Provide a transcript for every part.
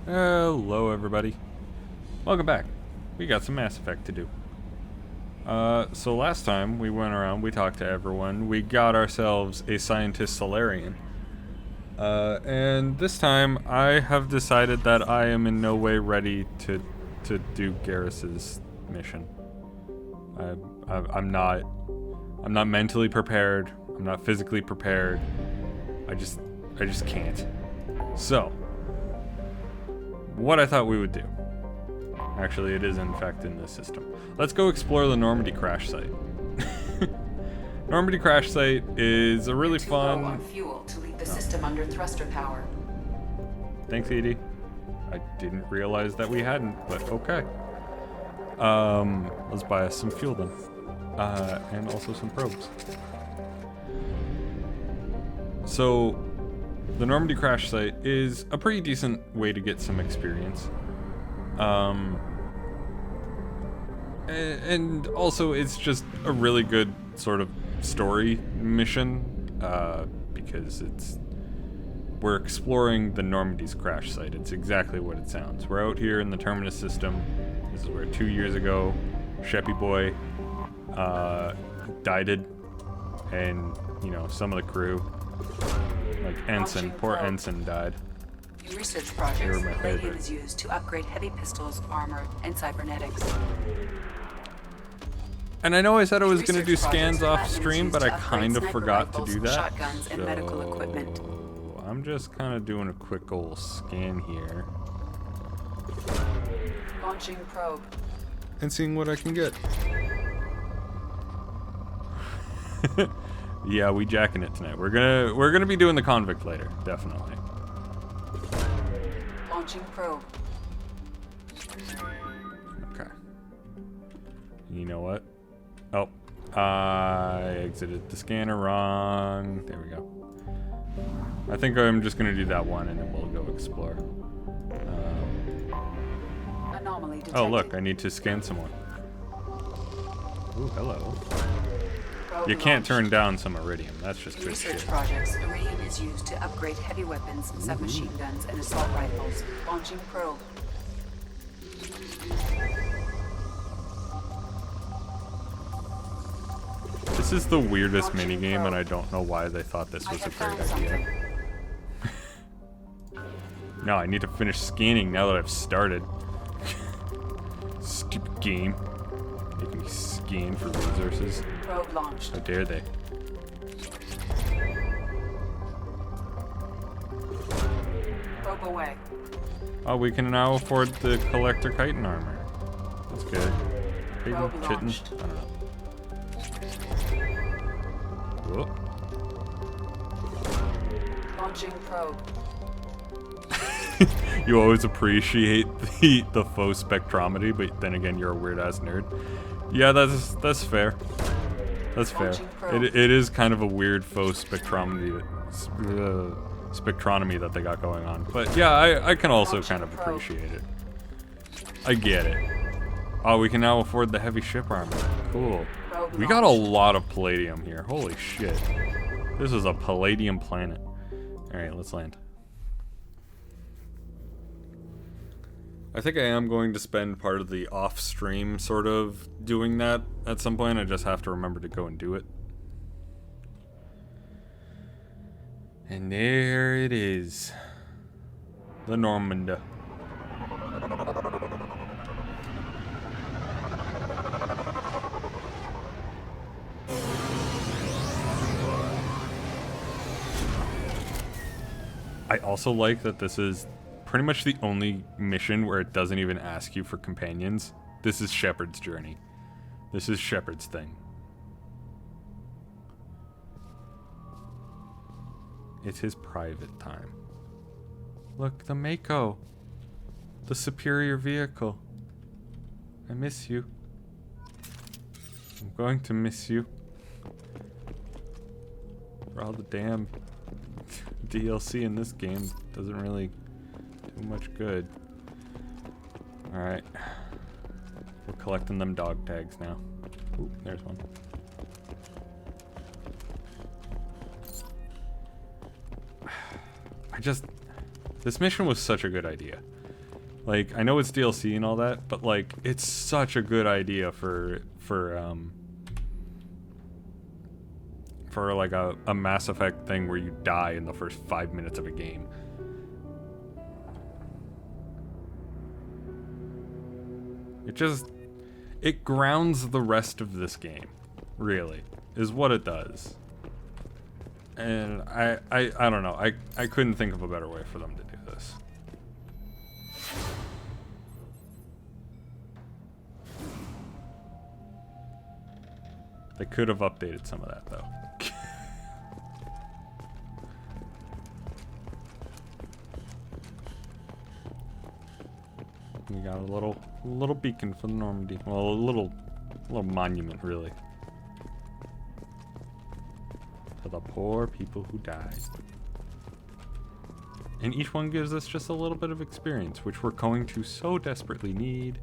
Hello, everybody. Welcome back. We got some Mass Effect to do. So last time we went around, we talked to everyone, we got ourselves a scientist Solarian. And this time I have decided that I am in no way ready to do Garrus's mission. I'm not mentally prepared. I'm not physically prepared. I just can't. So, what I thought we would do. Actually, it is in fact in this system. Let's go explore the Normandy crash site. Normandy crash site is a really fun. Low on fuel to leave the system under thruster power. Thanks, Edie. I didn't realize that we hadn't, but okay. Let's buy us some fuel then, and also some probes. So, the Normandy crash site is a pretty decent way to get some experience. And also it's just a really good sort of story mission, because we're exploring the Normandy's crash site. It's exactly what it sounds. We're out here in the Terminus system. This is where 2 years ago, Sheppy Boy, died, and, you know, some of the crew, like Ensign, poor Ensign died. In research projects, radium is used to upgrade heavy pistols, armor, and cybernetics. And I know I said I was going to do scans off stream, but I kind of forgot to do that. Shotguns, and medical equipment. I'm just kind of doing a quick old scan here. Launching probe. And seeing what I can get. Yeah, we jacking it tonight. We're gonna be doing the convict later, definitely. Launching probe. Okay. You know what? Oh, I exited the scanner wrong. There we go. I think I'm just gonna do that one, and then we'll go explore. Anomaly detected. Oh, look, I need to scan someone. Ooh, hello. You can't turn down some iridium. That's just good shit. Research projects, iridium is used to upgrade heavy weapons, submachine guns, and assault rifles. Launching probe. This is the weirdest minigame, and I don't know why they thought this was a great idea. No, I need to finish scanning now that I've started. Stupid game. Making me scan for resources. Probe launched. How dare they? Probe away. Oh, we can now afford the Collector Chitin armor. That's good. Chitin? Probe Chitin? launched. I don't know. Whoop. Launching probe. You always appreciate the faux spectrometry, but then again, you're a weird ass nerd. Yeah, that's fair. That's fair. It is kind of a weird faux spectrometry that they got going on. But yeah, I can also kind of appreciate it. I get it. Oh, we can now afford the heavy ship armor. Cool. We got a lot of palladium here. Holy shit. This is a palladium planet. Alright, let's land. I think I am going to spend part of the off-stream sort of doing that at some point. I just have to remember to go and do it. And there it is. The Normandy. I also like that this is pretty much the only mission where it doesn't even ask you for companions. This is Shepard's journey. This is Shepard's thing. It's his private time. Look, the Mako. The superior vehicle. I miss you. I'm going to miss you. For all the damn DLC in this game doesn't really do much good. Alright. We're collecting them dog tags now. Ooh, there's one. This mission was such a good idea. Like, I know it's DLC and all that, but like, it's such a good idea for like a Mass Effect thing where you die in the first 5 minutes of a game. It grounds the rest of this game, really, is what it does. And I don't know, I couldn't think of a better way for them to do this. They could have updated some of that, though. We got a little beacon for the Normandy. Well, a little monument, really. For the poor people who died. And each one gives us just a little bit of experience, which we're going to so desperately need.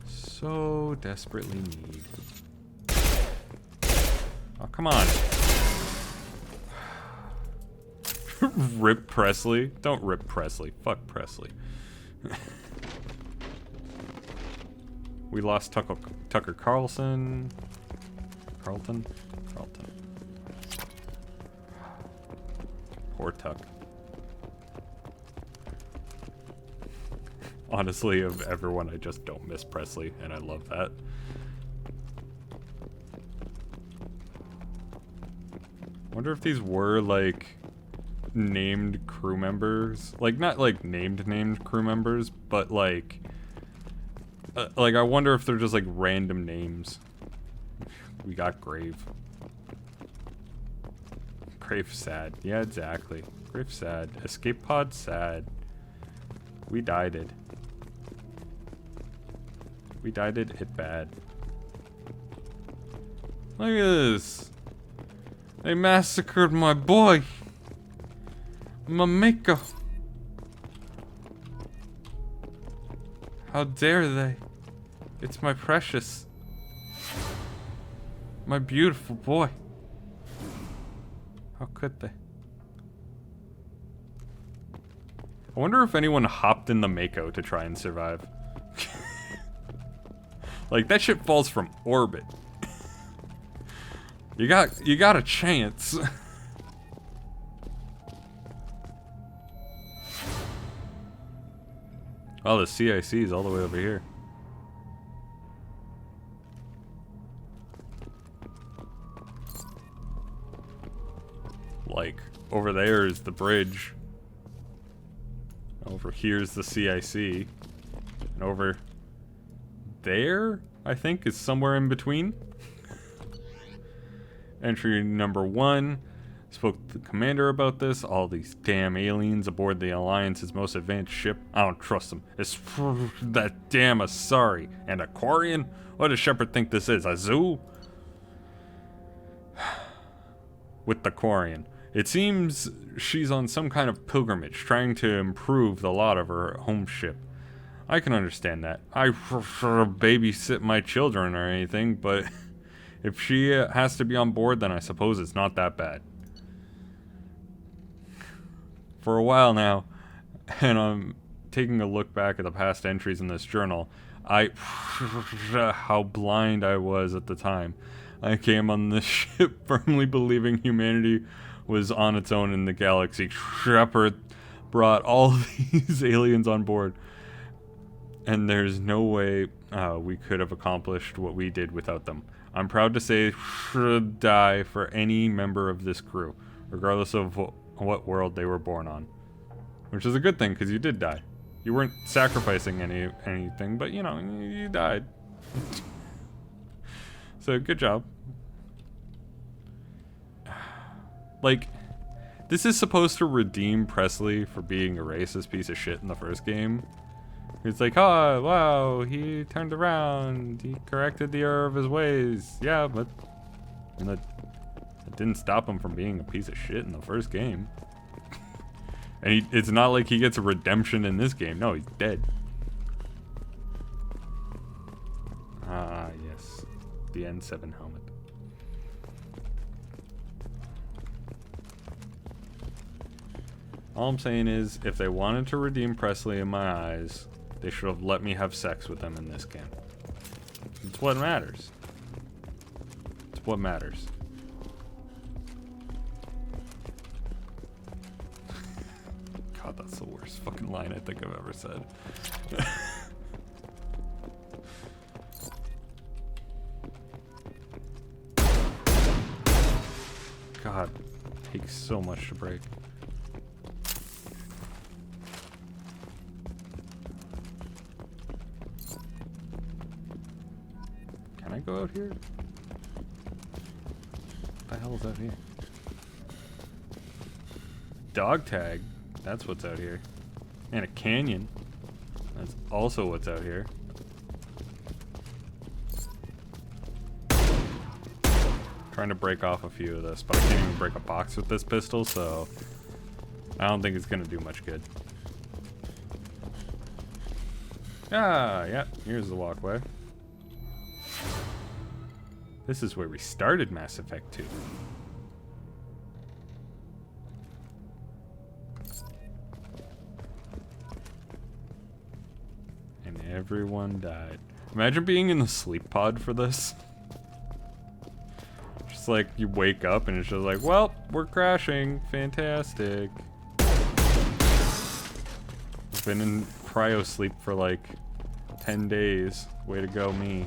So desperately need. Oh, come on. Rip Presley. Don't rip Presley. Fuck Presley. We lost Tucker Carlson. Carlton. Poor Tuck. Honestly, of everyone, I just don't miss Presley, and I love that. Wonder if these were, like, named crew members. Like, not, like, named crew members, but, like, I wonder if they're just, like, random names. We got Grave. Grave sad. Yeah, exactly. Grave sad. Escape pod sad. We died it. We died it bad. Look at this. They massacred my boy. Mamiko. How dare they? It's my precious. My beautiful boy. How could they? I wonder if anyone hopped in the Mako to try and survive. Like, that shit falls from orbit. You got a chance. Oh, the CIC is all the way over here. Like, over there is the bridge. Over here is the CIC. And over there, I think, is somewhere in between. Entry number 1. Spoke to the commander about this. All these damn aliens aboard the Alliance's most advanced ship. I don't trust them. It's that damn Asari. And a Quarian? What does Shepard think this is? A zoo? With the Quarian. It seems she's on some kind of pilgrimage, trying to improve the lot of her home ship. I can understand that. I prefer to babysit my children or anything, but if she has to be on board, then I suppose it's not that bad. For a while now, and I'm taking a look back at the past entries in this journal, how blind I was at the time. I came on this ship firmly believing humanity was on its own in the galaxy. Shepard brought all these aliens on board, and there's no way we could have accomplished what we did without them. I'm proud to say should die for any member of this crew, regardless of what world they were born on. Which is a good thing, because you did die. You weren't sacrificing anything, but you know, you died. So, good job. Like, this is supposed to redeem Presley for being a racist piece of shit in the first game. It's like, oh, wow, he turned around, he corrected the error of his ways. Yeah, but that didn't stop him from being a piece of shit in the first game. And it's not like he gets a redemption in this game. No, he's dead. Ah, yes. The N7 helmet. All I'm saying is, if they wanted to redeem Presley in my eyes, they should have let me have sex with them in this game. It's what matters. It's what matters. God, that's the worst fucking line I think I've ever said. God, it takes so much to break. Can I go out here? What the hell is out here? Dog tag. That's what's out here. And a canyon. That's also what's out here. Trying to break off a few of this, but I can't even break a box with this pistol, so I don't think it's gonna do much good. Ah, yeah, here's the walkway. This is where we started Mass Effect 2. And everyone died. Imagine being in the sleep pod for this. Just like you wake up and it's just like, well, we're crashing. Fantastic. I've been in cryo sleep for like 10 days. Way to go, me.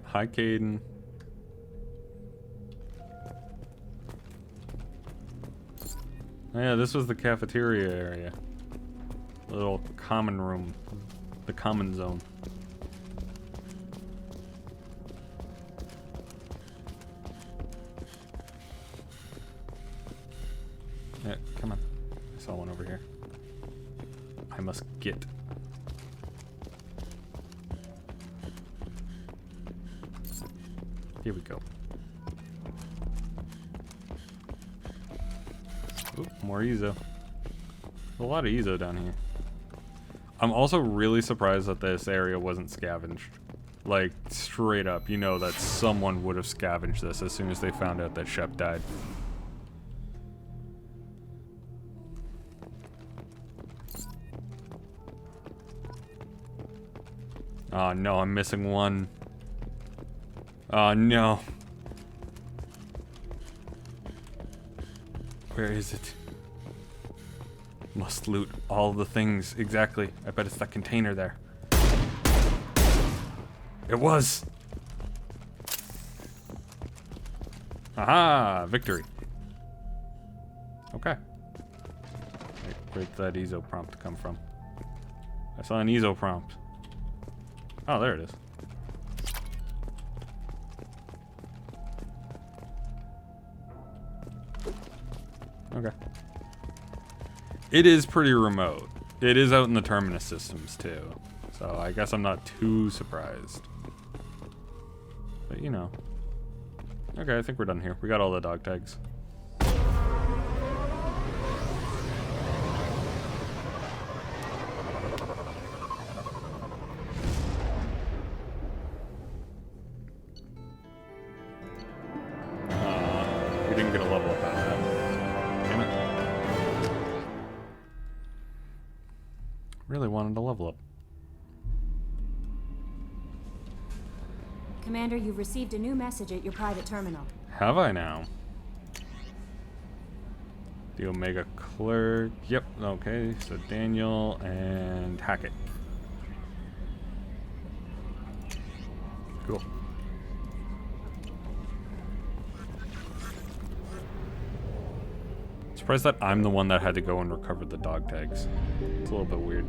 Hi, Caden. Oh, yeah, this was the cafeteria area. Little common room. The common zone. Yeah, come on. I saw one over here. I must get. Here we go. Ooh, more Ezo. A lot of Ezo down here. I'm also really surprised that this area wasn't scavenged. Like, straight up, you know that someone would have scavenged this as soon as they found out that Shep died. Oh no, I'm missing one. Oh no. Where is it? Must loot all the things. Exactly. I bet it's that container there. It was! Aha! Victory. Okay. Where'd that Ezo prompt come from? I saw an Ezo prompt. Oh, there it is. Okay. It is pretty remote. It is out in the Terminus systems too. So I guess I'm not too surprised. But you know. Okay, I think we're done here. We got all the dog tags. We didn't get a level up out of that. Damn it. Really wanted to level up. Commander, you've received a new message at your private terminal. Have I now? The Omega Clerk. Yep, okay. So Daniel and Hackett. Cool. Surprised that I'm the one that had to go and recover the dog tags. It's a little bit weird.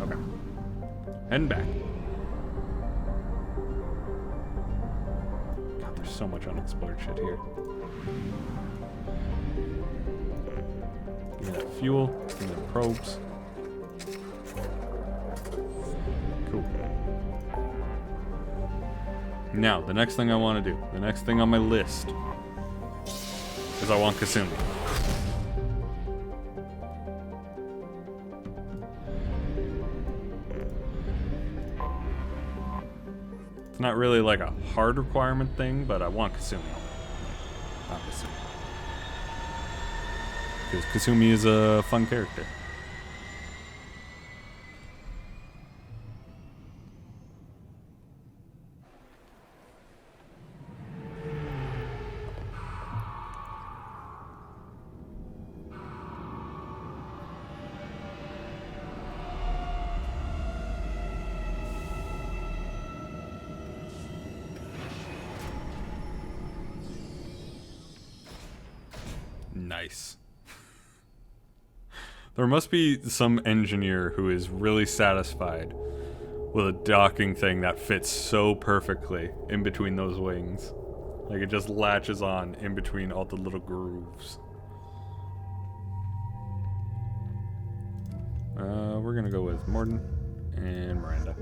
Okay. Heading back. God, there's so much unexplored shit here. Give me that fuel. Give me the probes. Cool. Now, the next thing I want to do, the next thing on my list, is I want Kasumi. It's not really like a hard requirement thing, but I want Kasumi. Obviously. Because Kasumi is a fun character. Nice. There must be some engineer who is really satisfied with a docking thing that fits so perfectly in between those wings. Like it just latches on in between all the little grooves. We're gonna go with Morden and Miranda.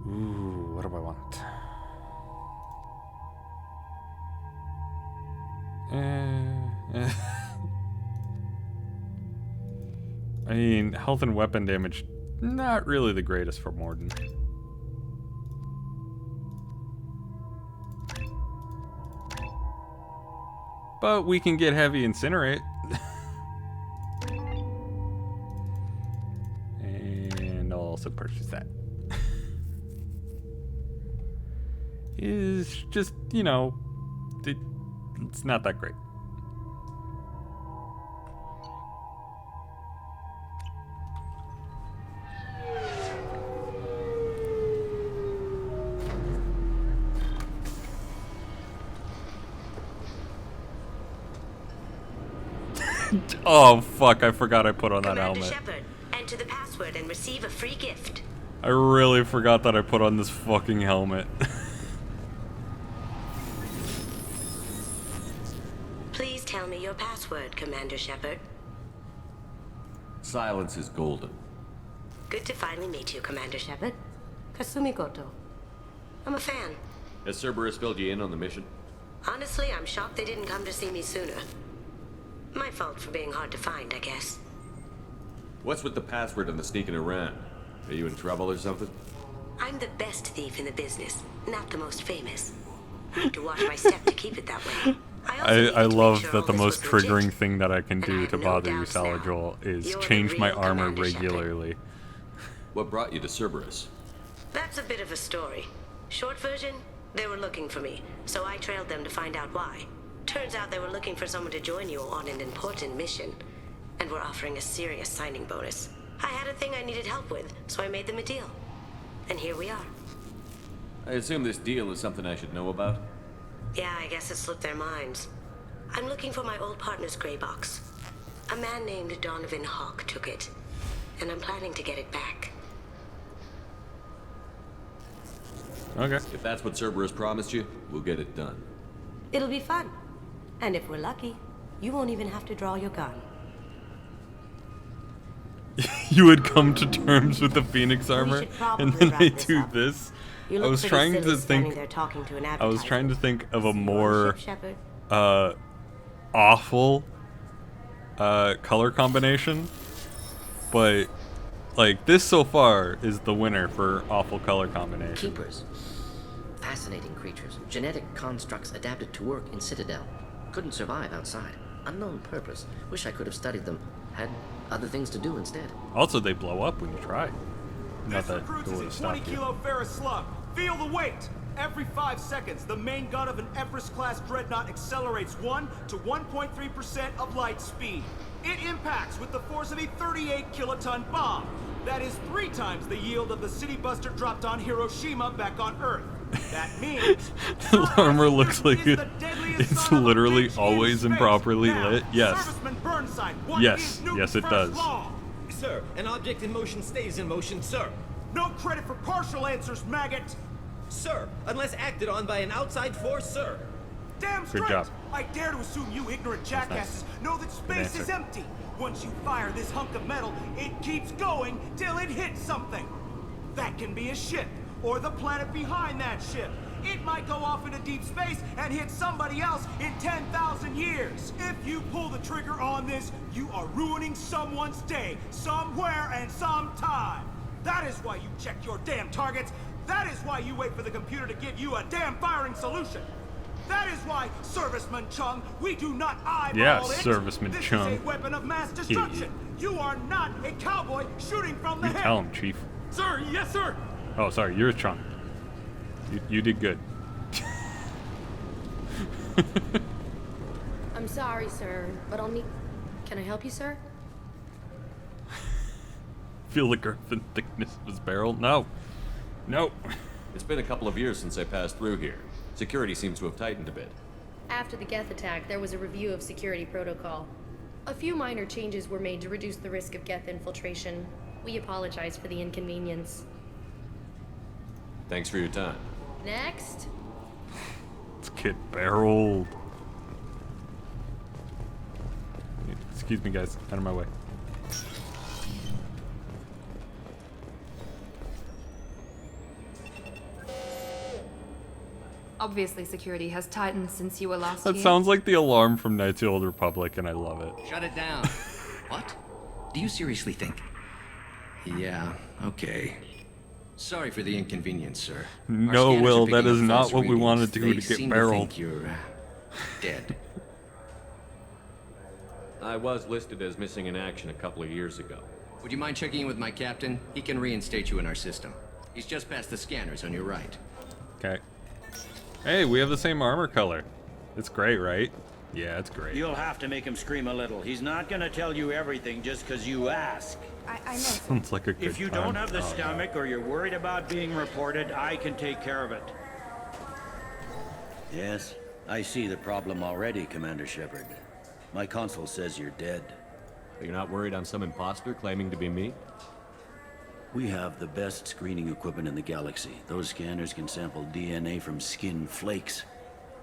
Ooh, what do I want? I mean, health and weapon damage, not really the greatest for Morden. But we can get heavy incinerate. And I'll also purchase that. It's just, you know, it's not that great. Oh fuck, I forgot I put on that Commander helmet. Shepard, enter the password and receive a free gift. I really forgot that I put on this fucking helmet. Please tell me your password, Commander Shepard. Silence is golden. Good to finally meet you, Commander Shepard. Kasumi Goto. I'm a fan. Has Cerberus filled you in on the mission? Honestly, I'm shocked they didn't come to see me sooner. My fault for being hard to find, I guess. What's with the password and the sneaking around? Are you in trouble or something? I'm the best thief in the business, not the most famous. I have to watch my step to keep it that way. I love that the all most this was legit. triggering thing that I can And I do have to no bother you, doubts now. Saladrol, is You're the change my real armor Commander Shepard. regularly. What brought you to Cerberus? That's a bit of a story. Short version, they were looking for me, so I trailed them to find out why. Turns out they were looking for someone to join you on an important mission, and were offering a serious signing bonus. I had a thing I needed help with, so I made them a deal. And here we are. I assume this deal is something I should know about? Yeah, I guess it slipped their minds. I'm looking for my old partner's gray box. A man named Donovan Hawk took it, and I'm planning to get it back. Okay. If that's what Cerberus promised you, we'll get it done. It'll be fun. And if we're lucky, you won't even have to draw your gun. You would come to terms with the Phoenix armor, should probably and then wrap they this do up. this. You I look was pretty trying silly to standing think. there talking to an I was trying to advertisement. think of a See more ownership, Shepard? awful color combination, but like this so far is the winner for awful color combination. Keepers. Fascinating creatures. Genetic constructs adapted to work in Citadel. Couldn't survive outside. Unknown purpose. Wish I could have studied them. Had other things to do instead. Also, they blow up when you try. Not This that recruits it would is have a 20 stopped you. kilo ferrous slug. Feel the weight. Every 5 seconds, the main gun of an Everest-class dreadnought accelerates 1 to 1.3% of light speed. It impacts with the force of a 38 kiloton bomb. That is 3 times the yield of the city buster dropped on Hiroshima back on Earth. That means The armor looks like is the deadliest it's son of a literally bitch in always space. improperly Now, lit. Yes. Serviceman Burnside, what Yes. is Newton's Yes, it first does. law? Sir, an object in motion stays in motion, sir. No credit for partial answers, maggot. Sir, unless acted on by an outside force, sir. Damn straight. job. I dare to assume you ignorant jackasses know that space answer. is empty. Once you fire this hunk of metal, it keeps going till it hits something. That can be a ship, or the planet behind that ship. It might go off into deep space and hit somebody else in 10,000 years. If you pull the trigger on this, you are ruining someone's day, somewhere and sometime. That is why you check your damn targets. That is why you wait for the computer to give you a damn firing solution. That is why, Serviceman Chung, we do not eyeball Yeah, it. Serviceman This Chung. is a weapon of mass destruction. You are not a cowboy shooting from the You hip. tell him, Chief. Sir, yes, sir. Oh, sorry, you're a Chung. You did good. I'm sorry, sir, but I'll need... Can I help you, sir? Feel the girth and thickness of his barrel? No. No. It's been a couple of years since I passed through here. Security seems to have tightened a bit. After the Geth attack, there was a review of security protocol. A few minor changes were made to reduce the risk of Geth infiltration. We apologize for the inconvenience. Thanks for your time. Next. Let's get barreled. Excuse me, guys. Out of my way. Obviously, security has tightened since you were last That here. sounds like the alarm from Knights of the Old Republic, and I love it. Shut it down. What? Do you seriously think? Yeah, okay. Sorry for the inconvenience, sir. Our No, scanners Will, are that picking is up not false what we readings. want to do They to get seem barreled. think you're dead. I was listed as missing in action a couple of years ago. Would you mind checking in with my captain? He can reinstate you in our system. He's just past the scanners on your right. Okay. Hey, we have the same armor color. It's great, right? Yeah, it's great. You'll have to make him scream a little. He's not gonna tell you everything just because you ask. I know. Sounds like a good If you time. don't have the Oh, stomach or you're worried about being reported, I can take care of it. Yes, I see the problem already, Commander Shepard. My console says you're dead. You're not worried I'm some imposter claiming to be me? We have the best screening equipment in the galaxy. Those scanners can sample DNA from skin flakes.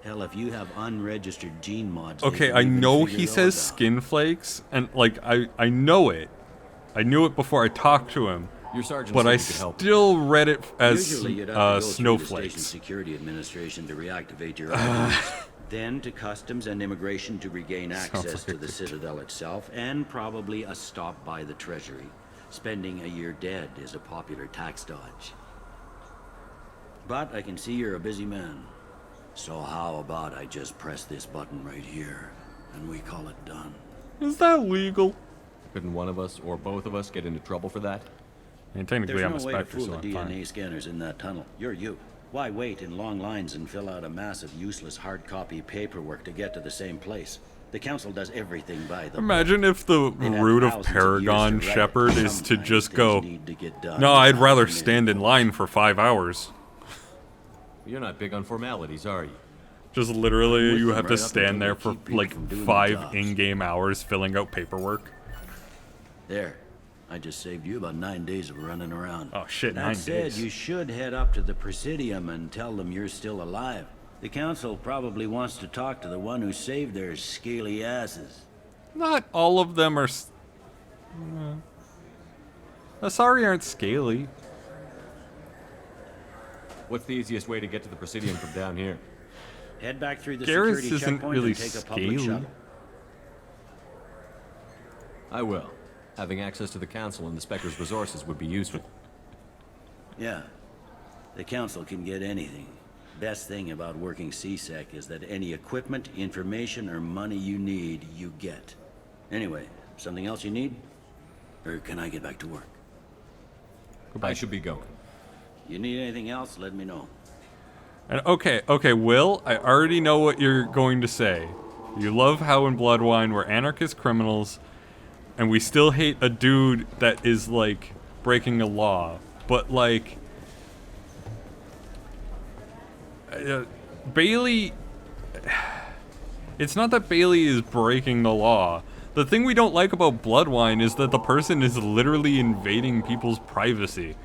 Hell, if you have unregistered gene mods... they Okay, can I even know figure he those says out. skin flakes, and like I know it. I knew it before I talked to him. Your sergeant But said I you could help. still read it as Usually you'd have to go through the station snowflakes. security administration to reactivate your items. Then to customs and immigration to regain access to the Citadel itself, and probably a stop by the Treasury. Spending a year dead is a popular tax dodge. But I can see you're a busy man. So how about I just press this button right here, and we call it done? Is that legal? Couldn't one of us or both of us get into trouble for that? I mean, technically, There's I'm a no way to spectre, fool so the I'm fine. DNA scanners in that tunnel. You're you. Why wait in long lines and fill out a massive useless hard copy paperwork to get to the same place? The Council does everything by the Imagine if the They've had route of thousands of Paragon years to write it. Shepard is to Sometimes just things go, need to get done no, I'd without rather committing stand in line for 5 hours. You're not big on formalities, are you? Just literally, with you them have to right up stand until there they for keep people like from doing their 5 jobs. in-game hours filling out paperwork. There. I just saved you about 9 days of running around. Oh shit, That 9 said, days. you should head up to the Presidium and tell them you're still alive. The Council probably wants to talk to the one who saved their scaly asses. Not all of them are... Sorry aren't scaly. What's the easiest way to get to the Presidium from down here? Head back through the Garrus security isn't checkpoint really and take a public scaly. shuttle. I will. Having access to the Council and the Spectre's resources would be useful. Yeah. The Council can get anything. Best thing about working CSEC is that any equipment, information, or money you need, you get. Anyway, something else you need? Or can I get back to work? I should be going. You need anything else, let me know. And okay, Will, I already know what you're going to say. You love how in Bloodwine we're anarchist criminals, and we still hate a dude that is, like, breaking a law. But, like... Bailey... It's not that Bailey is breaking the law. The thing we don't like about Bloodwine is that the person is literally invading people's privacy.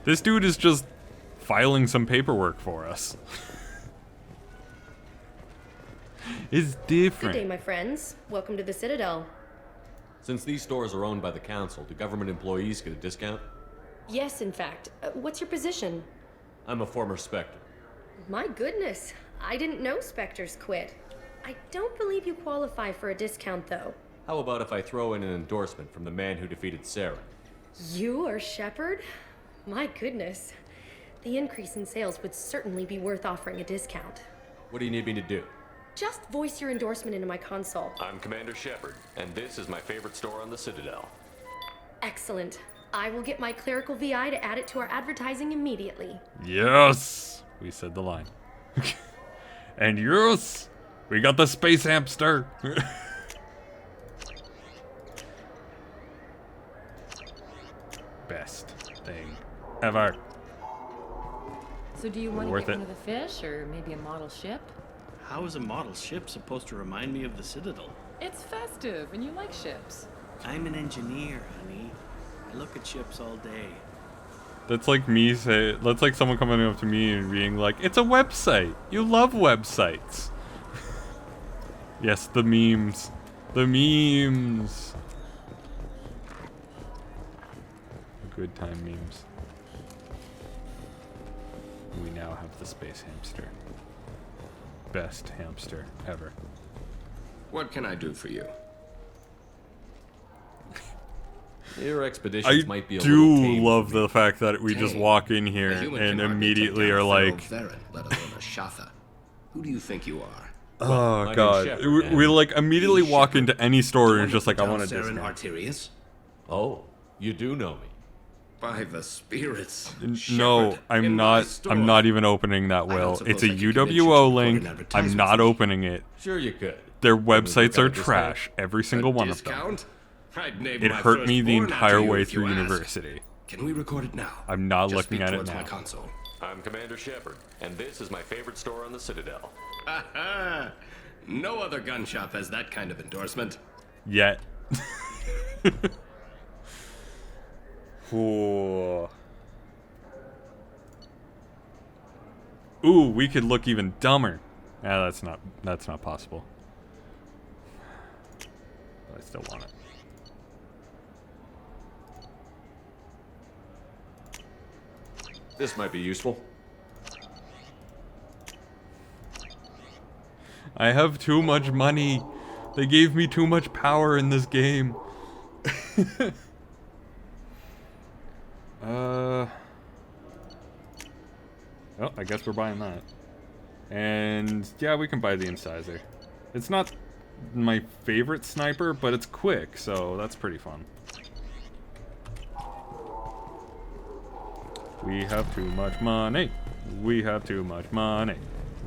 This dude is just filing some paperwork for us. It's Good different. day, my friends. Welcome to the Citadel. Since these stores are owned by the council, do government employees get a discount? Yes, in fact. What's your position? I'm a former Spectre. My goodness. I didn't know Spectres quit. I don't believe you qualify for a discount, though. How about if I throw in an endorsement from the man who defeated Sarah? You are Shepard? My goodness. The increase in sales would certainly be worth offering a discount. What do you need me to do? Just voice your endorsement into my console. I'm Commander Shepard, and this is my favorite store on the Citadel. Excellent. I will get my clerical VI to add it to our advertising immediately. Yes! We said the line. And yes! We got the space hamster! Best thing ever. So do you want to Worth get it. one of the fish, or maybe a model ship? How is a model ship supposed to remind me of the Citadel? It's festive, and you like ships. I'm an engineer, honey. I look at ships all day. That's like me that's like someone coming up to me and being like, it's a website. You love websites. Yes, the memes. The memes. Good time memes. We now have the space hamster. Best hamster ever. What can I do for you? Your expeditions I might be a little tame. do love the fact that we just walk in here A human and can hardly immediately take down are a like, fellow Theron, let alone a Shatha. Who do you think you are? oh my god. name's Shepard, We like immediately Hey, walk Shepard. into any store and it's just like, I want a Theron discount. Arterius? Oh, you do know me. By the spirits. No, Shepard, I'm in my not. store. I'm not even opening that I don't will. suppose It's a I could convince you to UWO record link. an I'm advertisement not for me. opening it. Sure you could. Their That means we websites got a are discount. trash. Every single one of them. Discount? I'd name It my hurt me the firstborn after entire you way if you through ask. university. Can we record it now? I'm not Just looking speak at it towards now. my console. I'm Commander Shepard, and this is my favorite store on the Citadel. No other gun shop has that kind of endorsement. Yet. Ooh. Ooh, we could look even dumber. Yeah, that's not possible. But I still want it. This might be useful. I have too much money. They gave me too much power in this game. Oh, I guess we're buying that. And yeah, we can buy the incisor. It's not my favorite sniper, but it's quick, so that's pretty fun. We have too much money. We have too much money.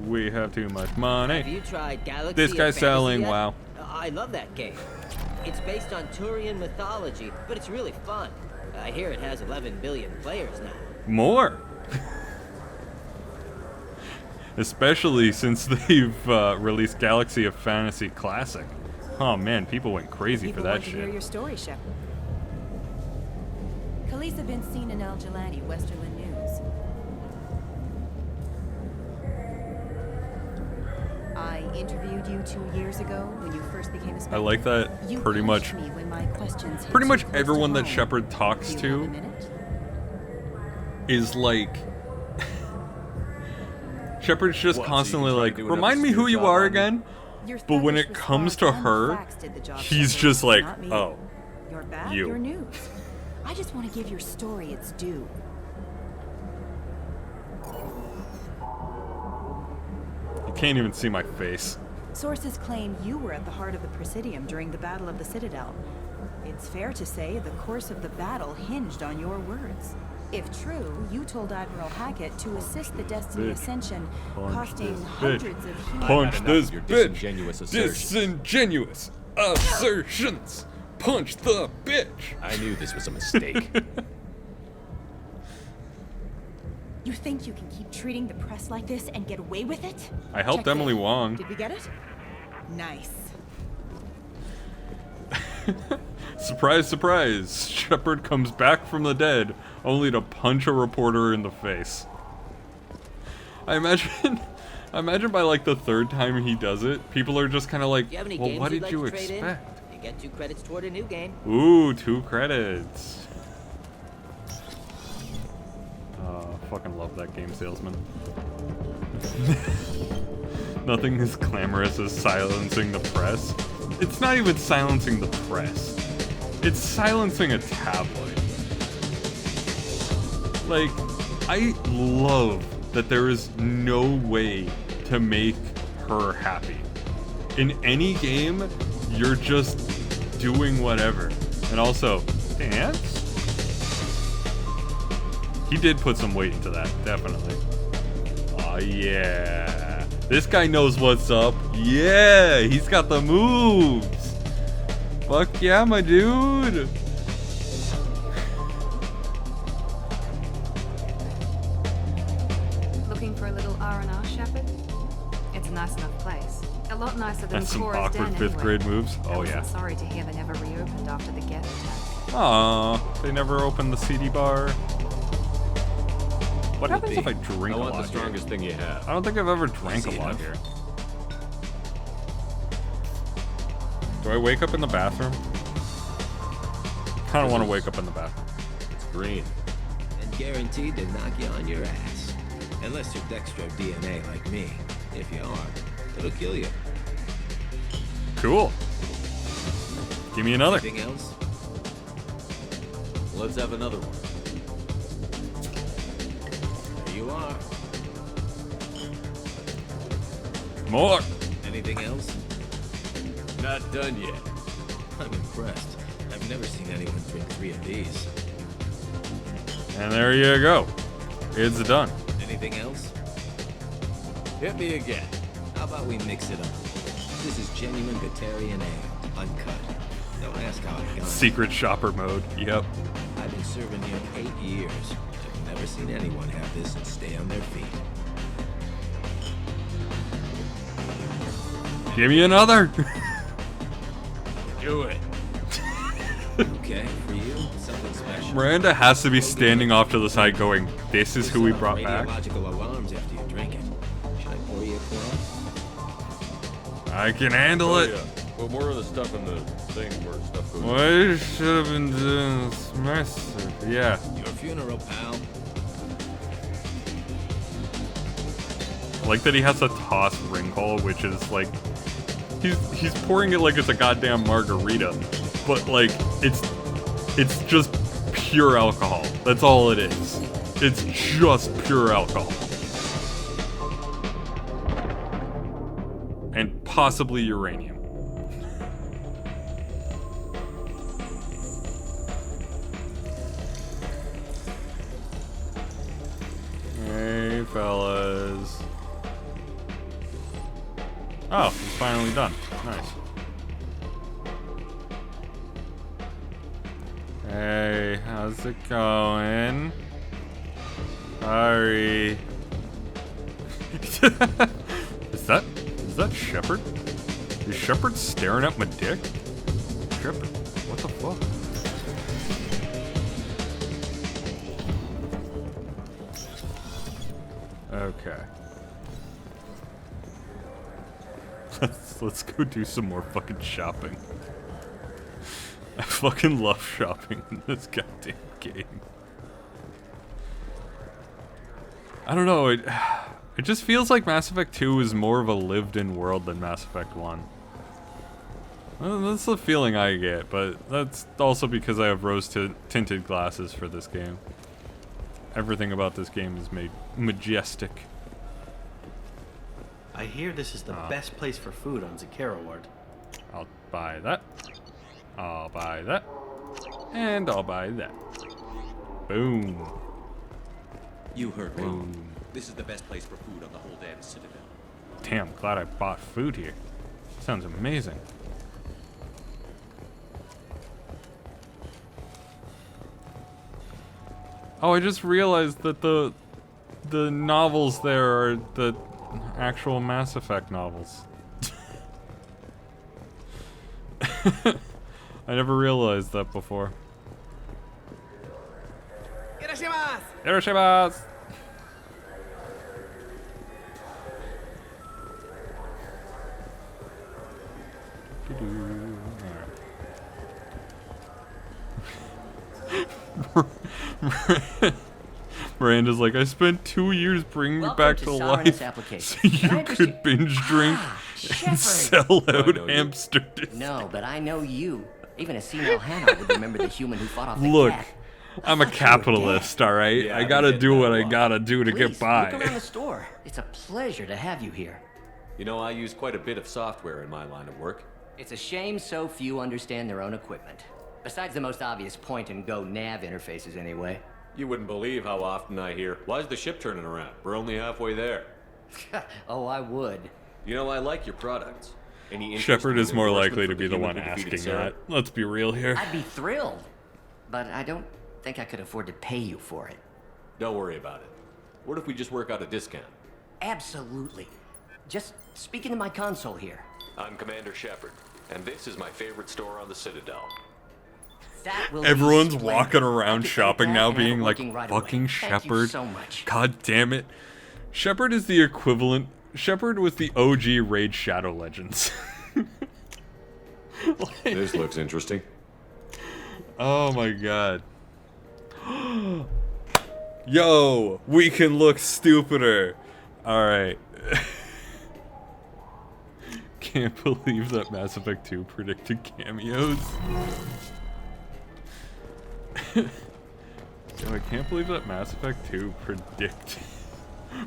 We have too much money. Have you tried Galaxy This of guy's Fantasy selling, yet? wow. I love that game. It's based on Turian mythology, but it's really fun. I hear it has 11 billion players now. More. Especially since they've released Galaxy of Fantasy Classic. Oh man, people went crazy People for that want to hear shit. your story, Shepard. Khaleesa been seen in Al Jalani, Westerland News. I interviewed you 2 years ago when you first became a Spectre. I like that You pretty much punched me when my questions hit pretty too much close to everyone that home. Shepard talks Do you have a to minute? is like Shepard's just What, so you constantly can try like, to do an remind me who obscure you job are on me?" again. Your But when thuggish it comes response to and her, facts did the job, he's Shepard, just like, not me. oh, You're bad, you. you're news. I just want to give your story its due. You can't even see my face. Sources claim you were at the heart of the Presidium during the Battle of the Citadel. It's fair to say the course of the battle hinged on your words. If true, you told Admiral Hackett to assist the Destiny Bitch. Ascension, Punch costing this bitch. hundreds of humans. Punch enough this of your bitch. disingenuous assertions. Disingenuous assertions. Punch the bitch. I knew this was a mistake. You think you can keep treating the press like this and get away with it? I helped Check Emily in. Wong. Did we get it? Nice. Surprise, surprise. Shepard comes back from the dead only to punch a reporter in the face. I imagine by like the third time he does it, people are just kind of like, Do you have any well, games what you'd did like you to trade in? expect? get 2 credits toward a new game. Ooh, 2 credits. Fucking love that game salesman. Nothing as glamorous as silencing the press. It's not even silencing the press. It's silencing a tabloid. Like, I love that there is no way to make her happy. In any game, you're just doing whatever. And also, dance? He did put some weight into that, definitely. Oh yeah. This guy knows what's up. Yeah, he's got the moves. Fuck yeah, my dude. Looking for a little R&R, Shepard? It's a nice enough place. A lot nicer than That's some Cora's awkward den, 5th anyway. grade moves. I Oh wasn't yeah. sorry to hear they never reopened after the Geth attack. Aw, they never opened the CD bar. What happens if I drink I a want lot the strongest thing you have. I don't think I've ever drank a lot here. Do I wake up in the bathroom? Kind of want to wake up in the bathroom. It's green. And guaranteed to knock you on your ass. Unless you're Dextro DNA like me. If you are, it'll kill you. Cool. Give me another. Anything else? Let's have another one. There you are. More. Anything else? Not done yet. I'm impressed. I've never seen anyone drink 3 of these. And there you go. It's done. Anything else? Hit me again. How about we mix it up? This is genuine Batarian ale, uncut. Don't ask how it got. Secret shopper mode. Yep. I've been serving here 8 years. I've never seen anyone have this and stay on their feet. Give me another. Do it. Okay, for you, something special. Miranda has to be standing off to the side going, this is who we brought back. Radiological alarms after you drink it. Should I pour you a clone? I can handle it. Yeah. Put more of the stuff in the thing where stuff goes. What should have been doing this massive? Yeah. Your funeral, pal. I like that he has to toss ring call, which is like he's pouring it like it's a goddamn margarita, but like it's just pure alcohol. That's all it is. It's just pure alcohol. And possibly uranium. Hey, fellas. Oh, it's finally done. Nice. Hey, how's it going? Sorry. Is that Shepard? Is Shepard staring at my dick? Shepard, what the fuck? Okay. Let's go do some more fucking shopping. I fucking love shopping in this goddamn game. I don't know, it just feels like Mass Effect 2 is more of a lived-in world than Mass Effect 1. Well, that's the feeling I get, but that's also because I have rose-tinted glasses for this game. Everything about this game is made majestic. I hear this is the best place for food on Zakera Ward. I'll buy that. I'll buy that. And I'll buy that. Boom. You heard me. This is the best place for food on the whole damn Citadel. Damn, glad I bought food here. Sounds amazing. Oh, I just realized that the novels there are the actual Mass Effect novels. I never realized that before. Irashimasu! Miranda's like, I spent 2 years bringing you Welcome back to to Sovereign's life application. so you Can I interest you- could binge drink and Shepard. sell out hamster discs. No, but I know you. Even a senile Hannah would remember the human who fought off the Look, cat. I'm a capitalist, alright? Yeah, I I've gotta been do getting what that I a lot. gotta do to Please, get by. look around the store. It's a pleasure to have you here. You know, I use quite a bit of software in my line of work. It's a shame so few understand their own equipment. Besides the most obvious point-and-go nav interfaces, anyway. You wouldn't believe how often I hear, why's the ship turning around? We're only halfway there. Oh, I would. You know, I like your products. Any interest Shepard in is more endorsement likely for to be the human one who defeated asking Sarah? that. Let's be real here. I'd be thrilled. But I don't think I could afford to pay you for it. Don't worry about it. What if we just work out a discount? Absolutely. Just speak into my console here. I'm Commander Shepard, and this is my favorite store on the Citadel. That will be Everyone's splendid. walking I around could take shopping that now and have it being like, working right away. fucking Thank you Shepard. so much. God damn it. Shepard is the equivalent. Shepard was the OG Raid Shadow Legends. This looks interesting. Oh my god. Yo, we can look stupider. Alright. Can't believe that Mass Effect 2 predicted cameos. Yo, I can't believe that Mass Effect 2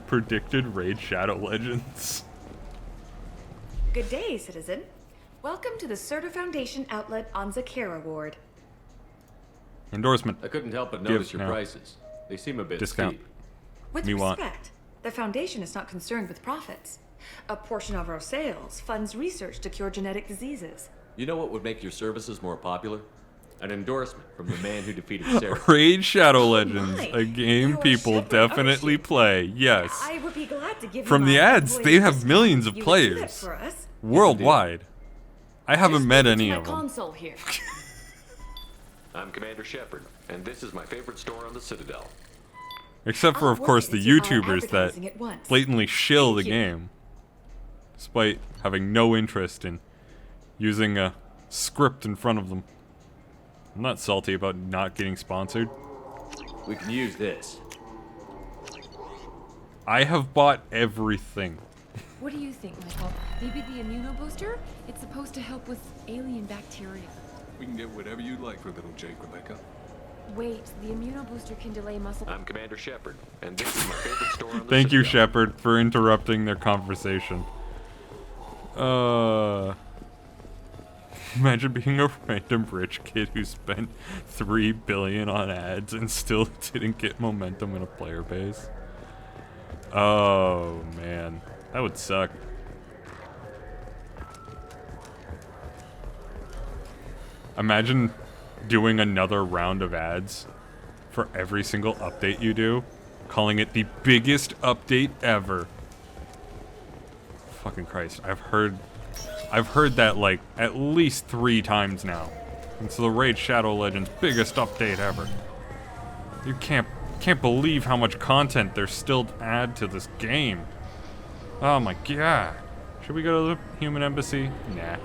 predicted Raid Shadow Legends. Good day, citizen. Welcome to the Certa Foundation outlet on Zakera Ward. Endorsement. I couldn't help but Give notice your now. prices. They seem a bit Discount. steep. With Me want. respect, the Foundation is not concerned with profits. A portion of our sales funds research to cure genetic diseases. You know what would make your services more popular? An endorsement from the man who defeated Sarah. Raid Shadow Legends, my. a game You're people Shepard, aren't definitely you? play. Yes. I would be glad to give From you the my ads, employee they have discount. millions of You would do that players for us? worldwide. I haven't met any My of them. console here. I'm Commander Shepard, and this is my favorite store on the Citadel. Except for, I'll of course, the work it into our YouTubers that advertising at once. blatantly shill the Thank you. game, despite having no interest in using a script in front of them. I'm not salty about not getting sponsored. We can use this. I have bought everything. What do you think, Michael? Maybe the immunobooster? It's supposed to help with alien bacteria. We can get whatever you'd like for little Jake, Rebecca. Wait, the immunobooster can delay muscle. I'm Commander Shepard, and this is my favorite store on the Thank you, Citadel. Shepard, for interrupting their conversation. Imagine being a random rich kid who spent $3 billion on ads and still didn't get momentum in a player base. Oh, man. That would suck. Imagine doing another round of ads for every single update you do, calling it the biggest update ever. Fucking Christ. I've heard that like at least 3 times now. It's the Raid Shadow Legends biggest update ever. You can't believe how much content there's still to add to this game. Oh my god. Should we go to the human embassy? Nah.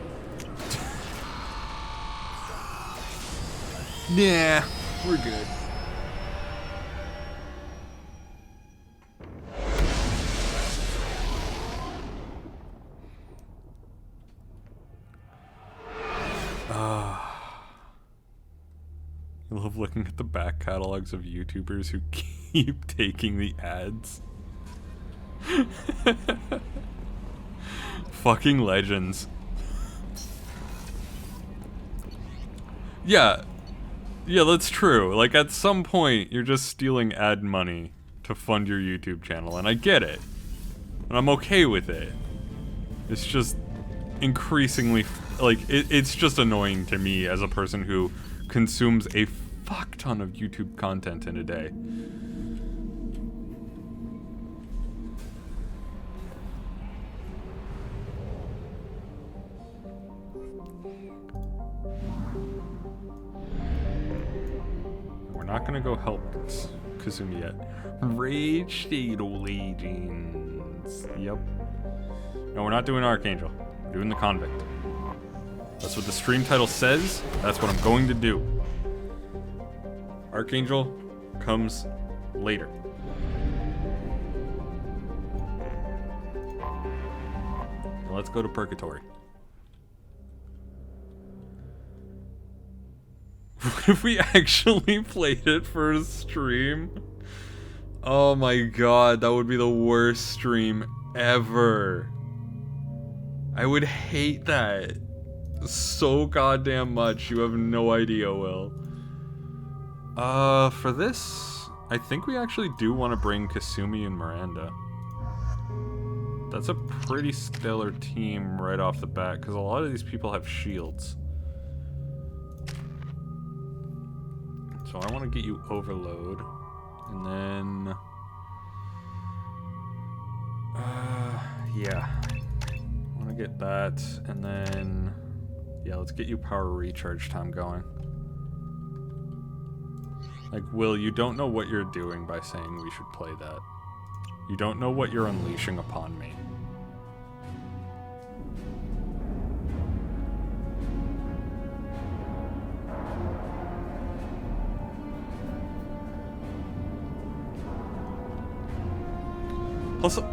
Nah, we're good. I love looking at the back catalogs of YouTubers who keep taking the ads. Fucking legends. Yeah, that's true. Like, at some point, you're just stealing ad money to fund your YouTube channel, and I get it. And I'm okay with it. It's just increasingly, like, it's just annoying to me as a person who consumes a fuck ton of YouTube content in a day. We're not gonna go help Kazumi yet. Raid Shadow Legends. Yep. No, we're not doing Archangel. We're doing the Convict. That's what the stream title says. That's what I'm going to do. Archangel, comes later. Now let's go to Purgatory. What if we actually played it for a stream? Oh my god, that would be the worst stream ever. I would hate that so goddamn much. You have no idea, Will. For this, I think we actually do want to bring Kasumi and Miranda. That's a pretty stellar team right off the bat, because a lot of these people have shields. So I want to get you Overload, and then... yeah. I want to get that, and then... yeah, let's get you Power Recharge time going. Like, Will, you don't know what you're doing by saying we should play that. You don't know what you're unleashing upon me.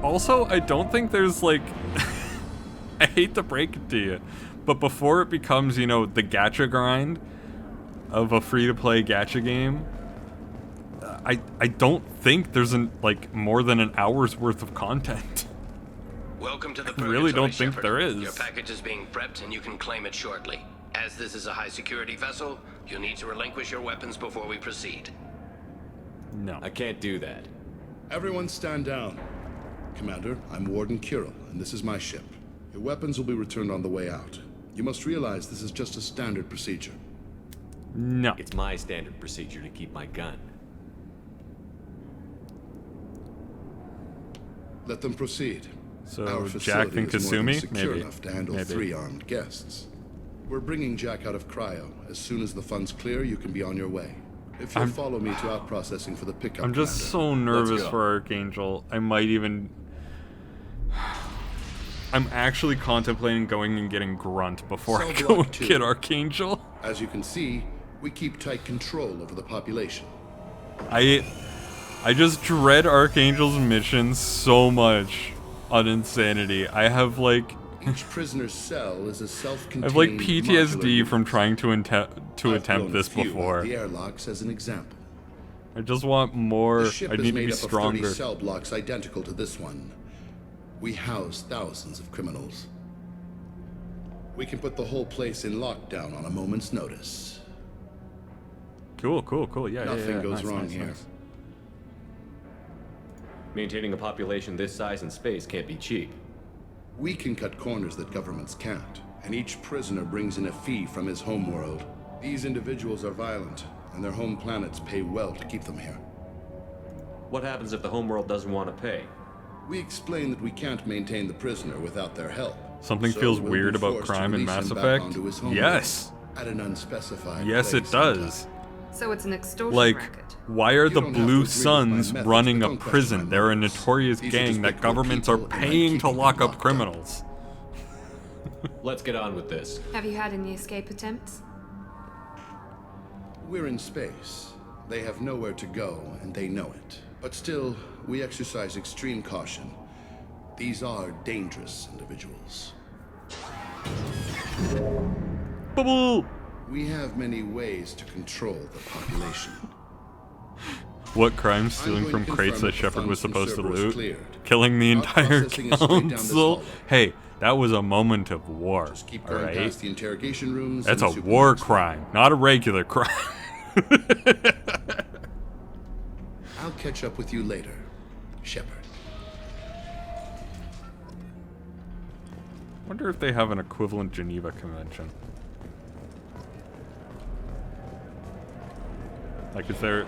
Also, I don't think there's, like... I hate to break it to you, but before it becomes, you know, the gacha grind of a free-to-play gacha game, I don't think there's, like, more than an hour's worth of content. Welcome to the I really don't think Shepherd. there is. Your package is being prepped and you can claim it shortly. As this is a high-security vessel, you'll need to relinquish your weapons before we proceed. No. I can't do that. Everyone stand down. Commander, I'm Warden Kirill, and this is my ship. Your weapons will be returned on the way out. You must realize this is just a standard procedure. No. It's my standard procedure to keep my gun. Let them proceed. So, Our Jack facility and is more than Kasumi? secure Maybe. enough to handle Maybe. 3 armed guests. We're bringing Jack out of cryo. As soon as the funds clear, you can be on your way. If you'll follow me to out processing for the pickup. I'm just so nervous for Archangel. I might even... I'm actually contemplating going and getting Grunt before I go and get Archangel. As you can see, we keep tight control over the population. I just dread Archangel's mission so much on Insanity. I have like... Each prisoner's cell is a self-contained I have like modular PTSD unit. from trying to I've attempt blown this a few before. out of the airlocks as an example. I just want more. The ship I is need to made be up of 30 stronger. cell blocks identical to this one. We house thousands of criminals. We can put the whole place in lockdown on a moment's notice. Cool. Yeah, Nothing yeah. goes Nice, wrong nice, here. nice. Maintaining a population this size in space can't be cheap. We can cut corners that governments can't, and each prisoner brings in a fee from his homeworld. These individuals are violent, and their home planets pay well to keep them here. What happens if the homeworld doesn't want to pay? We explain that we can't maintain the prisoner without their help. Something So feels we'll weird be about forced to crime in release Mass him back Effect? onto his homeworld Yes. At an unspecified Yes, it place and does. time. So it's an extortion Like, racket. why are You the don't have to agree Blue with my Suns methods, running but a don't question prison? my They're a motives. notorious These are gang just that pickpocket governments are people, and I'm paying to keeping lock them up locked criminals. Let's get on with this. Have you had any escape attempts? We're in space. They have nowhere to go, and they know it. But still, we exercise extreme caution. These are dangerous individuals. Bubble! We have many ways to control the population. What crime stealing I'm from going to crates that confirm Shepard that was the funds supposed to from Cerberus loot? cleared. Killing the Our entire processing is straight down this council? hallway. Hey, that was a moment of war. Keep going Alright? past the interrogation rooms. That's and a super war marks. crime, not a regular crime. I'll catch up with you later, Shepard. Wonder if they have an equivalent Geneva Convention. Like, is there...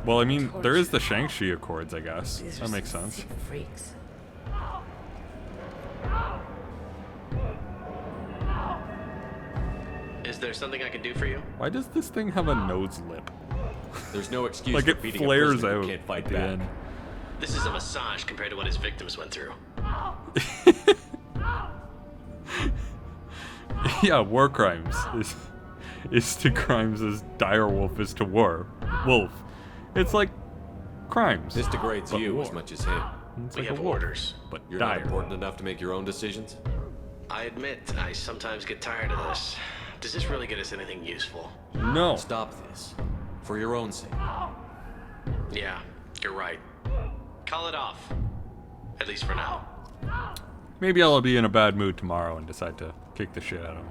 Well, I mean, there is the Shang-Chi Accords, I guess. That makes sense. Freaks. Is there something I can do for you? Why does this thing have a nose lip? There's no excuse Like, for it beating a flares prisoner who out can't fight at the back. end. This is a massage compared to what his victims went through. Yeah, war crimes is to crimes as direwolf is to war. wolf. It's like crimes. This degrades you war. as much as him. It's We like a have wolf, orders. but You're dire. not important enough to make your own decisions? I admit, I sometimes get tired of this. Does this really get us anything useful? No. Stop this. For your own sake. Yeah, you're right. Call it off. At least for now. Maybe I'll be in a bad mood tomorrow and decide to kick the shit out of him.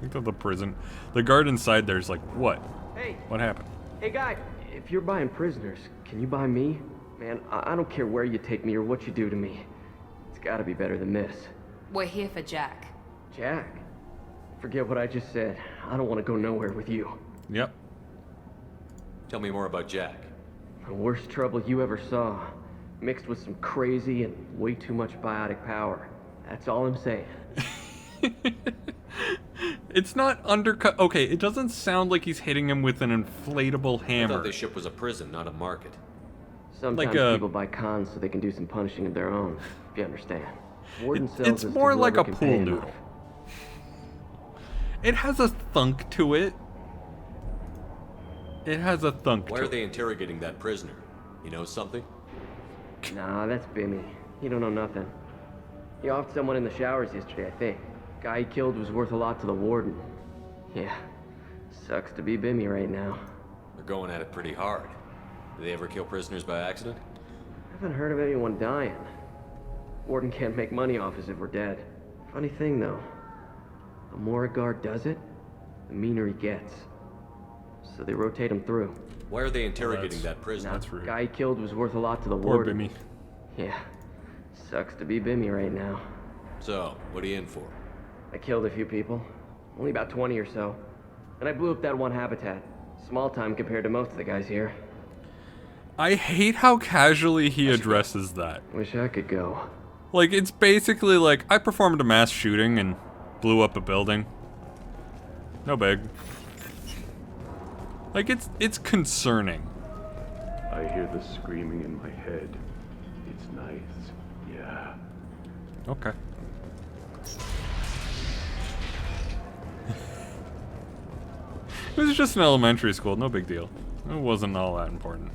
Think of the prison. The guard inside there's like, what? Hey. What happened? Hey, guy. If you're buying prisoners, can you buy me? Man, I don't care where you take me or what you do to me. It's gotta be better than this. We're here for Jack. Jack? Forget what I just said. I don't want to go nowhere with you. Yep. Tell me more about Jack. The worst trouble you ever saw. Mixed with some crazy and way too much biotic power. That's all I'm saying. It's not undercut. Okay, it doesn't sound like he's hitting him with an inflatable I hammer. thought this ship was a prison, not a market. Sometimes Like people buy cons so they can do some punishing of their own, if you understand. Warden sells It's us to more like a whoever can pool pay noodle. enough. It has a thunk to it. It has a thunk Why to are it. they interrogating that prisoner? You know something? Nah, that's Bimmy. He don't know nothing. He offed someone in the showers yesterday, I think. Guy he killed was worth a lot to the warden. Yeah, sucks to be Bimmy right now. They're going at it pretty hard. Do they ever kill prisoners by accident? Haven't heard of anyone dying. Warden can't make money off us if we're dead. Funny thing though, the more a guard does it, the meaner he gets. So they rotate him through. Why are they interrogating that prisoner? That's rude. Guy he killed was worth a lot to the Poor warden. Bimmy. Yeah, sucks to be Bimmy right now. So, what are you in for? I killed a few people, only about 20 or so. And I blew up that one habitat. Small time compared to most of the guys here. I hate how casually he addresses that. Wish I could go. Like, it's basically like, I performed a mass shooting and blew up a building. No big. Like, it's concerning. I hear the screaming in my head. It's nice, yeah. Okay. It was just an elementary school, no big deal. It wasn't all that important.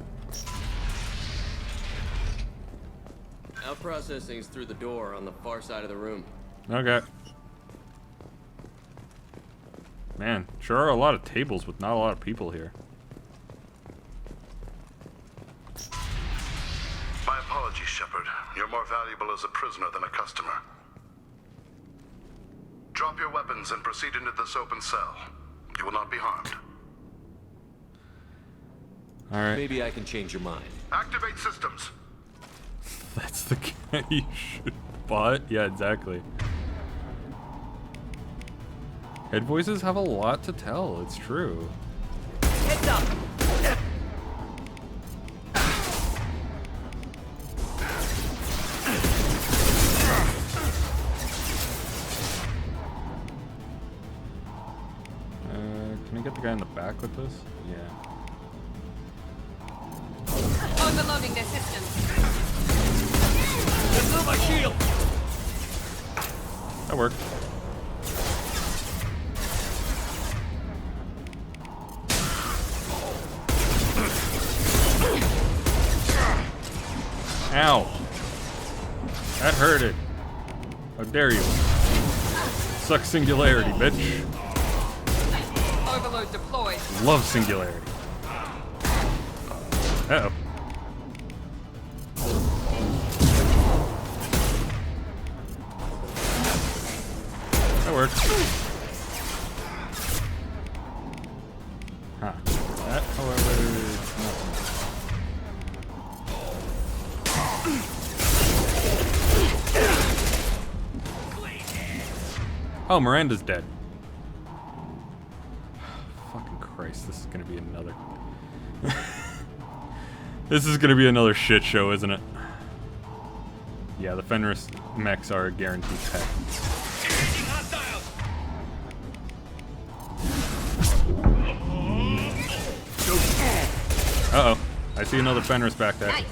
Our processing's through the door on the far side of the room. Okay. Man, sure are a lot of tables with not a lot of people here. My apologies, Shepard. You're more valuable as a prisoner than a customer. Drop your weapons and proceed into this open cell. You will not be harmed. Alright. Maybe I can change your mind. Activate systems. That's the guy you should bought? Yeah, exactly. Head voices have a lot to tell, it's true. Heads up! Can I get the guy in the back with this? Yeah. Overloading their systems. They blew my shield! That worked. Ow. That hurted. How dare you. Suck singularity, bitch. Overload deployed. Love singularity. Uh-oh. That worked. Huh. That, however, is not so much. Oh, Miranda's dead. Fucking Christ, this is gonna be another... This is gonna be another shit show, isn't it? Yeah, the Fenris mechs are a guaranteed pet. Uh-oh. I see another Fenris back there. Nice.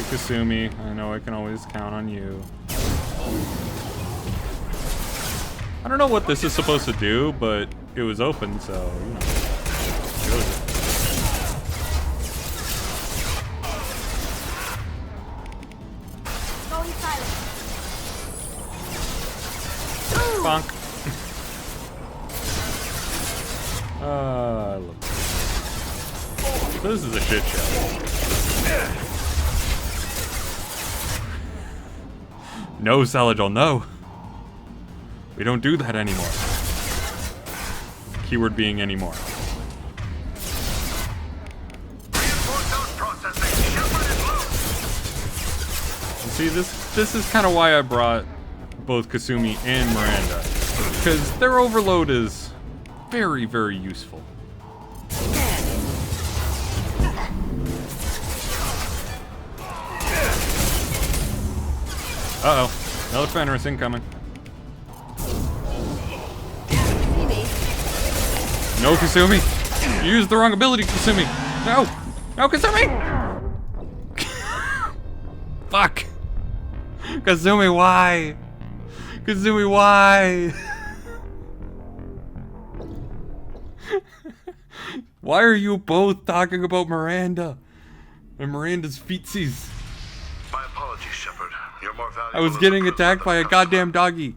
Kasumi, I know I can always count on you. I don't know what this is supposed to do, but it was open, so, you know. Goes it. Going silent. Bonk. I love this is a shit show. No, Saladol, no. We don't do that anymore. Keyword being anymore. And see, this is kind of why I brought both Kasumi and Miranda, because their overload is very, very useful. Uh-oh. Another Fenris incoming. No, Kasumi! You used the wrong ability, Kasumi! No! No, Kasumi! Fuck! Kasumi, why? Kasumi, why? Why are you both talking about Miranda? And Miranda's feetsies? My apologies, Shepard. You're more valuable. I was getting attacked by a goddamn doggy.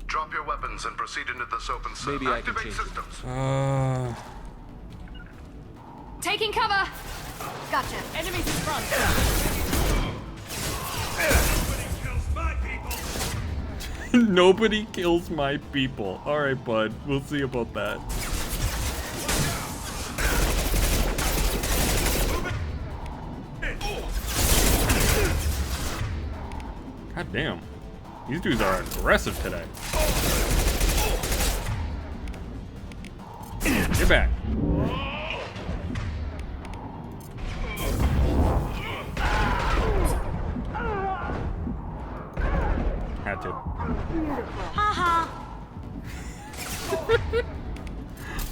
Drop your weapons and proceed into this open cell. Maybe I can Activate change systems. Taking cover. Gotcha. Enemies in front. Nobody kills my people. Alright, bud. We'll see about that. God damn. These dudes are aggressive today. Get back. Had to. Haha.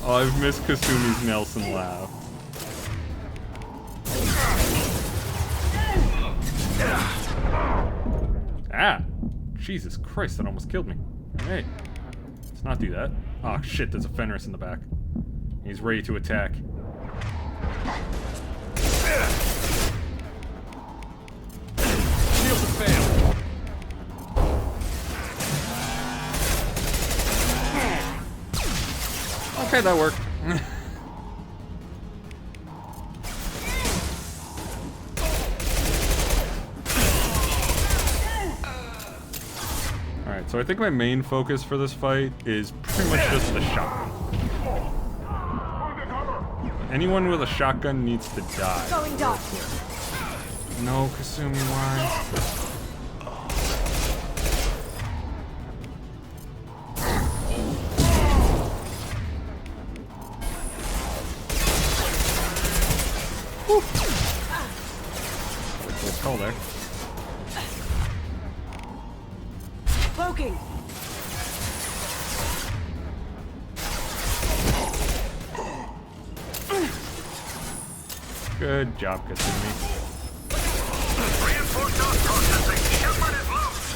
Oh, I've missed Kasumi's Nelson laugh. Ah! Jesus Christ, that almost killed me. Hey, let's not do that. Oh shit, there's a Fenris in the back. He's ready to attack. Shield to fail. Okay, that worked. Alright, so I think my main focus for this fight is pretty much just the shotgun. Anyone with a shotgun needs to die. Going dark. No, Kasumi, why? Let's call there. Cloaking. Good job, Kasumi. Reinforced dot processing. Shepard is loose.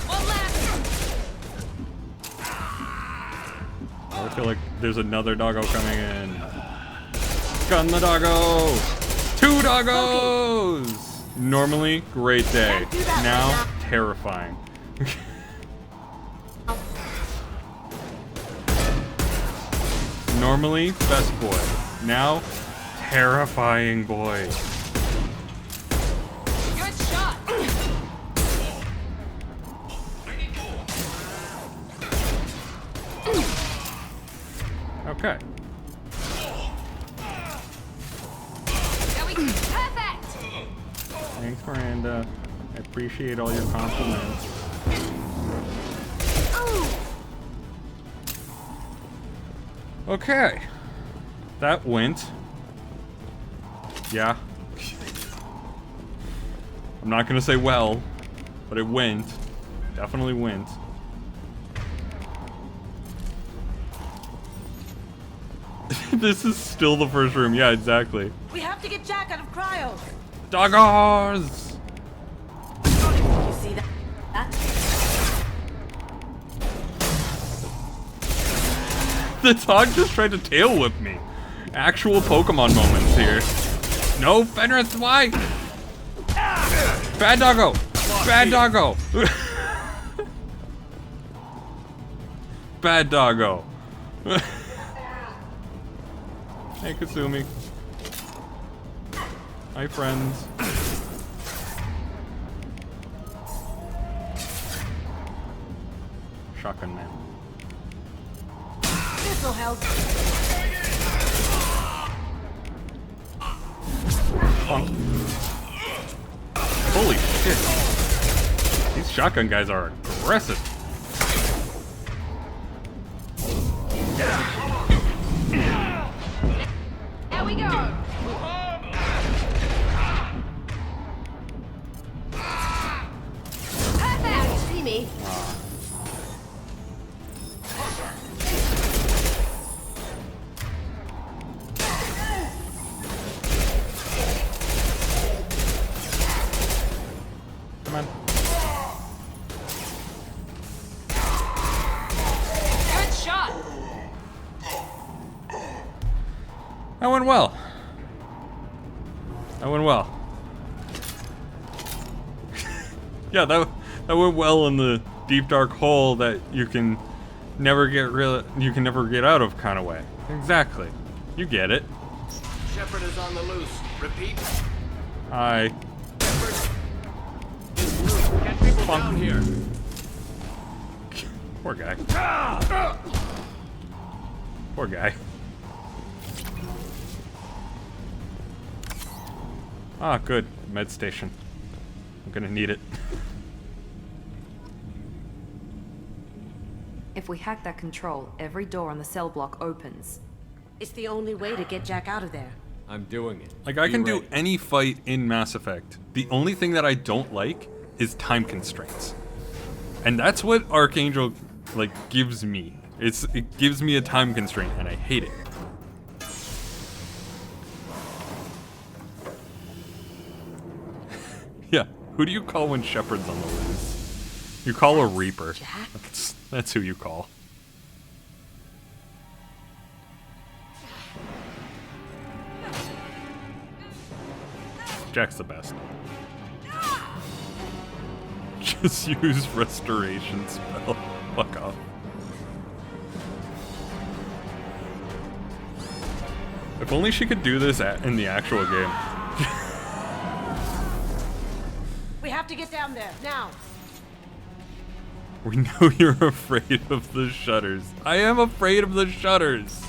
One left. I feel like there's another doggo coming in. Gun the doggo! 2 doggos! Normally, great day. Now, terrifying. Normally, best boy. Now, terrifying boy. Good shot. Okay. Perfect. Thanks, Miranda. I appreciate all your compliments. Okay. That went. Yeah. I'm not gonna say well, but it went. Definitely went. This is still the first room. Yeah, exactly. We have to get Jack out of cryo. Doggos! You see that? The dog just tried to tail whip me. Actual Pokemon moments here. No, Fenris, why? Bad doggo! Bad doggo! Bad doggo. Hey, Kasumi. Hi, friends. Shotgun man. This'll help. Bonk. Holy shit. These shotgun guys are aggressive. There we go. Perfect. See me? Come on. Good shot. That went well. That went well. Yeah, that went well in the deep dark hole that you can never get out of kind of way. Exactly. You get it. Shepard is on the loose. Repeat. Hi. Get people down here. Poor guy. Poor guy. Ah, good. Med station. I'm gonna need it. If we hack that control, every door on the cell block opens. It's the only way to get Jack out of there. I'm doing it. Like, I can do any fight in Mass Effect. The only thing that I don't like is time constraints. And that's what Archangel, like, gives me. It gives me a time constraint, and I hate it. Yeah, who do you call when Shepard's on the loose? You call a Reaper. That's who you call. Jack's the best. Just use restoration spell. Fuck off. If only she could do this in the actual game. We have to get down there now. We know you're afraid of the shutters. I am afraid of the shutters.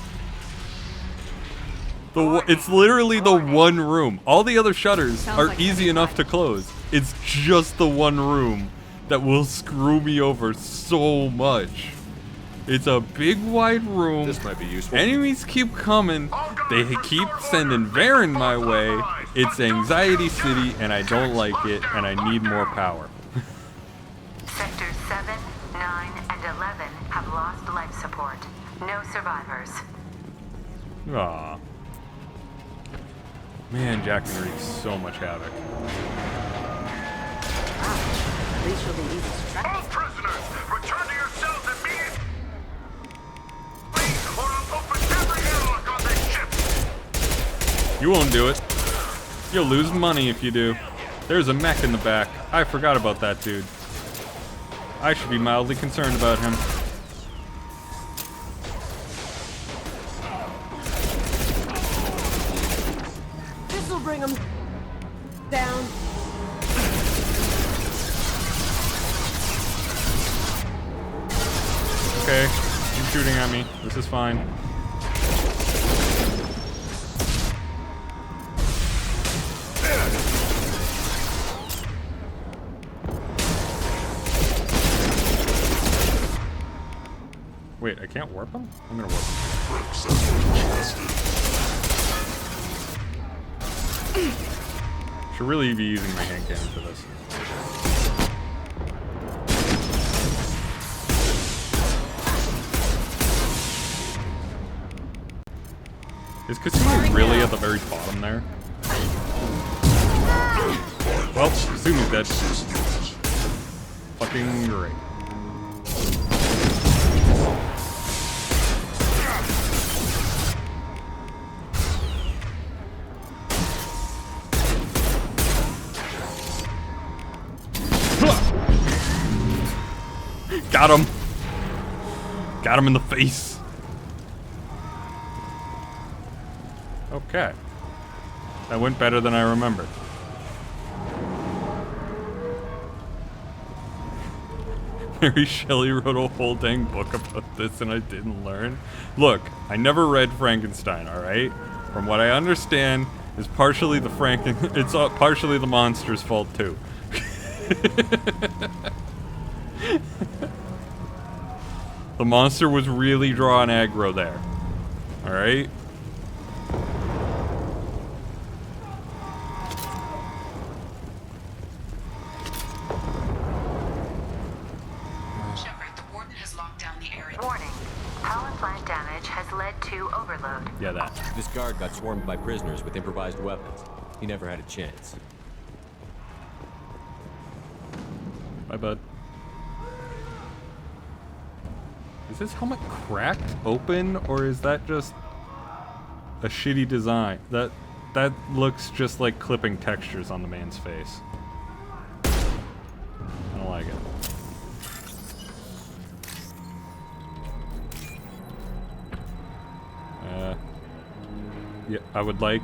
It's literally the one room. All the other shutters are easy enough to close. It's just the one room that will screw me over so much. It's a big wide room. This might be useful. Enemies keep coming. They keep sending Varen my way. It's Anxiety City, and I don't like it, and I need more power. Sectors 7, 9, and 11 have lost life support. No survivors. Aw. Man, Jack can wreak so much havoc. At least she'll be easy to track. All prisoners, return to your cells immediately, or I'll open every airlock on this ship. You won't do it. You'll lose money if you do. There's a mech in the back. I forgot about that dude. I should be mildly concerned about him. This'll bring him down. Okay, keep shooting at me. This is fine. Wait, I can't warp him? I'm gonna warp him. Should really be using my hand cannon for this. Is Kasumi really at the very bottom there? Well, Kasumi's dead. Fucking great. Got him! Got him in the face. Okay. That went better than I remembered. Mary Shelley wrote a whole dang book about this and I didn't learn. Look, I never read Frankenstein, alright? From what I understand, is partially the it's partially the monster's fault too. The monster was really drawing aggro there. Alright? Shepard, the warden has locked down the area. Warning. Power plant damage has led to overload. Yeah, that. This guard got swarmed by prisoners with improvised weapons. He never had a chance. Bye, bud. Is this helmet cracked open, or is that just a shitty design? That looks just like clipping textures on the man's face. I don't like it. Yeah, I would like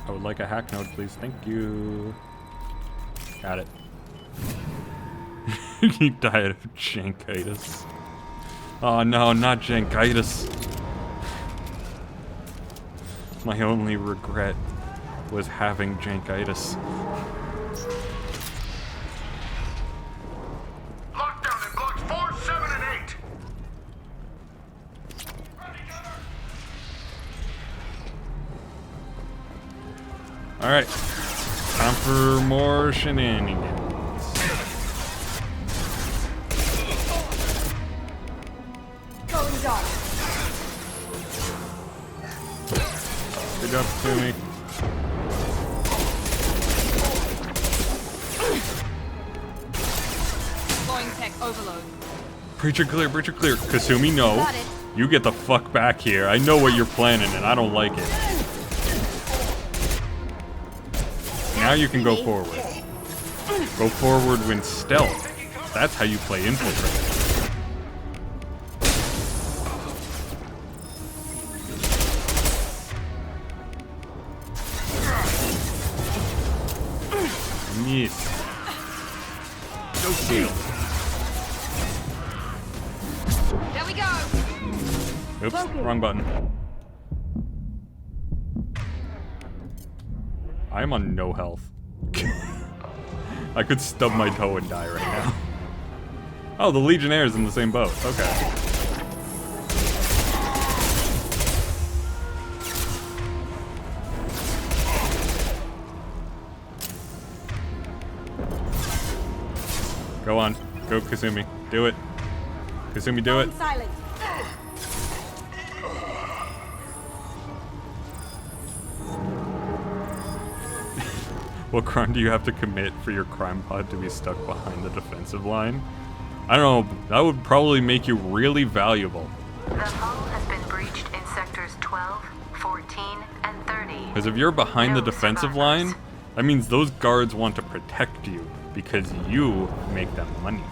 a hack node, please. Thank you. Got it. You died of jankitis. Oh no, not jankitis. My only regret was having jankitis. Lockdown in blocks 4, 7, and 8. Alright. Time for more shenanigans. Going dark. Good job, Kumi. Going tech overload. Breacher clear, breacher clear. Kasumi, no. Got it. You get the fuck back here. I know what you're planning and I don't like it. Now you can go forward. Go forward when stealth. That's how you play infiltrate. Yes. No shield. There we go. Oops, wrong button. I am on no health. I could stub my toe and die right now. Oh, the Legionnaire's in the same boat. Okay. Go on. Go, Kasumi. Do it. Kasumi, do it. Silent. What crime do you have to commit for your crime pod to be stuck behind the defensive line? I don't know. That would probably make you really valuable. The hull has been breached in sectors 12, 14, and 30. Because if you're behind the defensive line, that means those guards want to protect you because you make them money.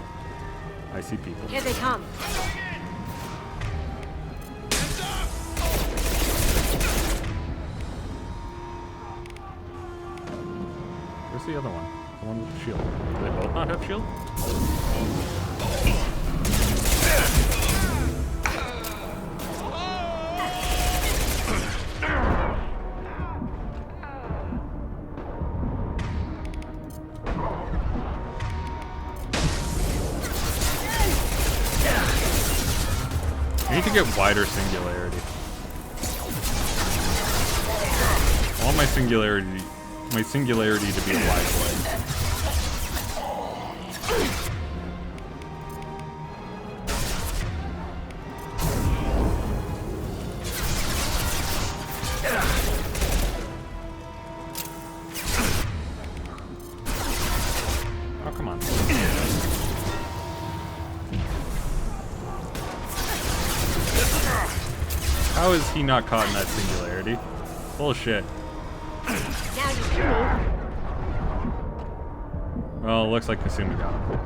I see people. Here they come. Where's the other one? The one with the shield. Do they both not have shield? I need to get wider singularity. I want my singularity to be a wide blade. How is he not caught in that singularity? Bullshit. Now you hear me. Well, it looks like Kasumi got him.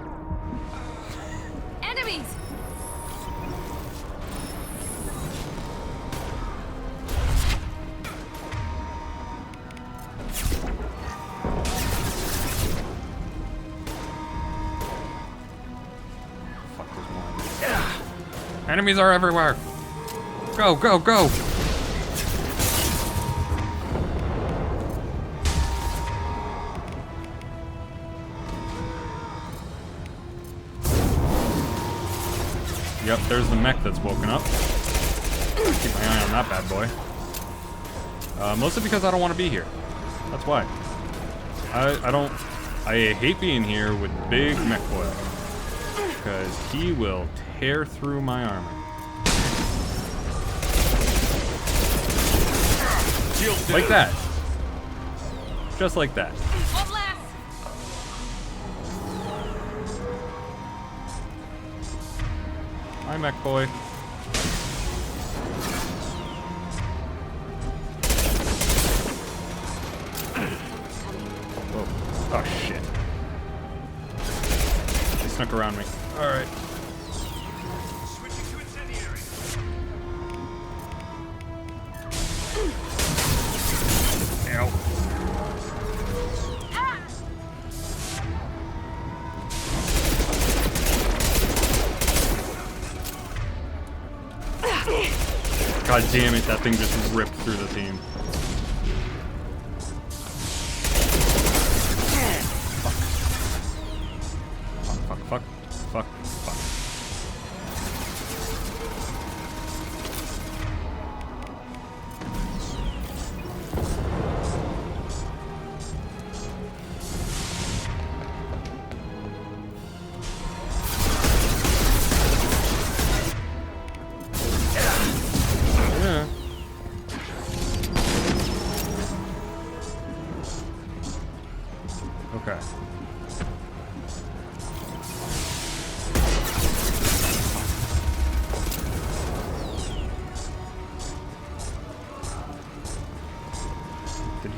Enemies! Fuck, there's more. Enemies are everywhere! Go, go, go! Yep, there's the mech that's woken up. Keep my eye on that bad boy. Mostly because I don't want to be here. That's why. I hate being here with big mech boy. Because he will tear through my armor. Like that. Just like that. One last. Hi, mech boy. Whoa. Oh, shit. They snuck around me. Alright. Ow. God damn it, that thing just ripped through the team. Fuck. Fuck, fuck, fuck, fuck. Yeah. Okay. Did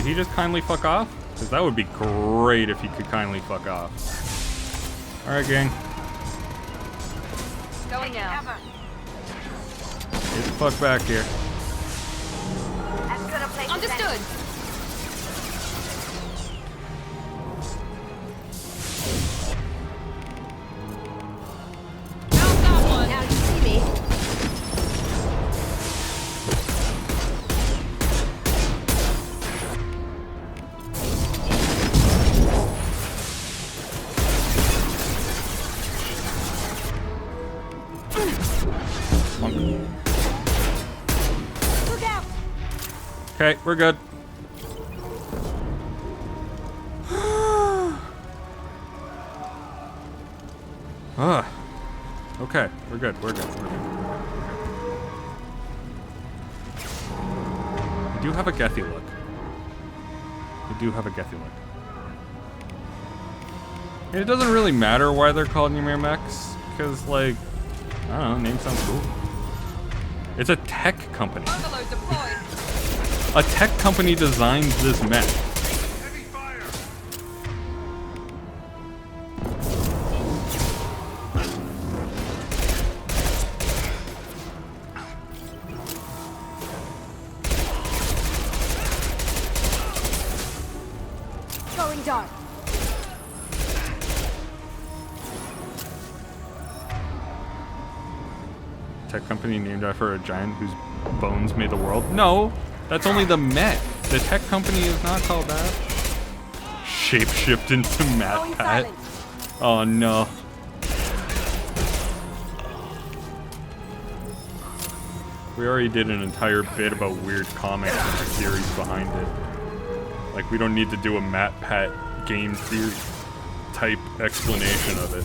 he just kindly fuck off? Because that would be great if he could kindly fuck off. Alright, gang. Going now. Get the fuck back here. Understood. Now you see me. Look out! Okay, we're good. Okay, we're good. We're good. I do have a Gethy look. And it doesn't really matter why they're called Ymir mechs, because, like, I don't know, name sounds cool. It's a tech company. A tech company designed this mech. Going dark. Tech company named after a giant whose bones made the world? No, that's only the mech. The tech company is not called that. Shapeshift into MatPat. Oh no. We already did an entire bit about weird comics and the theories behind it. Like, we don't need to do a MatPat game theory type explanation of it.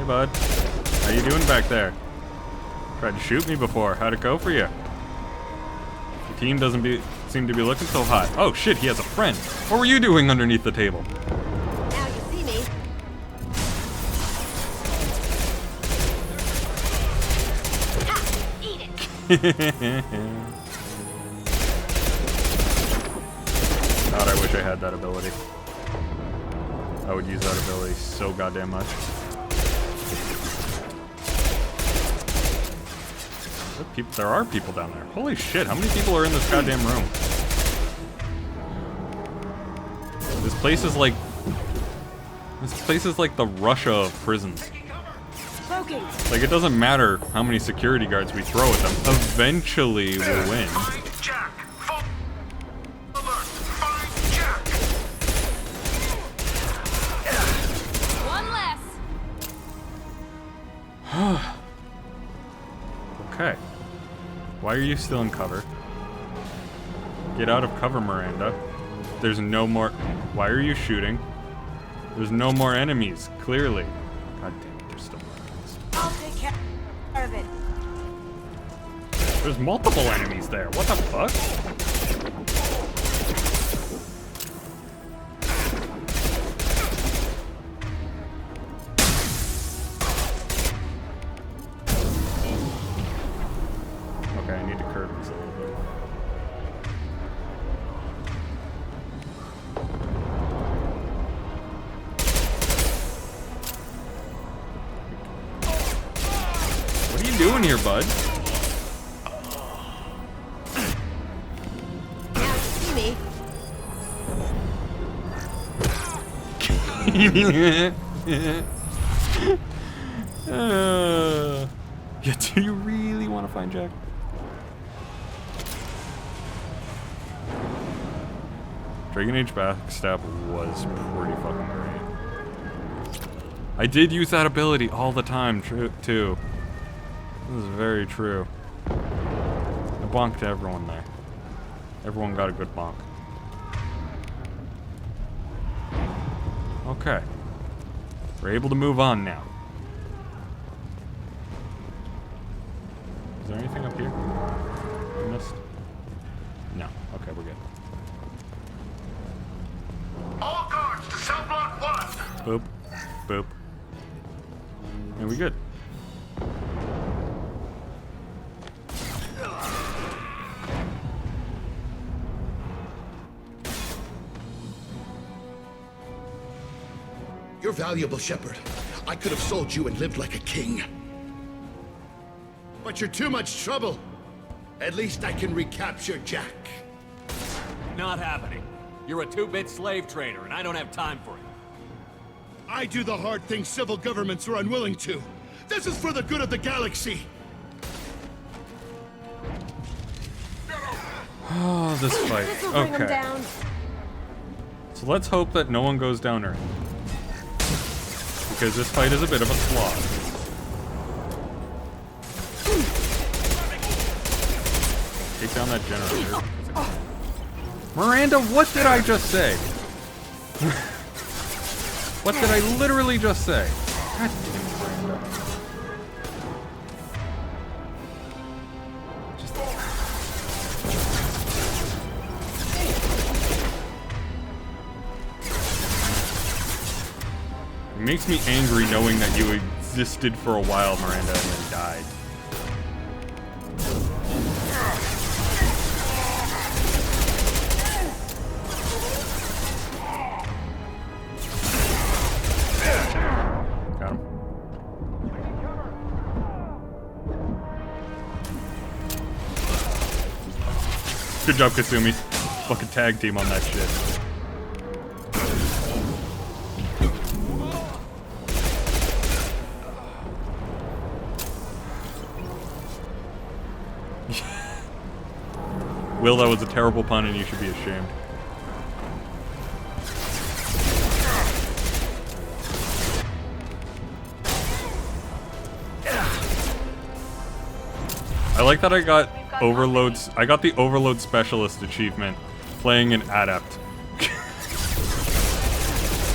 Bud. you doing back there? Tried to shoot me before. How'd it go for you? The team doesn't seem to be looking so hot. Oh shit, he has a friend. What were you doing underneath the table? Now you see me. God, I wish I had that ability. I would use that ability so goddamn much. There are people down there. Holy shit, how many people are in this goddamn room? This place is like the Russia of prisons. Like, it doesn't matter how many security guards we throw at them. Eventually we'll win. One less. Okay. Why are you still in cover? Get out of cover, Miranda. There's no more... Why are you shooting? There's no more enemies, clearly. God damn it, there's still more enemies. I'll take care of it. There's multiple enemies there. What the fuck? Okay, I need to curve these a little bit. What are you doing here, bud? Now you see me. Yeah, do you really want to find Jack? Dragon Age Backstab was pretty fucking great. I did use that ability all the time, too. This is very true. I bonked everyone there. Everyone got a good bonk. Okay. We're able to move on now. Is there anything up here? I missed? No. Okay, we're good. All guards to cell block 1. Boop. Boop. And we good. You're valuable, Shepard. I could have sold you and lived like a king. But you're too much trouble. At least I can recapture Jack. Not happening. You're a 2-bit slave trader, and I don't have time for it. I do the hard things civil governments are unwilling to. This is for the good of the galaxy. Oh, this fight. Okay. So let's hope that no one goes down early. Because this fight is a bit of a slog. Take down that generator. Miranda, what did I just say? What did I literally just say? God damn it, Miranda. It makes me angry knowing that you existed for a while, Miranda, and then died. Got him. Good job, Kasumi. Fucking tag team on that shit. Will, that was a terrible pun and you should be ashamed. I like that I got overloads. I got the Overload Specialist achievement playing an Adept.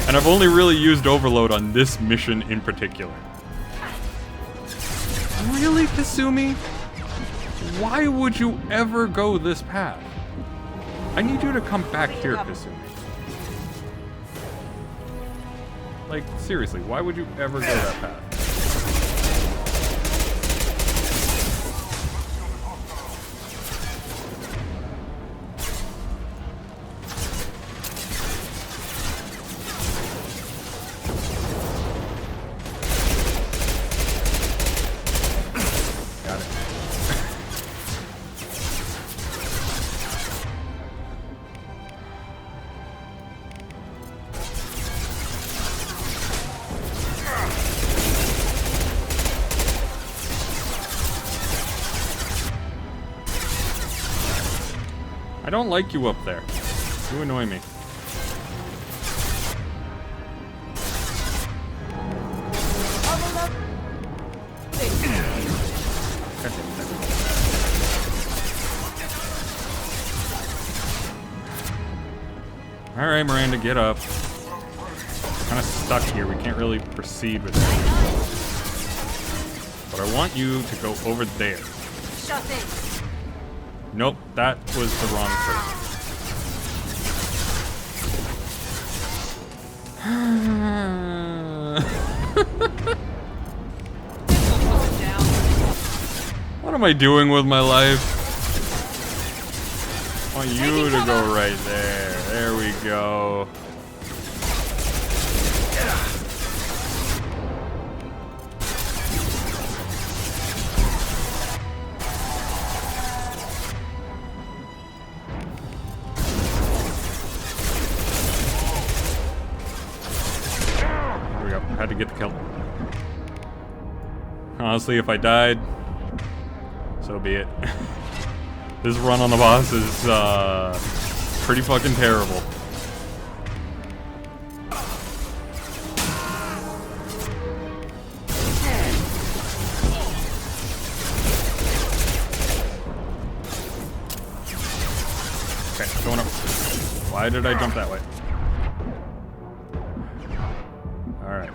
And I've only really used Overload on this mission in particular. Really, Kasumi? Why would you ever go this path? I need you to come back here, Kasumi. Like, seriously, why would you ever go that path? I don't like you up there. You annoy me. Alright, Miranda, get up. Kind of stuck here. We can't really proceed with it. But I want you to go over there. Shut in. Nope, that was the wrong person. What am I doing with my life? I want you to go right there. There we go. Had to get the kill. Honestly, if I died, so be it. This run on the boss is pretty fucking terrible. Okay, going up. Why did I jump that way? Alright.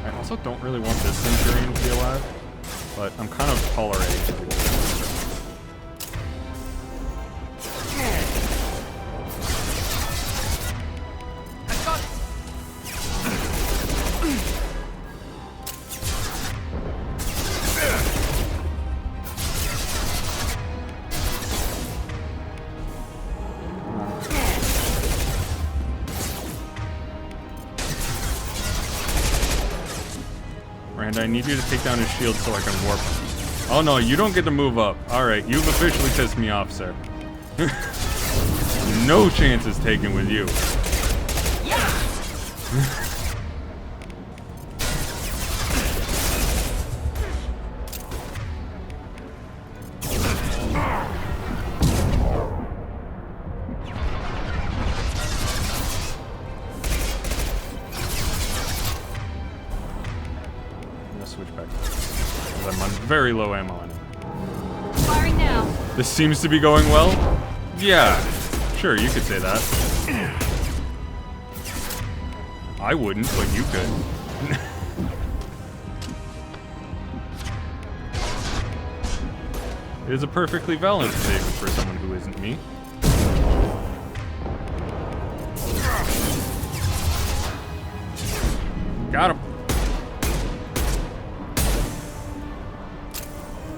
I also don't really want this Centurion to be alive, but I'm kind of tolerating it. Miranda, I need you to take down his shield so I can warp him. Oh no, you don't get to move up. Alright, you've officially pissed me off, sir. No chances taken with you. Switch back. I'm on very low ammo on it. Firing now. This seems to be going well? Yeah. Sure, you could say that. I wouldn't, but you could. It is a perfectly valid statement for someone who isn't me. Got him.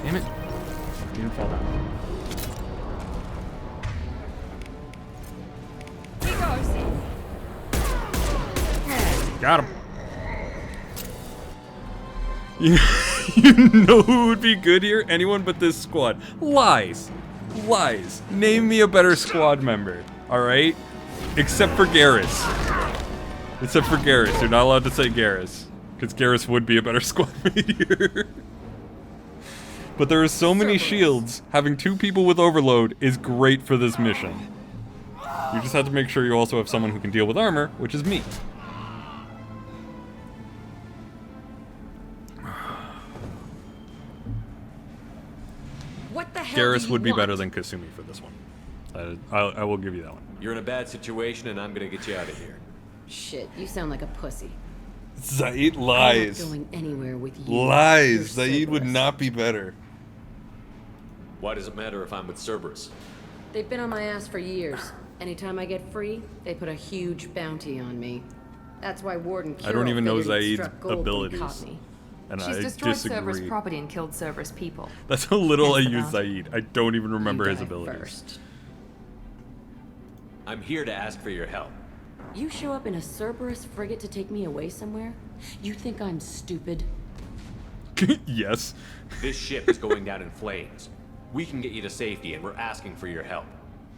Damn it. He didn't fall down. Got him. You know who would be good here? Anyone but this squad. Lies. Lies. Name me a better squad member. Alright? Except for Garrus. Except for Garrus. You're not allowed to say Garrus. Because Garrus would be a better squad mate here. But there are so many shields, having 2 people with overload is great for this mission. You just have to make sure you also have someone who can deal with armor, which is me. What the hell Garrus would be better than Kasumi for this one. I will give you that one. You're in a bad situation and I'm gonna get you out of here. Shit, you sound like a pussy. Zaid I'm lies. not going anywhere with you. Lies. You're Zaid would Cerberus. not be better. Why does it matter if I'm with Cerberus? They've been on my ass for years. Anytime I get free, they put a huge bounty on me. That's why Warden Kirill I don't even know figured he'd Zaid's struck gold when he abilities. caught me. And She's I destroyed disagree. Cerberus property and killed Cerberus people. That's how little I Hence the use bounty. Zaid. I don't even remember You his die abilities. first. I'm here to ask for your help. You show up in a Cerberus frigate to take me away somewhere? You think I'm stupid? Yes. This ship is going down in flames. We can get you to safety, and we're asking for your help.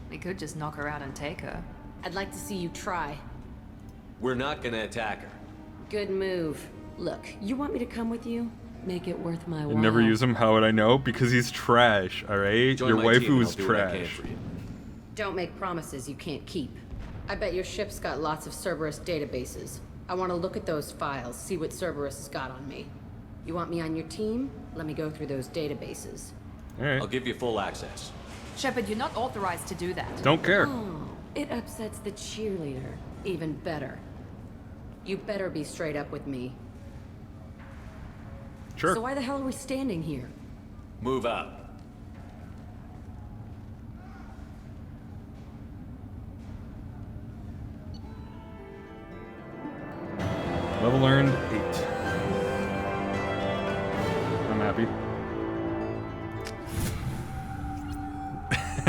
We could just knock her out and take her. I'd like to see you try. We're not gonna attack her. Good move. Look, you want me to come with you? Make it worth my I while. never use him. How would I know? Because he's trash. All right. Join Your my team waifu and is I'll do what I can trash. for you. Don't make promises you can't keep. I bet your ship's got lots of Cerberus databases. I want to look at those files, see what Cerberus has got on me. You want me on your team? Let me go through those databases. All right. I'll give you full access. Shepard, you're not authorized to do that. Don't care. Oh, it upsets the cheerleader. Even better. You better be straight up with me. Sure. So why the hell are we standing here? Move up. Level earned 8. I'm happy.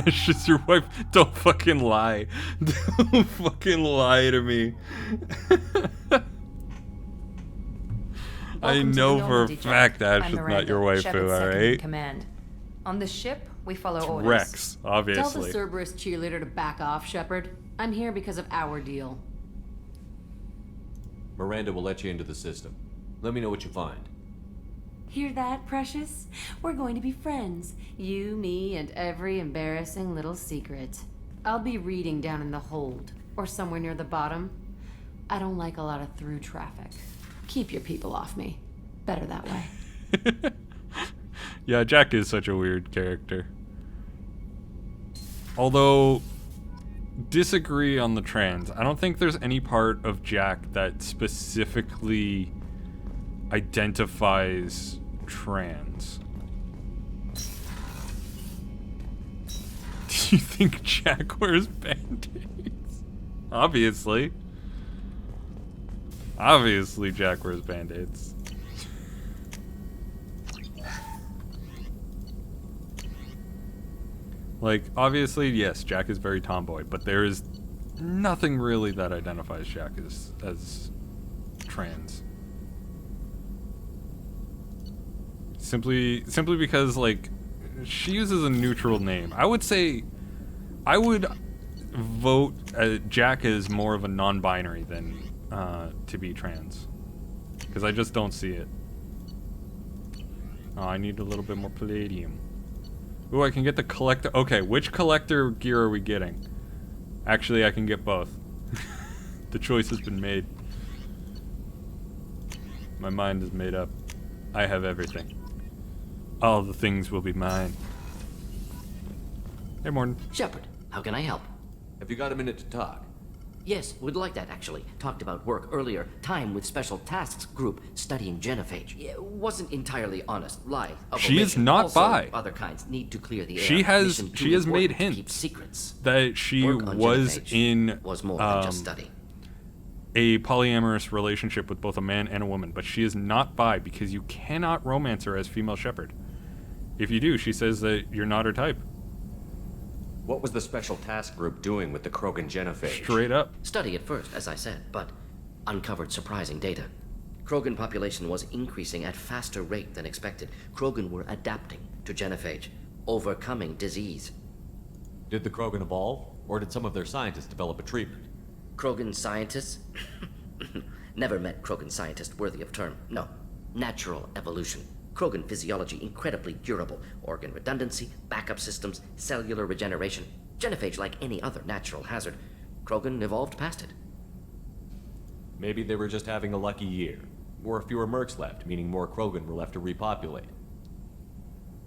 It's just your wife. Don't fucking lie. Don't fucking lie to me. I Welcome to know the for a Normandy, fact Jack. Ash I'm is not Miranda, your waifu, Shepard's second in alright? command. On the ship, we follow orders. Rex, Tell obviously. the Cerberus cheerleader to back off, Shepard. I'm here because of our deal. Miranda will let you into the system. Let me know what you find. Hear that, Precious? We're going to be friends. You, me, and every embarrassing little secret. I'll be reading down in the hold, or somewhere near the bottom. I don't like a lot of through traffic. Keep your people off me. Better that way. Yeah, Jack is such a weird character. Although, disagree on the trans. I don't think there's any part of Jack that specifically identifies trans. Do you think Jack wears band-aids? Obviously. Obviously Jack wears band-aids. Like, obviously, yes, Jack is very tomboy, but there is nothing really that identifies Jack as trans. Simply because, like, she uses a neutral name. I would say, I would vote Jack as more of a non-binary than to be trans. Because I just don't see it. Oh, I need a little bit more palladium. Ooh, I can get the collector. Okay, which collector gear are we getting? Actually, I can get both. The choice has been made. My mind is made up. I have everything. All the things will be mine. Hey, Morton. Shepard, how can I help? Have you got a minute to talk? Yes, would like that actually. Talked about work earlier. Time with Special Tasks Group studying genophage. Yeah, wasn't entirely honest. Lie. Of She is omission. not Also, bi. Other kinds need to clear the air. She has Mission too made important to keep hints secrets. that she Work on was genophage in was more than just study. a polyamorous relationship with both a man and a woman, but she is not bi because you cannot romance her as female shepherd. If you do, she says that you're not her type. What was the Special Task Group doing with the Krogan genophage? Straight up. Study at first, as I said, but uncovered surprising data. Krogan population was increasing at faster rate than expected. Krogan were adapting to genophage, overcoming disease. Did the Krogan evolve, or did some of their scientists develop a treatment? Krogan scientists? Never met Krogan scientist worthy of term. No. Natural evolution. Krogan physiology incredibly durable. Organ redundancy, backup systems, cellular regeneration. Genophage like any other natural hazard. Krogan evolved past it. Maybe they were just having a lucky year. Or fewer mercs left, meaning more Krogan were left to repopulate.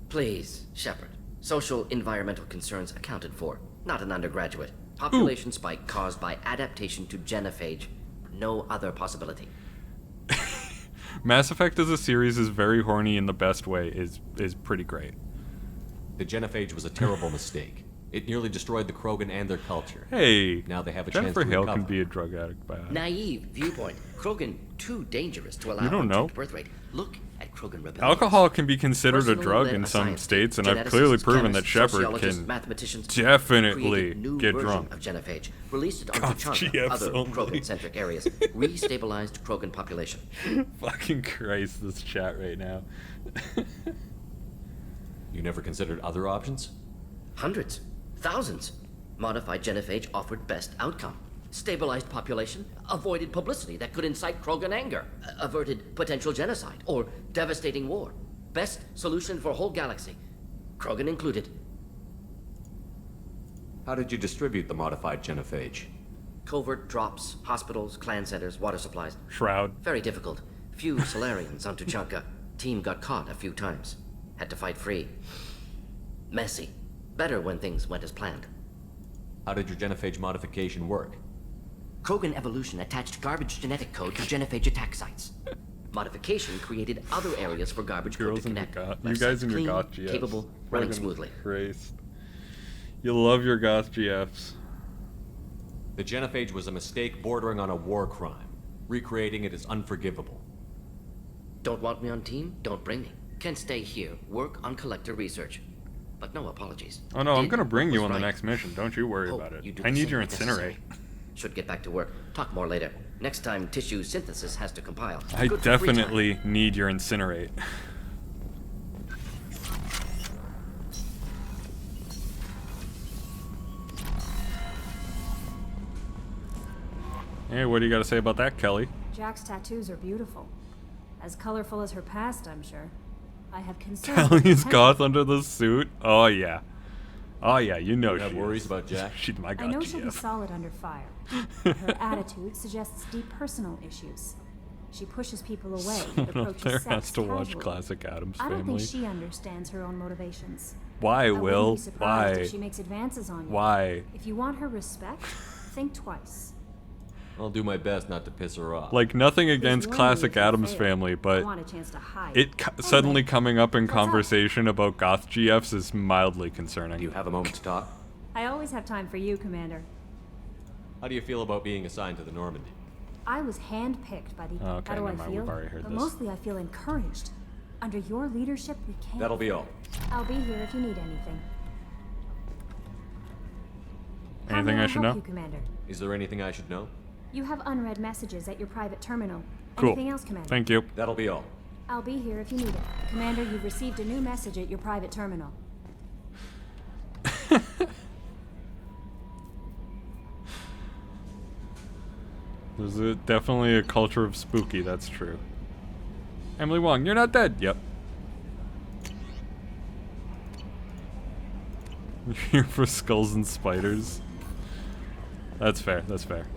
Please, Shepard. Social environmental concerns accounted for. Not an undergraduate. Population spike caused by adaptation to genophage. No other possibility. Mass Effect as a series is very horny in the best way, is pretty great. The genophage was a terrible mistake. It nearly destroyed the Krogan and their culture. Hey, now they have a Jennifer chance to Hale recover. can be a drug addict by Naive viewpoint. Krogan too dangerous to allow You don't know. unchecked birth rate. Look at Krogan rebellion. Alcohol can be considered a Personally drug led in a some science states, and team. I've clearly Geneticists, proven that chemists, Shepard sociologists, can mathematicians definitely created new get version drunk. Of genophage, released it Goth onto Changa, GFs other only. Krogan-centric areas, restabilized Krogan population. Fucking Christ, this chat right now. You never considered other options? Hundreds, thousands. Modified genophage offered best outcome. Stabilized population, avoided publicity that could incite Krogan anger, averted potential genocide or devastating war. Best solution for whole galaxy, Krogan included. How did you distribute the modified genophage? Covert drops, hospitals, clan centers, water supplies. Shroud. Very difficult. Few Solarians on Tuchanka. Team got caught a few times. Had to fight free. Messy. Better when things went as planned. How did your genophage modification work? Krogan evolution attached garbage genetic code to genophage attack sites. Modification created other areas for garbage code to connect. You guys and your Clean, goth GFs. capable, running Fucking smoothly. Christ. You love your goth GFs. The genophage was a mistake bordering on a war crime. Recreating it is unforgivable. Don't want me on team? Don't bring me. Can stay here, work on collector research. But no apologies. Oh no, I'm Did gonna bring what you was on the right. next mission. Don't you worry Hope about it. you do I the need same your if necessary. incinerate. Should get back to work. Talk more later. Next time tissue synthesis has to compile. I Good for free time. definitely need your incinerate. Hey, what do you got to say about that, Kelly? Jack's tattoos are beautiful. As colorful as her past, I'm sure. I have concerns. Kelly is goth under the suit? Oh yeah. Oh yeah, you know You have she worries is. about Jack? She's my I goth know she'll be GF. solid under fire. Her attitude suggests deep personal issues. She pushes people away and Someone up approaches there sex has to watch casually. classic Addams I don't Family. think she understands her own motivations. Why, I wouldn't Will? be surprised Why? if she makes advances on you. Why? If you want her respect, think twice. I'll do my best not to piss her off. Like, nothing against one classic reason Addams fail. Family, I but want a chance to hide. it suddenly coming up in what's up? conversation about goth GFs is mildly concerning. Do you have a moment to talk? I always have time for you, Commander. How do you feel about being assigned to the Normandy? I was handpicked by the. Oh, okay, how do I never mind, feel? we've already heard but this. mostly, I feel encouraged. Under your leadership, we can. That'll be all. I'll be here if you need anything. How Anything may I should help know? You, Commander? Is there anything I should know? You have unread messages at your private terminal. Cool. Anything else, Commander? Thank you. That'll be all. I'll be here if you need it. Commander, you've received a new message at your private terminal. There's definitely a culture of spooky, that's true. Emily Wong, you're not dead. Yep. You're here for skulls and spiders. That's fair, that's fair.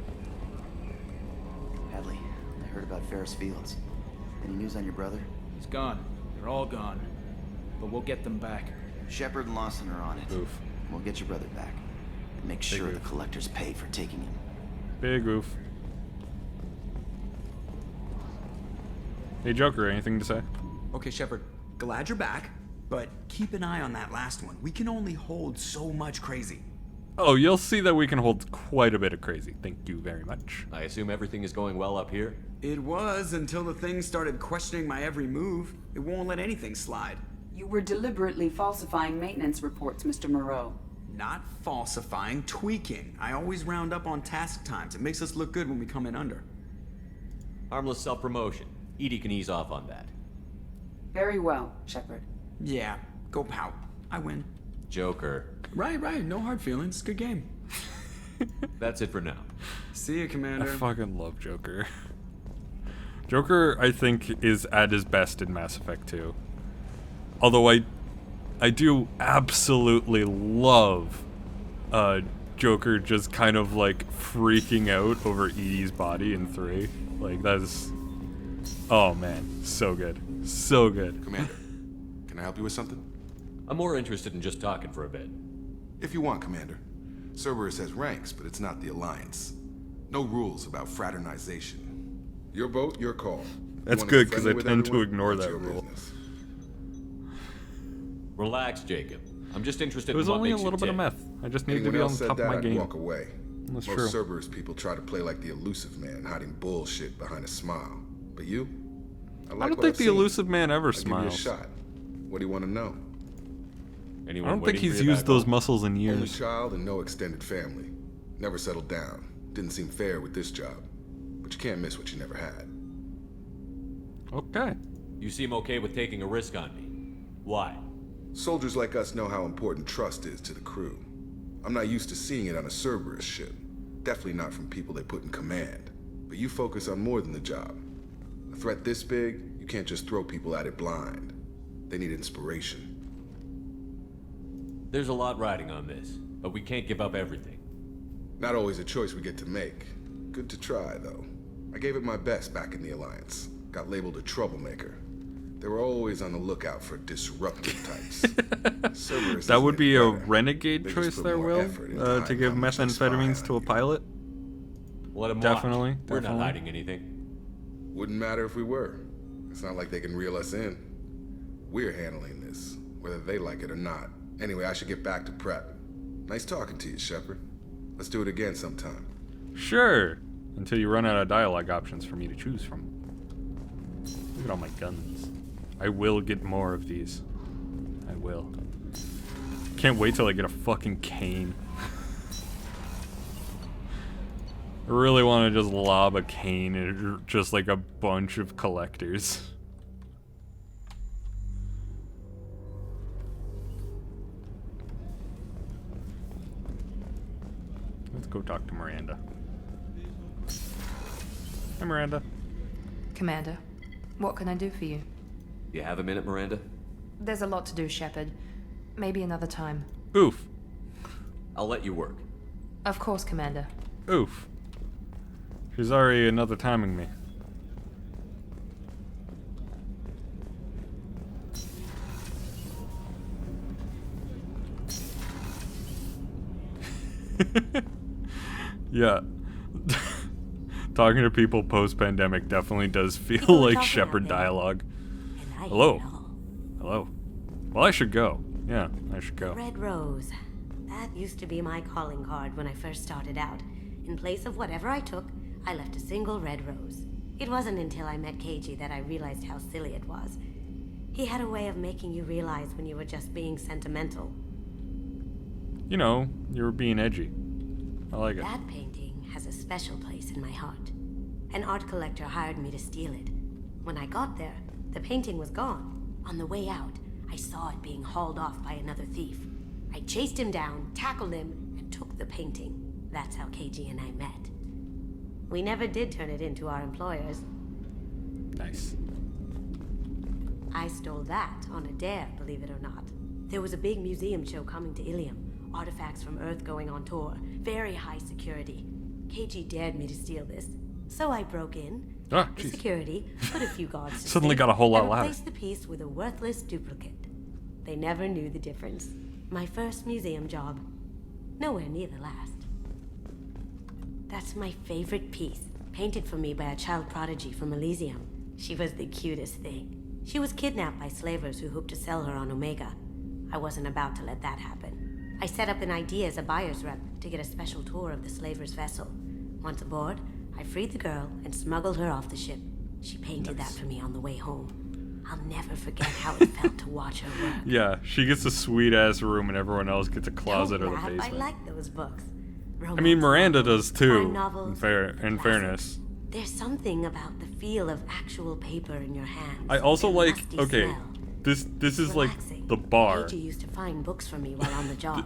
Hadley, I heard about Ferris Fields. Any news on your brother? He's gone. They're all gone. But we'll get them back. Shepard and Lawson are on it. Oof. We'll get your brother back. And make sure the collectors pay for taking him. Big oof. Hey Joker, anything to say? Okay, Shepard, glad you're back, but keep an eye on that last one. We can only hold so much crazy. Oh, you'll see that we can hold quite a bit of crazy. Thank you very much. I assume everything is going well up here? It was until the thing started questioning my every move. It won't let anything slide. You were deliberately falsifying maintenance reports, Mr. Moreau. Not falsifying, tweaking. I always round up on task times. It makes us look good when we come in under. Harmless self-promotion. Edie can ease off on that. Very well, Shepard. Yeah, go pout. I win. Joker. Right, no hard feelings. Good game. That's it for now. See you, I Commander. fucking love Joker. Joker, I think, is at his best in Mass Effect 2. Although I do absolutely love Joker just kind of like freaking out over Edie's body in 3. Like, that's... Oh man, so good. So good. Commander, can I help you with something? I'm more interested in just talking for a bit. If you want, Commander. Cerberus has ranks, but it's not the Alliance. No rules about fraternization. Your boat, your call. That's good, because I tend to ignore that rule. Relax, Jacob. I'm just interested It was in what only a makes you little bit of tick. meth. I just needed to Anyone be on else said top of that, my I'd game. walk away. That's Most true. Cerberus people try to play like the elusive man, hiding bullshit behind a smile. But you? I don't think the elusive man ever I'll give you a smiles. shot. What do you want to know? I don't think he's used those muscles in Only years. child and no extended family. Never settled down. Didn't seem fair with this job. But you can't miss what you never had. Okay. You seem okay with taking a risk on me. Why? Soldiers like us know how important trust is to the crew. I'm not used to seeing it on a Cerberus ship. Definitely not from people they put in command. But you focus on more than the job. A threat this big, you can't just throw people at it blind. They need inspiration. There's a lot riding on this, but we can't give up everything. Not always a choice we get to make. Good to try, though. I gave it my best back in the Alliance. Got labeled a troublemaker. They were always on the lookout for disruptive types. That would be a renegade They just choice put there, more Will? effort into To hiding give how much they spy methamphetamines on to a pilot? Let him Definitely. watch. We're not definitely. hiding anything. Wouldn't matter if we were. It's not like they can reel us in. We're handling this, whether they like it or not. Anyway, I should get back to prep. Nice talking to you, Shepard. Let's do it again sometime. Sure. Until you run out of dialogue options for me to choose from. Look at all my guns. I will get more of these. I will. Can't wait till I get a fucking cane. I really want to just lob a cane at just like a bunch of collectors. Let's go talk to Miranda. Hi, Miranda. Commander, what can I do for you? You have a minute, Miranda? There's a lot to do, Shepard. Maybe another time. Oof. I'll let you work. Of course, Commander. Oof. She's already another timing me. Yeah. Talking to people post-pandemic definitely does feel People were like talking Shepard out there. dialogue. And I Hello. hear it all. Hello. Well, I should go. Yeah, I should go. Red Rose. That used to be my calling card when I first started out. In place of whatever I took, I left a single red rose. It wasn't until I met KG that I realized how silly it was. He had a way of making you realize when you were just being sentimental. You know, you were being edgy. I like it. That painting has a special place in my heart. An art collector hired me to steal it. When I got there, the painting was gone. On the way out, I saw it being hauled off by another thief. I chased him down, tackled him, and took the painting. That's how KG and I met. We never did turn it into our employers. Nice. I stole that on a dare, believe it or not. There was a big museum show coming to Ilium. Artifacts from Earth going on tour. Very high security. KG dared me to steal this. So I broke in, Ah, the jeez. security, put a few guards to Suddenly sleep, got a whole lot and louder. replaced the piece with a worthless duplicate. They never knew the difference. My first museum job. Nowhere near the last. That's my favorite piece, painted for me by a child prodigy from Elysium. She was the cutest thing. She was kidnapped by slavers who hoped to sell her on Omega. I wasn't about to let that happen. I set up an ID as a buyer's rep to get a special tour of the slaver's vessel. Once aboard, I freed the girl and smuggled her off the ship. She painted that for me on the way home. I'll never forget how it felt to watch her work. Yeah, she gets a sweet-ass room and everyone else gets a closet Don't or the laugh, I basement. like those books. I mean, Miranda does too, crime novels, in fairness. There's something about the feel of actual paper in your hands. I also and like, musty okay, smell. this is like the bar. KG used to find books for me while on the job.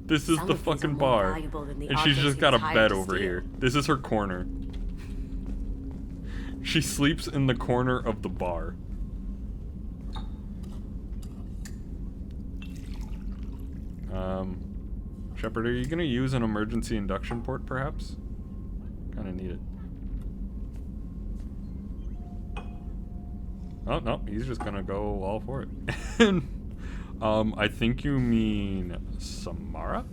This is Some the of these are fucking more bar. valuable than the And she's objects just he got a was hired bed to over steal. here. This is her corner. She sleeps in the corner of the bar. Shepard, are you gonna use an emergency induction port, perhaps? Kinda need it. Oh, no, he's just gonna go all for it. I think you mean Samara?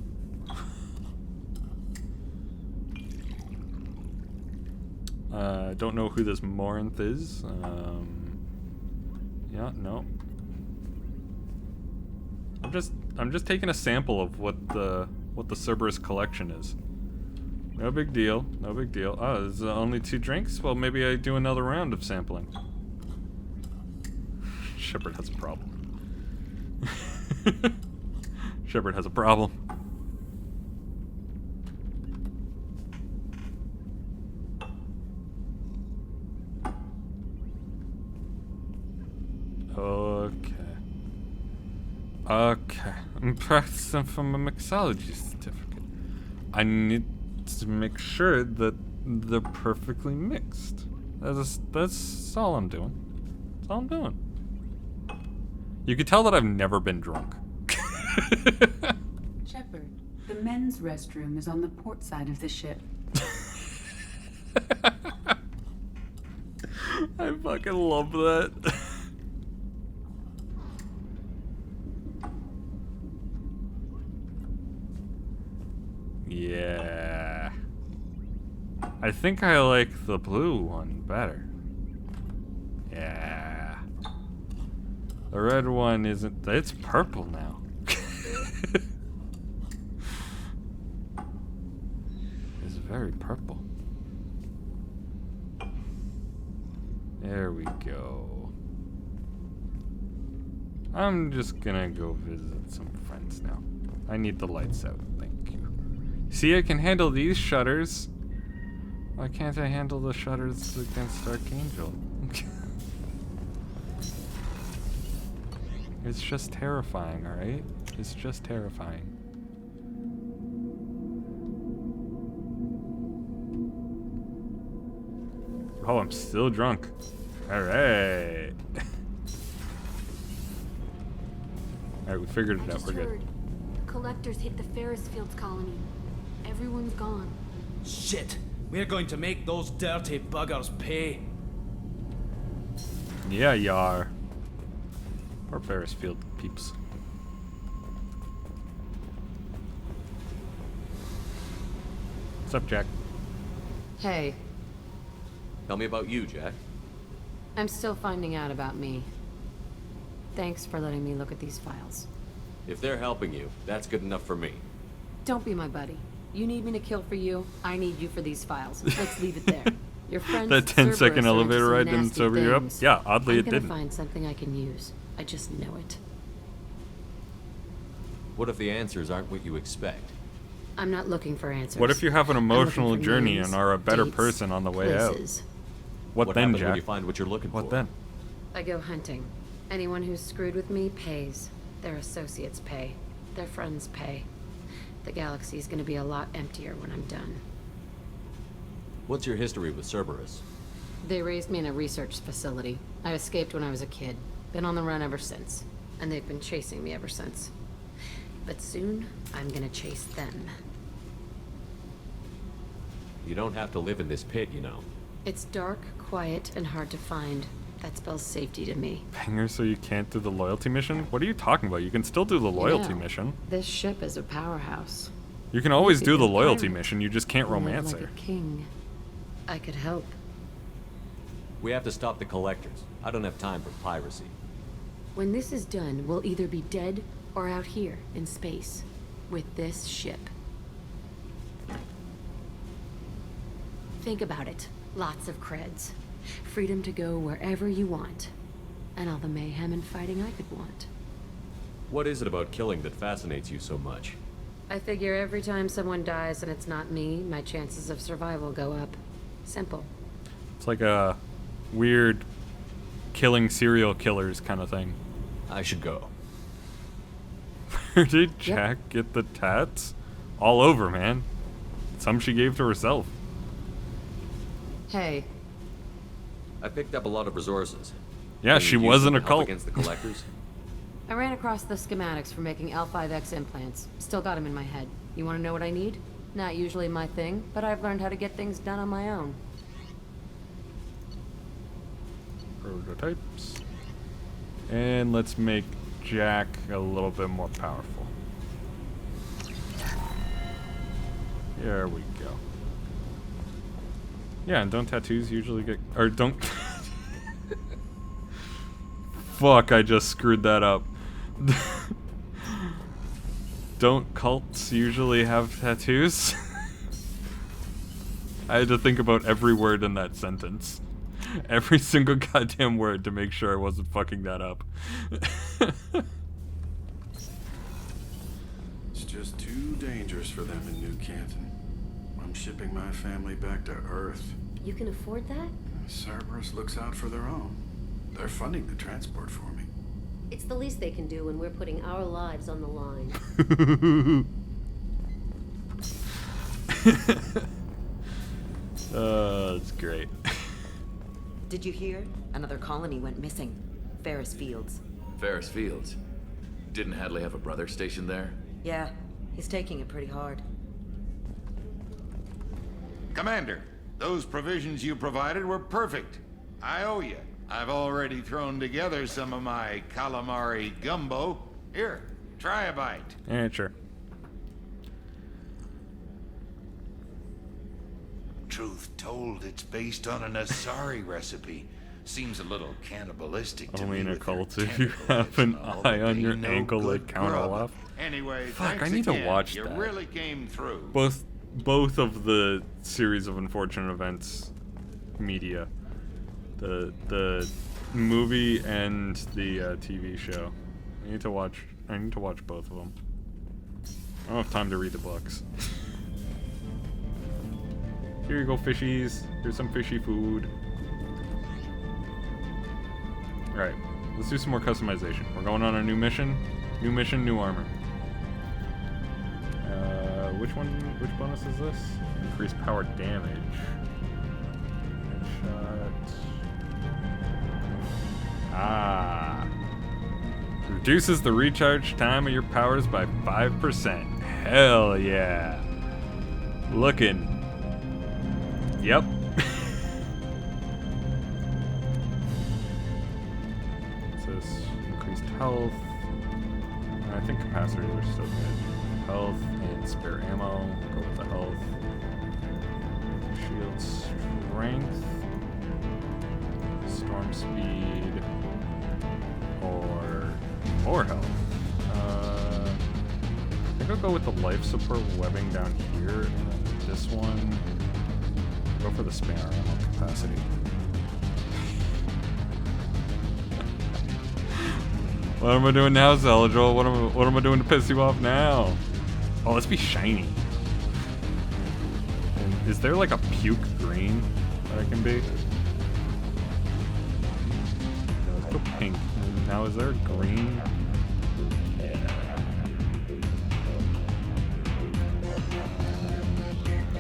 Don't know who this Morinth is. Yeah, no. I'm just taking a sample of what the Cerberus collection is. No big deal. No big deal. Oh, there's only 2 drinks? Well, maybe I do another round of sampling. Shepard has a problem. Shepard has a problem. Okay. Okay. I'm practicing for my mixology certificate. I need to make sure that they're perfectly mixed. That's all I'm doing. That's all I'm doing. You can tell that I've never been drunk. Shepard, the men's restroom is on the port side of the ship. I fucking love that. Yeah. I think I like the blue one better. Yeah. The red one isn't... It's purple now. It's very purple. There we go. I'm just gonna go visit some friends now. I need the lights out, thank you. See, I can handle these shutters. Why can't I handle the shutters against Archangel? It's just terrifying, alright? It's just terrifying. Oh, I'm still drunk. Alright. Alright, we figured it out. We're good. The collectors hit the Ferris Fields colony. Everyone's gone. Shit! We're going to make those dirty buggers pay. Yeah, you are. Poor Ferris Field peeps. What's up, Jack? Hey. Tell me about you, Jack. I'm still finding out about me. Thanks for letting me look at these files. If they're helping you, that's good enough for me. Don't be my buddy. You need me to kill for you, I need you for these files. Let's leave it there. Your friends That 10-second elevator ride didn't sober you up? Yeah, oddly it didn't. I'm gonna find something I can use. I just know it. What if the answers aren't what you expect? I'm not looking for answers. What if you have an emotional journey names, and are a better dates, person on the way places. out? What then, happens Jack? when you find what you're looking for? What then? I go hunting. Anyone who's screwed with me pays. Their associates pay. Their friends pay. The galaxy's gonna be a lot emptier when I'm done. What's your history with Cerberus? They raised me in a research facility. I escaped when I was a kid. Been on the run ever since. And they've been chasing me ever since. But soon, I'm gonna chase them. You don't have to live in this pit, you know. It's dark, quiet, and hard to find. That spells safety to me. Banger, so you can't do the loyalty mission? What are you talking about? You can still do the loyalty mission. This ship is a powerhouse. You can always You do could the be a loyalty pirate. mission, you just can't Live romance like her. a king. I could help. We have to stop the collectors. I don't have time for piracy. When this is done, we'll either be dead or out here in space with this ship. Think about it. Lots of creds. Freedom to go wherever you want. And all the mayhem and fighting I could want. What is it about killing that fascinates you so much? I figure every time someone dies and it's not me, my chances of survival go up. Simple. It's like a weird killing serial killers kind of thing. I should go. Where did Jack get the tats? All over, man. Some she gave to herself. Hey. I picked up a lot of resources. Yeah, Can she you use wasn't them a to help cult. against the collectors. I ran across the schematics for making L5X implants. Still got them in my head. You want to know what I need? Not usually my thing, but I've learned how to get things done on my own. Prototypes. And let's make Jack a little bit more powerful. There we go. Yeah, and don't tattoos usually get... Or don't... Fuck, I just screwed that up. Don't cults usually have tattoos? I had to think about every word in that sentence. Every single goddamn word to make sure I wasn't fucking that up. It's just too dangerous for them in New Canton. I'm shipping my family back to Earth. You can afford that? Cerberus looks out for their own. They're funding the transport for me. It's the least they can do when we're putting our lives on the line. That's great. Did you hear? Another colony went missing. Ferris Fields. Ferris Fields? Didn't Hadley have a brother stationed there? Yeah, he's taking it pretty hard. Commander, those provisions you provided were perfect. I owe you. I've already thrown together some of my calamari gumbo. Here, try a bite. Yeah, sure. Truth told, it's based on an Asari recipe. Seems a little cannibalistic to Only me. in a with cult their if you have an eye on your ankle like counter left. Anyway, fuck, thanks I need again. to watch You that. really came through. Both of the series of unfortunate events media. The movie and the TV show. I need to watch both of them. I don't have time to read the books. Here you go, fishies. Here's some fishy food. Alright, let's do some more customization. We're going on a new mission. New mission, new armor. Which bonus is this? Increased power damage. Headshot. Ah. Reduces the recharge time of your powers by 5%. Hell yeah. Looking. Yep. What's this? Increased health. I think capacitors are still good. Health and spare ammo. Go with the health. Shield strength. Storm speed. Or more health. I think I'll go with the life support webbing down here. And then this one. Go for the spare ammo capacity. What am I doing now, Zeladrol? What am I doing to piss you off now? Oh, let's be shiny. And is there like a puke green that I can be? No, let's go pink. And now is there a green?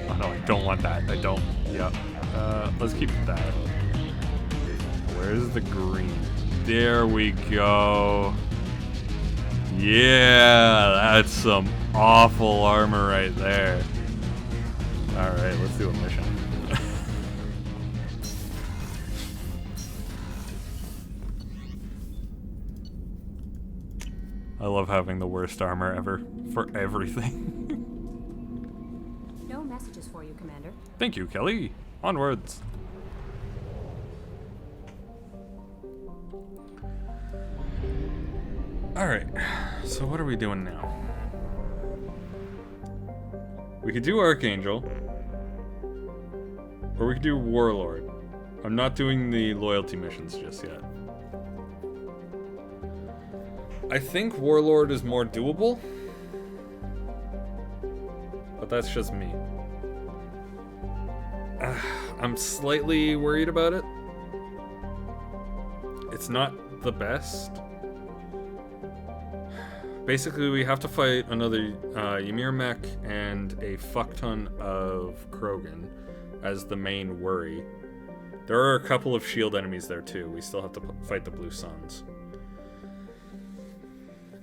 Oh no, I don't want that. I don't. Yep. Let's keep that. Where's the green? There we go. Yeah, that's some awful armor right there. Alright, let's do a mission. I love having the worst armor ever for everything. No messages for you, Commander. Thank you, Kelly. Onwards. Alright, so what are we doing now? We could do Archangel, or we could do Warlord. I'm not doing the loyalty missions just yet. I think Warlord is more doable, but that's just me. I'm slightly worried about it. It's not the best. Basically, we have to fight another Ymir mech and a fuckton of Krogan as the main worry. There are a couple of shield enemies there too. We still have to fight the Blue Suns.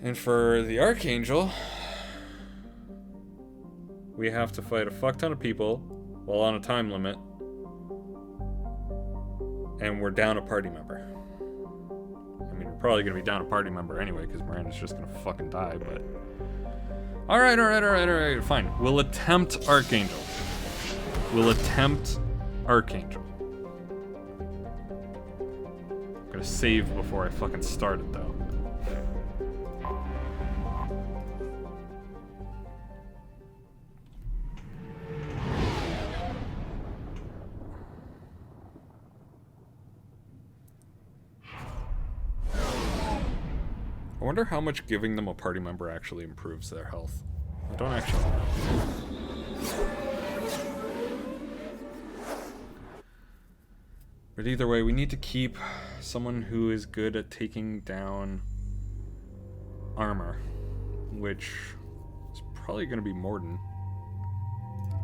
And for the Archangel, we have to fight a fuckton of people while on a time limit. And we're down a party member. I mean, we're probably going to be down a party member anyway, because Miranda's just going to fucking die, but... Alright, fine. We'll attempt Archangel. We'll attempt Archangel. I'm gonna save before I fucking start it, though. I wonder how much giving them a party member actually improves their health. I don't actually know. But either way, we need to keep someone who is good at taking down armor, which is probably going to be Morden.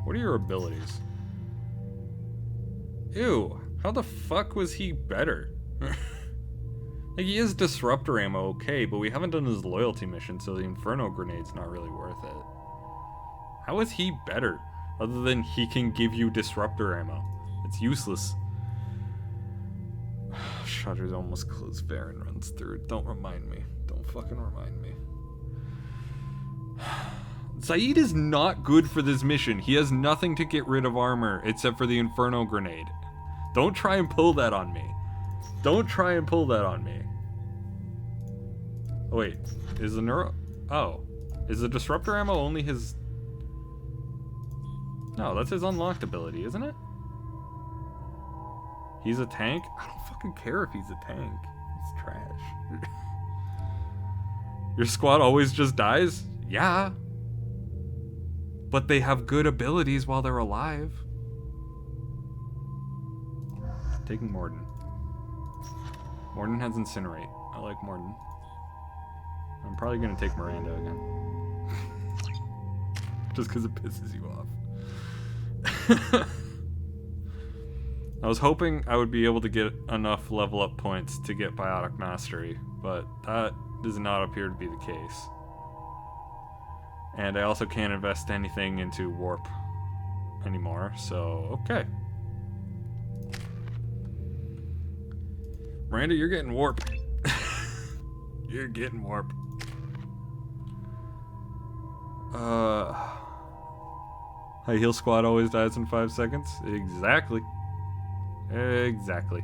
What are your abilities? Ew, how the fuck was he better? Like, he is disruptor ammo, okay, but we haven't done his loyalty mission, so the Inferno Grenade's not really worth it. How is he better? Other than he can give you disruptor ammo. It's useless. Shutter's almost closed. Baron runs through it. Don't remind me. Don't fucking remind me. Zaid is not good for this mission. He has nothing to get rid of armor except for the Inferno Grenade. Don't try and pull that on me. Don't try and pull that on me. Oh, wait. Is the neuro... Oh. Is the disruptor ammo only his... No, that's his unlocked ability, isn't it? He's a tank? I don't fucking care if he's a tank. He's trash. Your squad always just dies? Yeah. But they have good abilities while they're alive. Taking Morden. Morden has Incinerate. I like Morden. I'm probably gonna take Miranda again. Just because it pisses you off. I was hoping I would be able to get enough level up points to get Biotic Mastery, but that does not appear to be the case. And I also can't invest anything into Warp anymore, so okay. Miranda, you're getting Warp. You're getting Warp. High Heal Squad always dies in 5 seconds? Exactly. Exactly.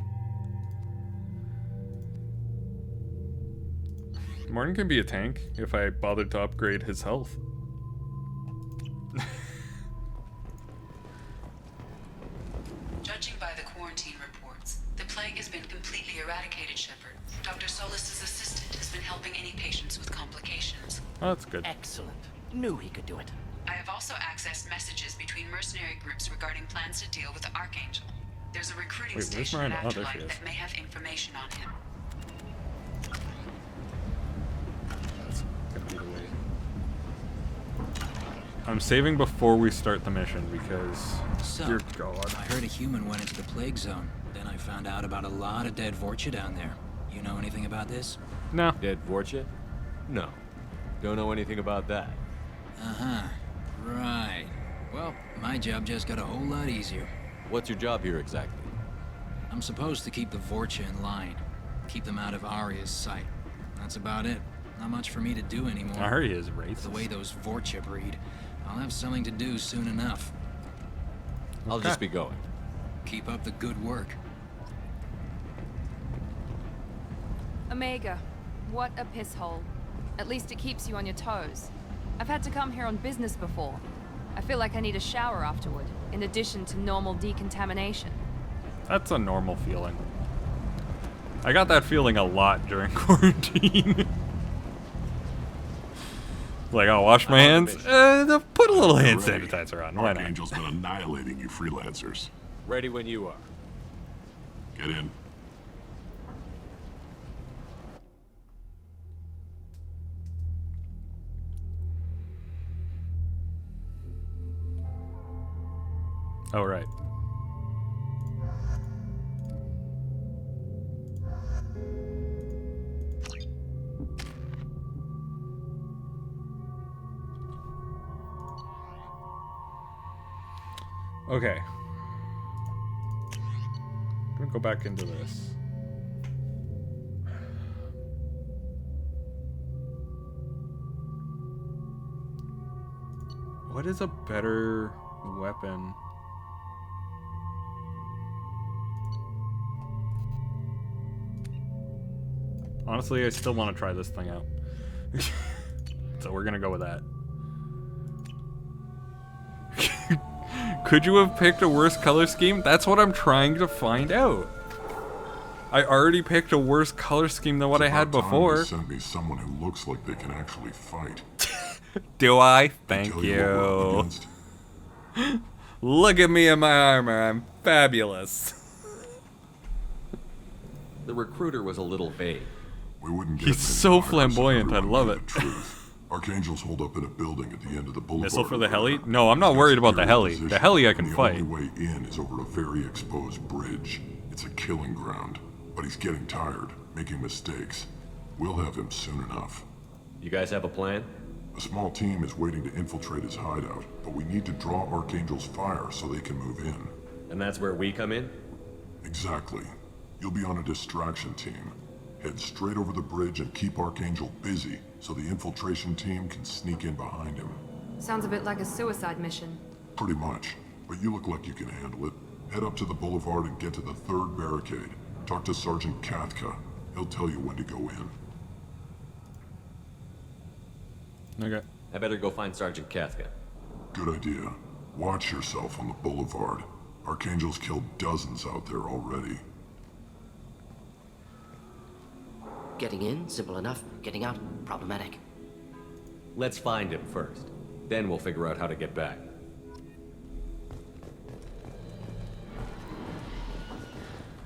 Martin can be a tank if I bothered to upgrade his health. Judging by the quarantine reports, the plague has been completely eradicated, Shepard. Dr. Solis' assistant has been helping any patients with complications. Oh, that's good. Excellent. Knew he could do it. I have also accessed messages between mercenary groups regarding plans to deal with the Archangel. There's a recruiting station in Afterlife that may have information on him. That's gonna be the way. I'm saving before we start the mission because, dear God. I heard a human went into the plague zone. Then I found out about a lot of dead Vorcha down there. You know anything about this? No. Dead Vorcha? No. Don't know anything about that. Uh-huh. Right. Well, my job just got a whole lot easier. What's your job here exactly? I'm supposed to keep the Vorcha in line. Keep them out of Arya's sight. That's about it. Not much for me to do anymore. Arya is racist. The way those Vorcha breed, I'll have something to do soon enough. I'll just be going. Keep up the good work. Omega, what a piss hole. At least it keeps you on your toes. I've had to come here on business before. I feel like I need a shower afterward, in addition to normal decontamination. That's a normal feeling. I got that feeling a lot during quarantine. Like, I'll wash my hands, put a little hand sanitizer on. Why not? Archangel's been annihilating you freelancers. Ready when you are. Get in. Oh, right. Okay. I'm gonna go back into this. What is a better weapon? Honestly, I still want to try this thing out. So we're gonna go with that. Could you have picked a worse color scheme? That's what I'm trying to find out. I already picked a worse color scheme than what I had before. They sent me someone who looks like they can actually fight. Do I? Thank you. Look at me in my armor. I'm fabulous. The recruiter was a little vague. We wouldn't get He's so flamboyant. I love it. Archangels hold up in a building at the end of the boulevard. Missile for the heli? No, I'm not worried about the heli. The heli I can fight. The only way in is over a very exposed bridge. It's a killing ground. But he's getting tired, making mistakes. We'll have him soon enough. You guys have a plan? A small team is waiting to infiltrate his hideout, but we need to draw Archangel's fire so they can move in. And that's where we come in? Exactly. You'll be on a distraction team. Head straight over the bridge and keep Archangel busy so the infiltration team can sneak in behind him. Sounds a bit like a suicide mission. Pretty much, but you look like you can handle it. Head up to the boulevard and get to the third barricade. Talk to Sergeant Kathka. He'll tell you when to go in. Okay. I better go find Sergeant Kathka. Good idea. Watch yourself on the boulevard. Archangel's killed dozens out there already. Getting in, simple enough. Getting out, problematic. Let's find him first. Then we'll figure out how to get back.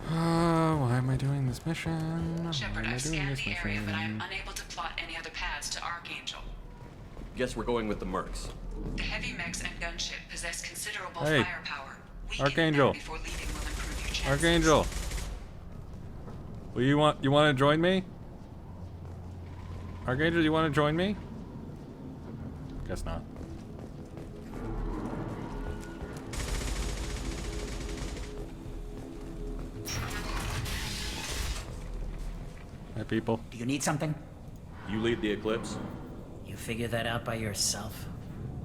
Why am I doing this mission? Shepard, I've scanned the area, but I'm unable to plot any other paths to Archangel. Guess we're going with the mercs. The heavy mechs and gunship possess considerable Hey. firepower. Archangel. Before leaving will improve your chances. Archangel. Well, you want to join me? Archangel, you want to join me? Guess not. Hi, people. Do you need something? You lead the Eclipse? You figure that out by yourself?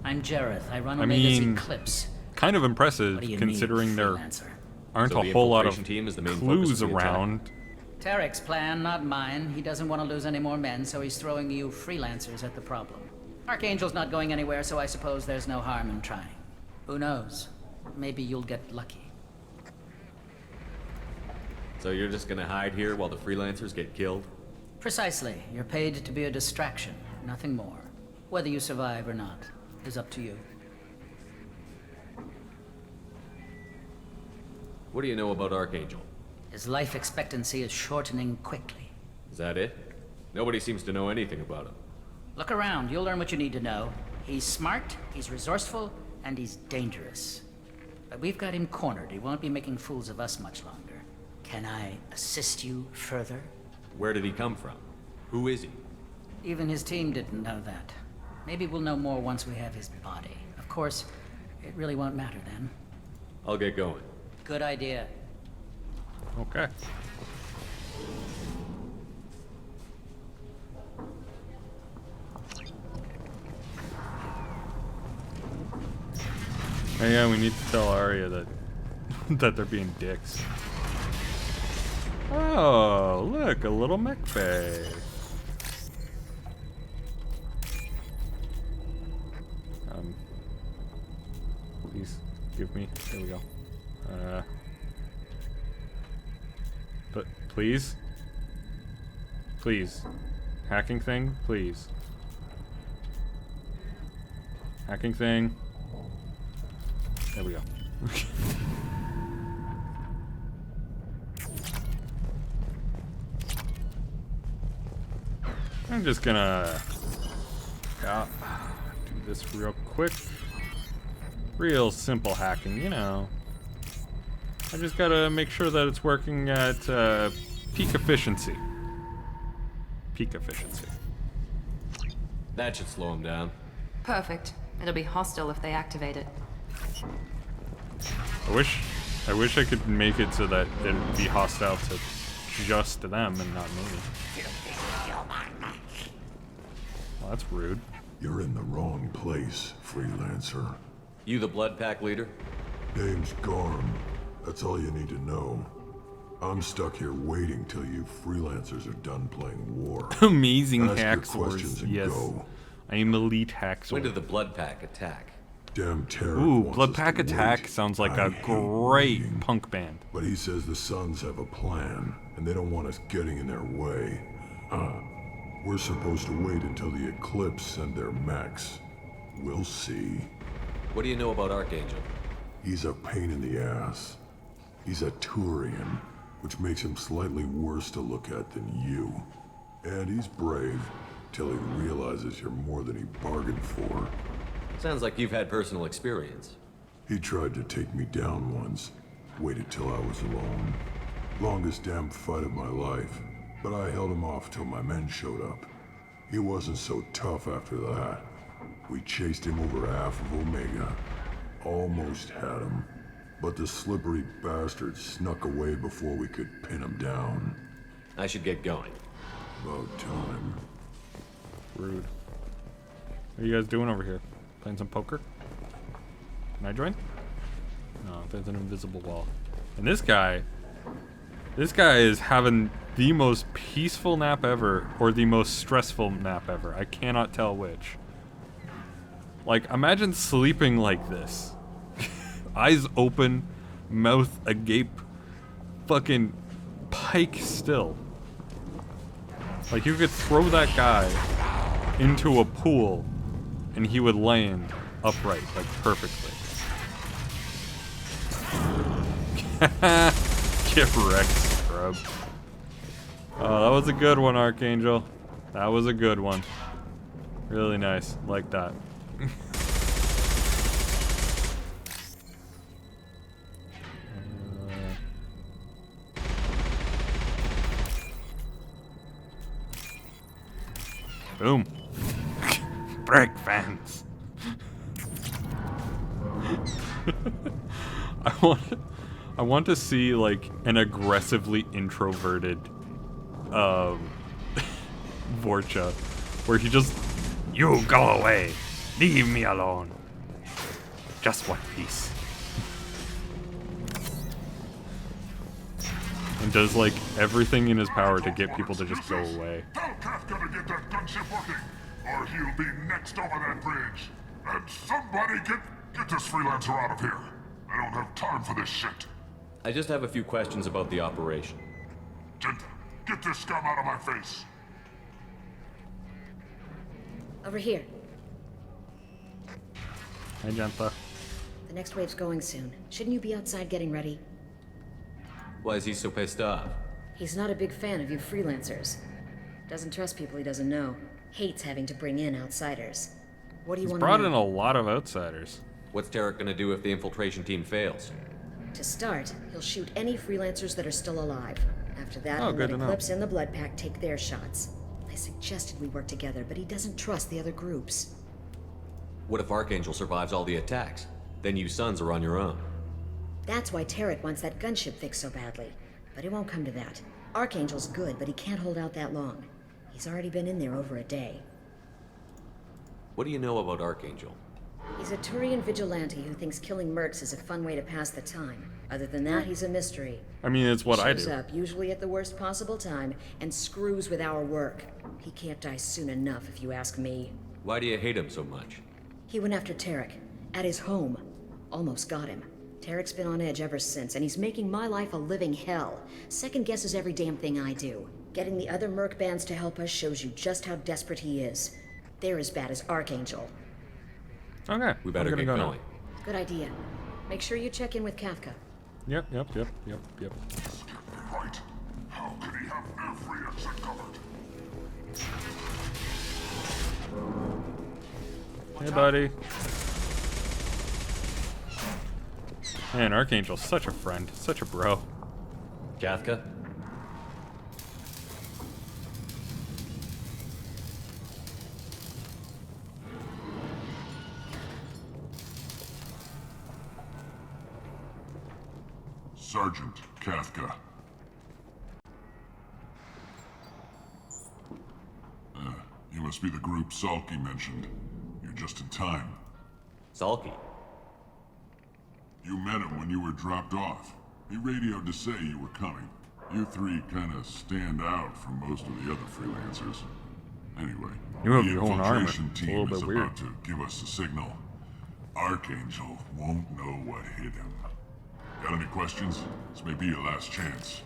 I'm Jareth. I run I Omega's mean, Eclipse. kind of impressive What do you considering need, there freelancer? aren't So a the whole lot of infiltration team is the main focus clues of the attack. around. Tarek's plan, not mine. He doesn't want to lose any more men, so he's throwing you freelancers at the problem. Archangel's not going anywhere, so I suppose there's no harm in trying. Who knows? Maybe you'll get lucky. So you're just gonna hide here while the freelancers get killed? Precisely. You're paid to be a distraction, nothing more. Whether you survive or not is up to you. What do you know about Archangel? His life expectancy is shortening quickly. Is that it? Nobody seems to know anything about him. Look around, you'll learn what you need to know. He's smart, he's resourceful, and he's dangerous. But we've got him cornered. He won't be making fools of us much longer. Can I assist you further? Where did he come from? Who is he? Even his team didn't know that. Maybe we'll know more once we have his body. Of course, it really won't matter then. I'll get going. Good idea. Okay. Oh yeah, we need to tell Arya that that they're being dicks. Oh, look, a little mech bay. Please give me. There we go. But please, please, hacking thing, please. Hacking thing. There we go. I'm just gonna do this real quick. Real simple hacking, you know. I just gotta make sure that it's working at peak efficiency. Peak efficiency. That should slow him down. Perfect. It'll be hostile if they activate it. I wish I could make it so that it'd be hostile to just them and not me. Well, that's rude. You're in the wrong place, freelancer. You the Blood Pack leader? Name's Garm. That's all you need to know. I'm stuck here waiting till you freelancers are done playing war. Amazing Ask your hack questions swords. and Yes. go. I am elite hack sword. When did the Blood Pack attack? Damn Tarek Ooh, wants Blood us Pack to Attack wait. sounds like I a hate great waiting. punk band. But he says the Sons have a plan, and they don't want us getting in their way. We're supposed to wait until the Eclipse send their mechs. We'll see. What do you know about Archangel? He's a pain in the ass. He's a Turian, which makes him slightly worse to look at than you. And he's brave, till he realizes you're more than he bargained for. Sounds like you've had personal experience. He tried to take me down once. Waited till I was alone. Longest damn fight of my life. But I held him off till my men showed up. He wasn't so tough after that. We chased him over half of Omega. Almost had him. But the slippery bastard snuck away before we could pin him down. I should get going. About time. Rude. What are you guys doing over here? Playing some poker? Can I join? No, there's an invisible wall. And this guy is having the most peaceful nap ever, or the most stressful nap ever. I cannot tell which. Like, imagine sleeping like this. Eyes open, mouth agape, fucking pike still. Like, you could throw that guy into a pool and he would land upright, like perfectly. Get wrecked, scrub. Oh, that was a good one, Archangel. That was a good one. Really nice. Like that. Boom. Break fans. I want to see like an aggressively introverted Vorcha where he just, you go away, leave me alone, just one piece, and does like everything in his power to get people to just go away. Tell Kafka to get that gunship working, or he'll be next over that bridge. And somebody get this freelancer out of here. I don't have time for this shit. I just have a few questions about the operation. Genta, get this scum out of my face. Over here. Hey, Genta. The next wave's going soon. Shouldn't you be outside getting ready? Why is he so pissed off? He's not a big fan of you freelancers. Doesn't trust people he doesn't know. Hates having to bring in outsiders. What do you He's want to brought know? in a lot of outsiders. What's Tarek gonna do if the infiltration team fails? To start, he'll shoot any freelancers that are still alive. After that, Oh, he'll good let to know. Eclipse and the Blood Pack take their shots. I suggested we work together, but he doesn't trust the other groups. What if Archangel survives all the attacks? Then you Sons are on your own. That's why Tarek wants that gunship fixed so badly. But it won't come to that. Archangel's good, but he can't hold out that long. He's already been in there over a day. What do you know about Archangel? He's a Turian vigilante who thinks killing mercs is a fun way to pass the time. Other than that, he's a mystery. I mean, it's what I Shows do. up, usually at the worst possible time, and screws with our work. He can't die soon enough, if you ask me. Why do you hate him so much? He went after Tarek, at his home. Almost got him. Tarek's been on edge ever since, and he's making my life a living hell. Second guesses every damn thing I do. Getting the other merc bands to help us shows you just how desperate he is. They're as bad as Archangel. Okay. We better get go going. now. Good idea. Make sure you check in with Kafka. Yep. Right. How could he have every exit covered? Hey, buddy. Man, Archangel's such a friend, such a bro. Kafka? Sergeant Kafka. You must be the group Salky mentioned. You're just in time. Salky? You met him when you were dropped off. He radioed to say you were coming. You three kind of stand out from most of the other freelancers. Anyway, You have the your own armor. infiltration It's a team little is bit weird. about to give us a signal. Archangel won't know what hit him. Got any questions? This may be your last chance.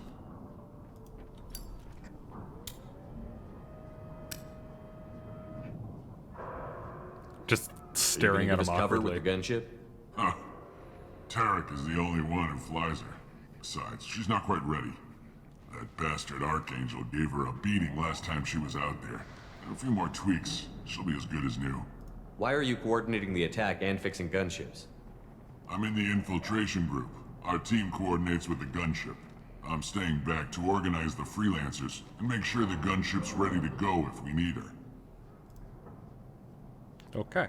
Just staring at him cover awkwardly. with the gunship? Huh. Tarek is the only one who flies her. Besides, she's not quite ready. That bastard Archangel gave her a beating last time she was out there. And a few more tweaks, she'll be as good as new. Why are you coordinating the attack and fixing gunships? I'm in the infiltration group. Our team coordinates with the gunship. I'm staying back to organize the freelancers and make sure the gunship's ready to go if we need her. Okay.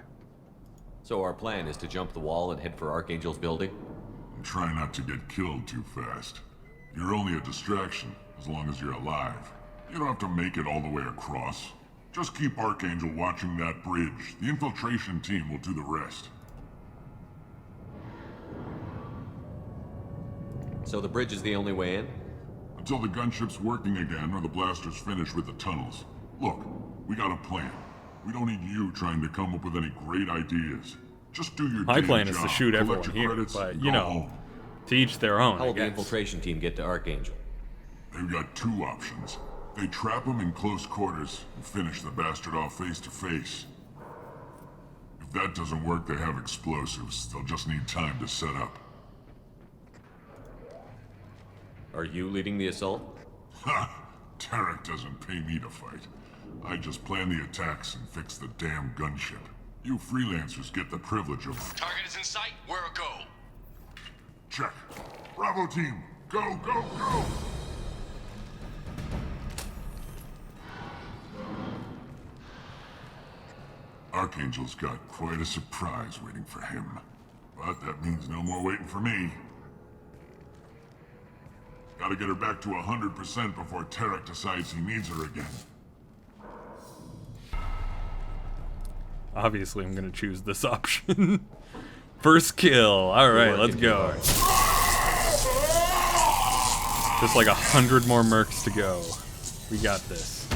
So our plan is to jump the wall and head for Archangel's building? And try not to get killed too fast. You're only a distraction, as long as you're alive. You don't have to make it all the way across. Just keep Archangel watching that bridge. The infiltration team will do the rest. So the bridge is the only way in? Until the gunship's working again or the blasters finish with the tunnels. Look, we got a plan. We don't need you trying to come up with any great ideas. Just do your My damn plan is to job, shoot collect everyone your here, credits, but and you go know, home. to each their own. How I will the guess. infiltration team get to Archangel? They've got two options. They trap him in close quarters and finish the bastard off face to face. If that doesn't work, they have explosives. They'll just need time to set up. Are you leading the assault? Ha! Tarek doesn't pay me to fight. I just plan the attacks and fix the damn gunship. You freelancers get the privilege of... Target is in sight. Where a go? Check. Bravo team, go, go, go! Archangel's got quite a surprise waiting for him. But that means no more waiting for me. Gotta get her back to 100% before Tarek decides he needs her again. Obviously, I'm gonna choose this option. First kill. All right, let's go. Just like 100 more mercs to go. We got this.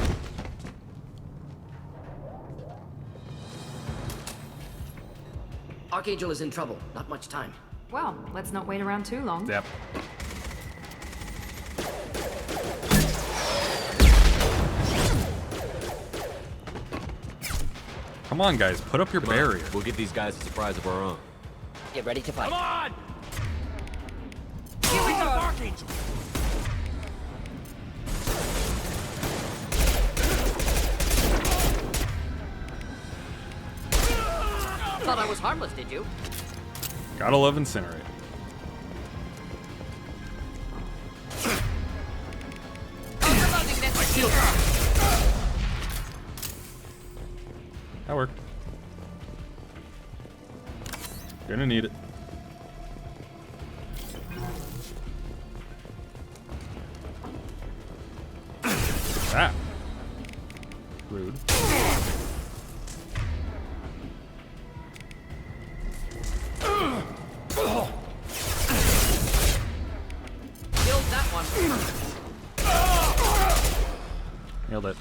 Archangel is in trouble. Not much time. Well, let's not wait around too long. Yep. Come on, guys, put up your barrier. We'll give these guys a surprise of our own. Get ready to fight. Come on! Here we go! Archangel! Thought I was harmless, did you? Gotta love Incinerate. My shield! That worked. Gonna need it. Ah. Rude. Killed that one. Nailed it.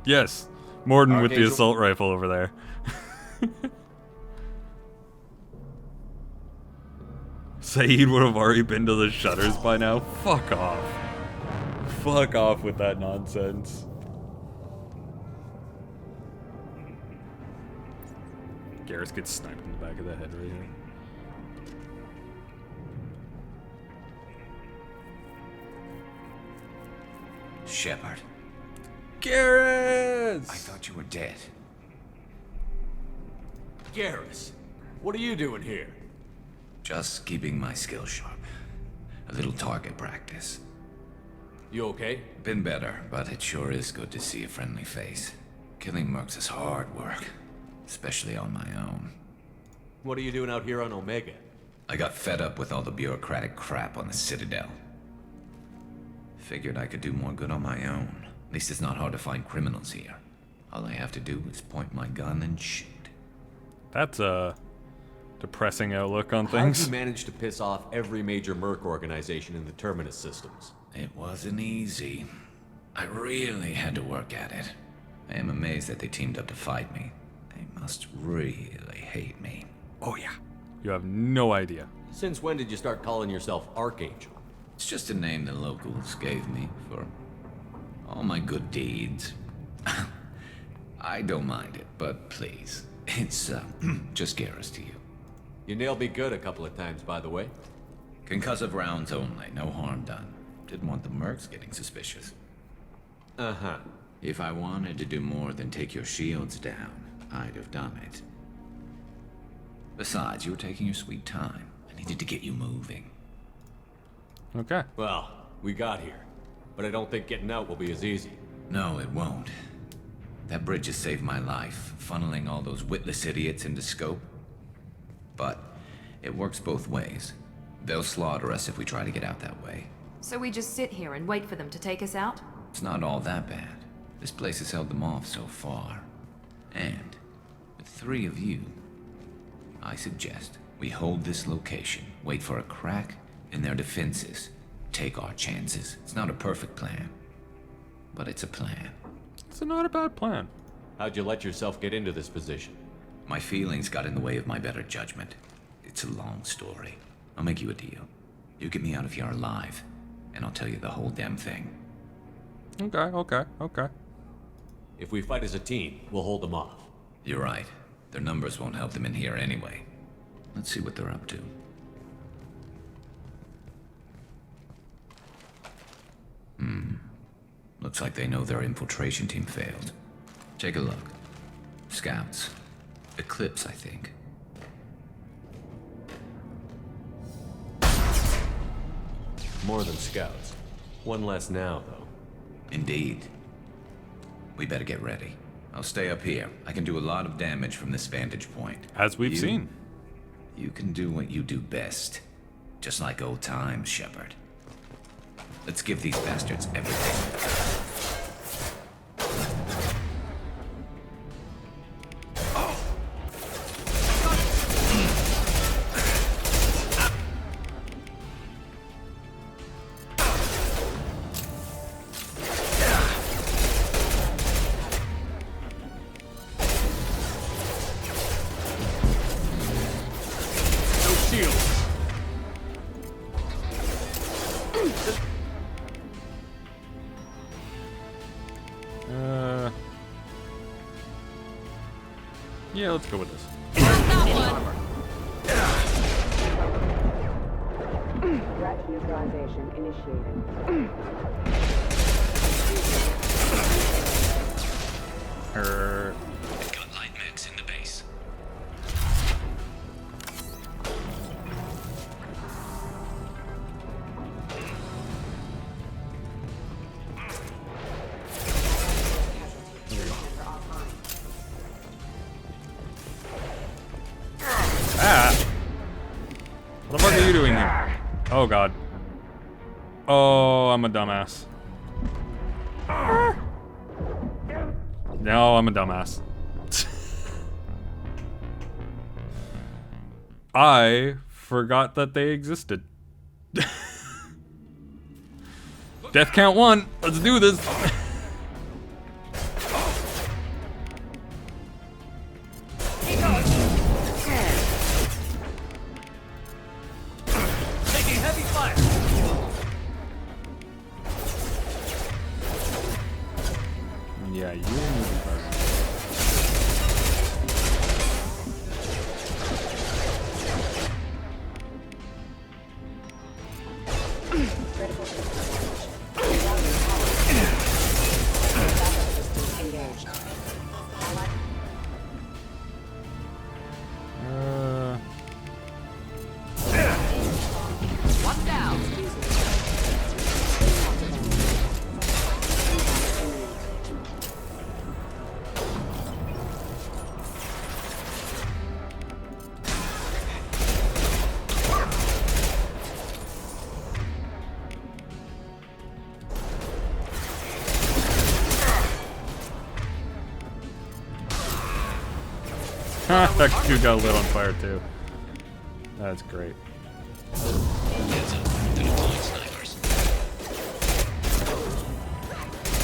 Yes, Morden with the Archangel. assault rifle over there. Saeed would have already been to the shutters by now. Fuck off. Fuck off with that nonsense. Garrus gets sniped in the back of the head right here. Shepard. Garrus! I thought you were dead. Garrus, what are you doing here? Just keeping my skills sharp. A little target practice. You okay? Been better, but it sure is good to see a friendly face. Killing mercs is hard work, especially on my own. What are you doing out here on Omega? I got fed up with all the bureaucratic crap on the Citadel. Figured I could do more good on my own. At least it's not hard to find criminals here. All I have to do is point my gun and shoot. That's a depressing outlook on How'd things. you manage to piss off every major merc organization in the Terminus systems? It wasn't easy. I really had to work at it. I am amazed that they teamed up to fight me. They must really hate me. Oh yeah. You have no idea. Since when did you start calling yourself Archangel? It's just a name the locals gave me for all my good deeds. I don't mind it, but please, it's just Garrus to you. You nailed me good a couple of times, by the way. Concussive rounds only, no harm done. Didn't want the mercs getting suspicious. Uh-huh. If I wanted to do more than take your shields down, I'd have done it. Besides, you were taking your sweet time. I needed to get you moving. Okay. Well, we got here. But I don't think getting out will be as easy. No, it won't. That bridge has saved my life, funneling all those witless idiots into scope. But it works both ways. They'll slaughter us if we try to get out that way. So we just sit here and wait for them to take us out? It's not all that bad. This place has held them off so far. And with 3 of you, I suggest we hold this location, wait for a crack in their defenses, take our chances. It's not a perfect plan, but it's a plan. It's not a bad plan. How'd you let yourself get into this position? My feelings got in the way of my better judgment. It's a long story. I'll make you a deal. You get me out of here alive, and I'll tell you the whole damn thing. Okay. If we fight as a team, we'll hold them off. You're right. Their numbers won't help them in here anyway. Let's see what they're up to. Looks like they know their infiltration team failed. Take a look. Scouts. Eclipse, I think. More than scouts. One less now, though. Indeed. We better get ready. I'll stay up here. I can do a lot of damage from this vantage point. As we've seen. You can do what you do best. Just like old times, Shepard. Let's give these bastards everything. Yeah, let's go with this. Threat neutralization initiated. Got light mechs in the base. What the fuck are you doing here? Oh god. Oh, I'm a dumbass. No, I'm a dumbass. I forgot that they existed. Death count 1. Let's do this. Taking heavy fire. Yeah, you need to burn. That dude got lit on fire too. That's great.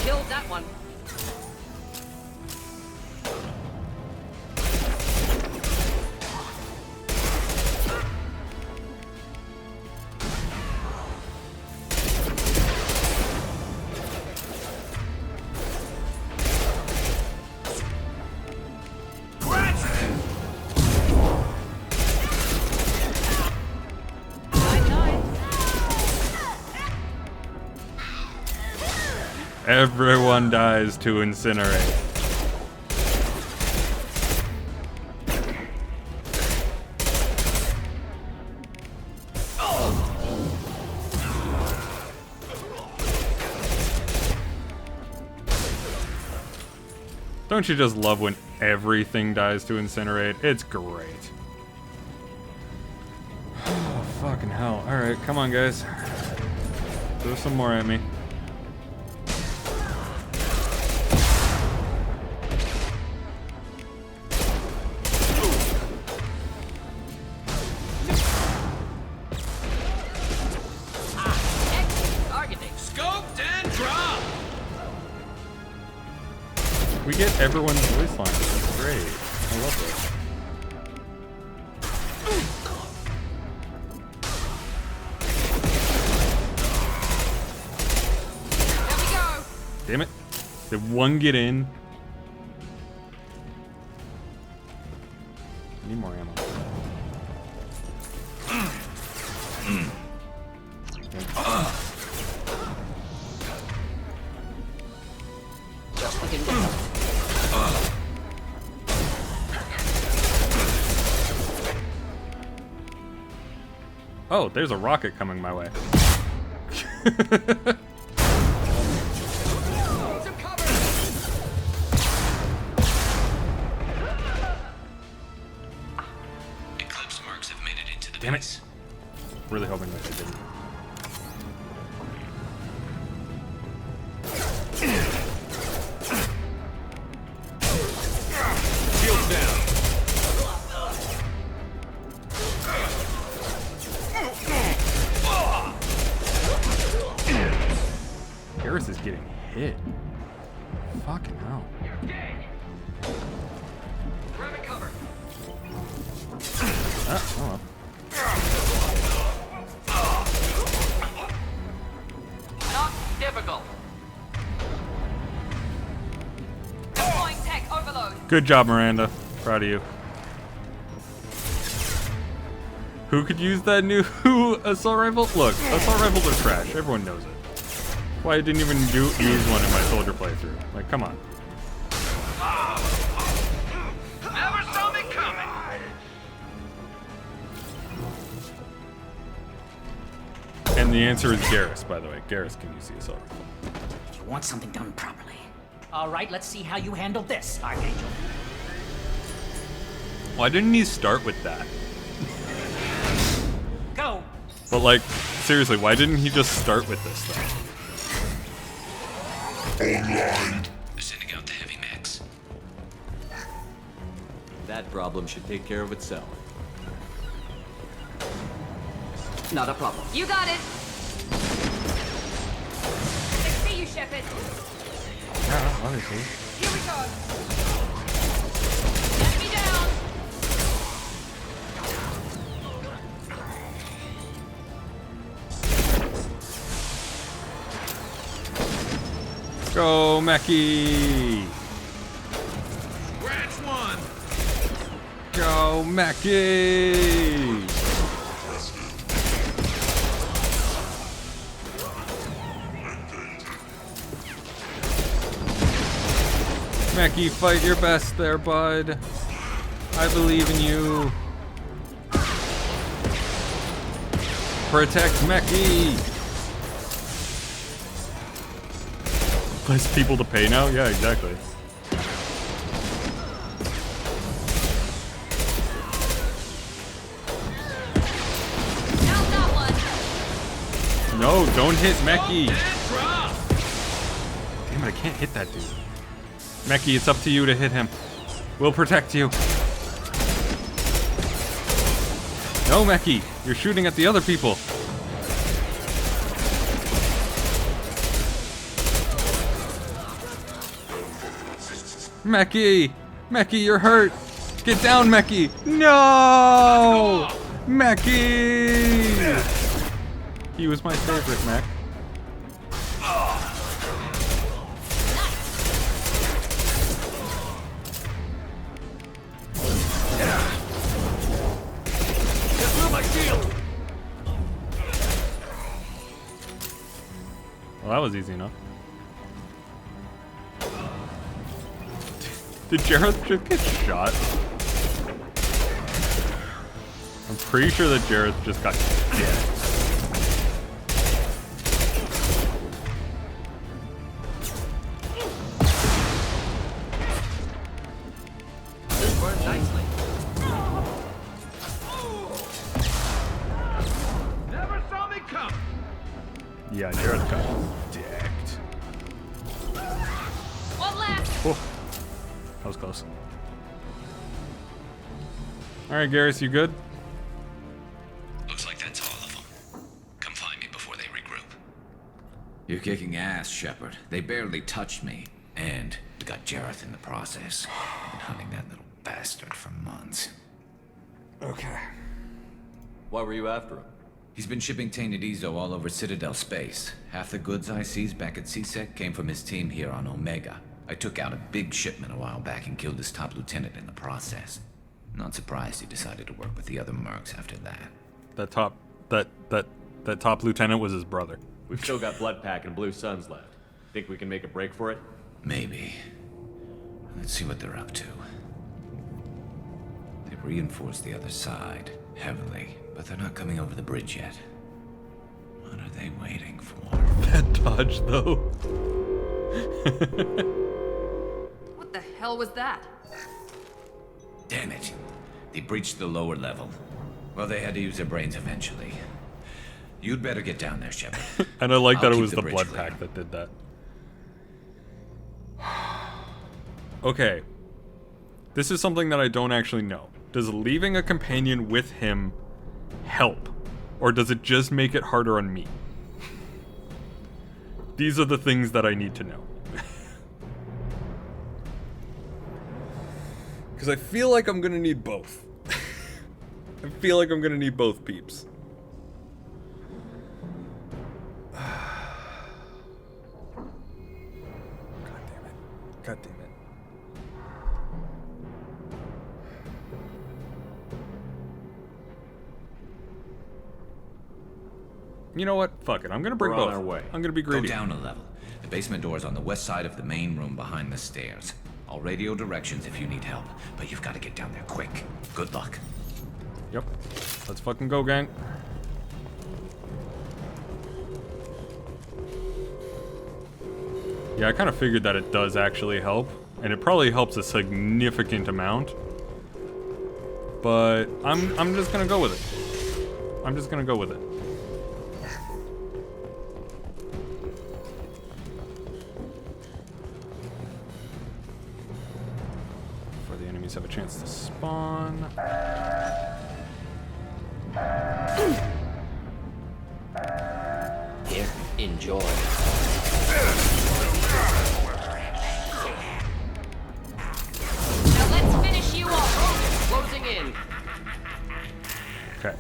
Killed that one. Everyone dies to incinerate. Don't you just love when everything dies to incinerate? It's great. Oh, fucking hell. Alright, come on, guys. Throw some more at me. We get everyone's voice lines. That's great. I love this. There we go. Damn it. Did one get in? Need more ammo. Just looking. Oh, there's a rocket coming my way. Eclipse marks have made it into the Damn base. it. Really hoping that they didn't. Shields down. Garrus is getting hit. Fucking hell. Oh well. Not difficult. Deploying tech overload. Good job, Miranda. Proud of you. Who could use that new assault rifle? Look, assault rifles are trash. Everyone knows it. Why I didn't even use one in my soldier playthrough. Like, come on. Never saw me coming. And the answer is Garrus, by the way. Garrus can use the assault rifle. You want something done properly. All right, let's see how you handle this, Archangel. Why didn't he start with that? Go. But like, seriously, why didn't he just start with this thing? Online. They're sending out the heavy mechs. That problem should take care of itself. Not a problem. You got it. I see you, Shepard. Yeah, obviously. Here we go. Enemy down. Go, Mackie! Scratch one. Go, Mackie! Mackie, fight your best there, bud. I believe in you. Protect Mackie! Less people to pay now? Yeah, exactly. Down that one. No, don't hit Mackie. Damn it, I can't hit that dude. Mackie, it's up to you to hit him. We'll protect you. No, Meki! You're shooting at the other people! Meki! Meki, you're hurt! Get down, Meki! No! Meki! He was my favorite mech. Well, that was easy enough. Did Jareth just get shot? I'm pretty sure that Jareth just got hit. Never saw me come. Yeah, Jareth got decked. One left. Oh, that was close. Alright, Garrus, you good? Looks like that's all of them. Come find me before they regroup. You're kicking ass, Shepard. They barely touched me. And got Jareth in the process. I've been hunting that little bastard for months. Okay. Why were you after him? He's been shipping tainted Ezo all over Citadel space. Half the goods I seized back at CSEC came from his team here on Omega. I took out a big shipment a while back and killed his top lieutenant in the process. Not surprised he decided to work with the other mercs after that. That top lieutenant was his brother. We've still got Bloodpack and Blue Suns left. Think we can make a break for it? Maybe. Let's see what they're up to. They've reinforced the other side, heavily, but they're not coming over the bridge yet. What are they waiting for? That dodge, though. What the hell was that? Damn it. They breached the lower level. Well, they had to use their brains eventually. You'd better get down there, Shepard. And I like that it keep was the bridge blood clear. pack that did that. Okay. This is something that I don't actually know. Does leaving a companion with him help? Or does it just make it harder on me? These are the things that I need to know. Because I feel like I'm gonna need both. I feel like I'm gonna need both peeps. God damn it. You know what? Fuck it. I'm gonna bring We're both. on our way. I'm gonna be greedy. Go down a level. The basement door is on the west side of the main room behind the stairs. I'll radio directions if you need help, but you've got to get down there quick. Good luck. Yep. Let's fucking go, gang. Yeah, I kind of figured that it does actually help, and it probably helps a significant amount. But I'm just gonna go with it. I'm just gonna go with it. Before the enemies have a chance to spawn. Here, enjoy. Now let's finish you off. Closing in. Okay.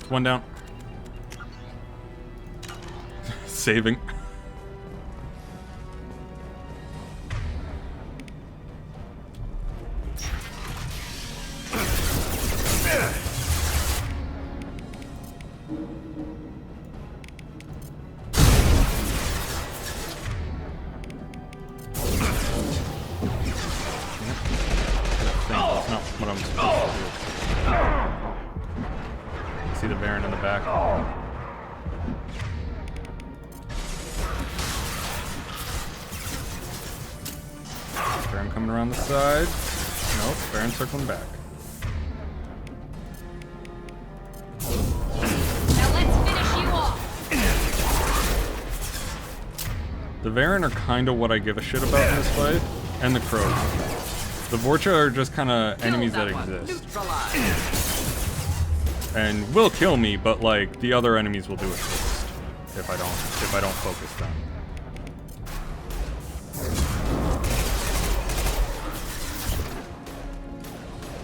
One down. Saving. That's not what I'm supposed to do. See the Baron in the back. Baron coming around the side. Nope, Baron circling back. Now let's finish you off. The Varen are kind of what I give a shit about in this fight, and the Crows. The Vorcha are just kind of enemies that exist. and will kill me, but like the other enemies will do it first if I don't focus them.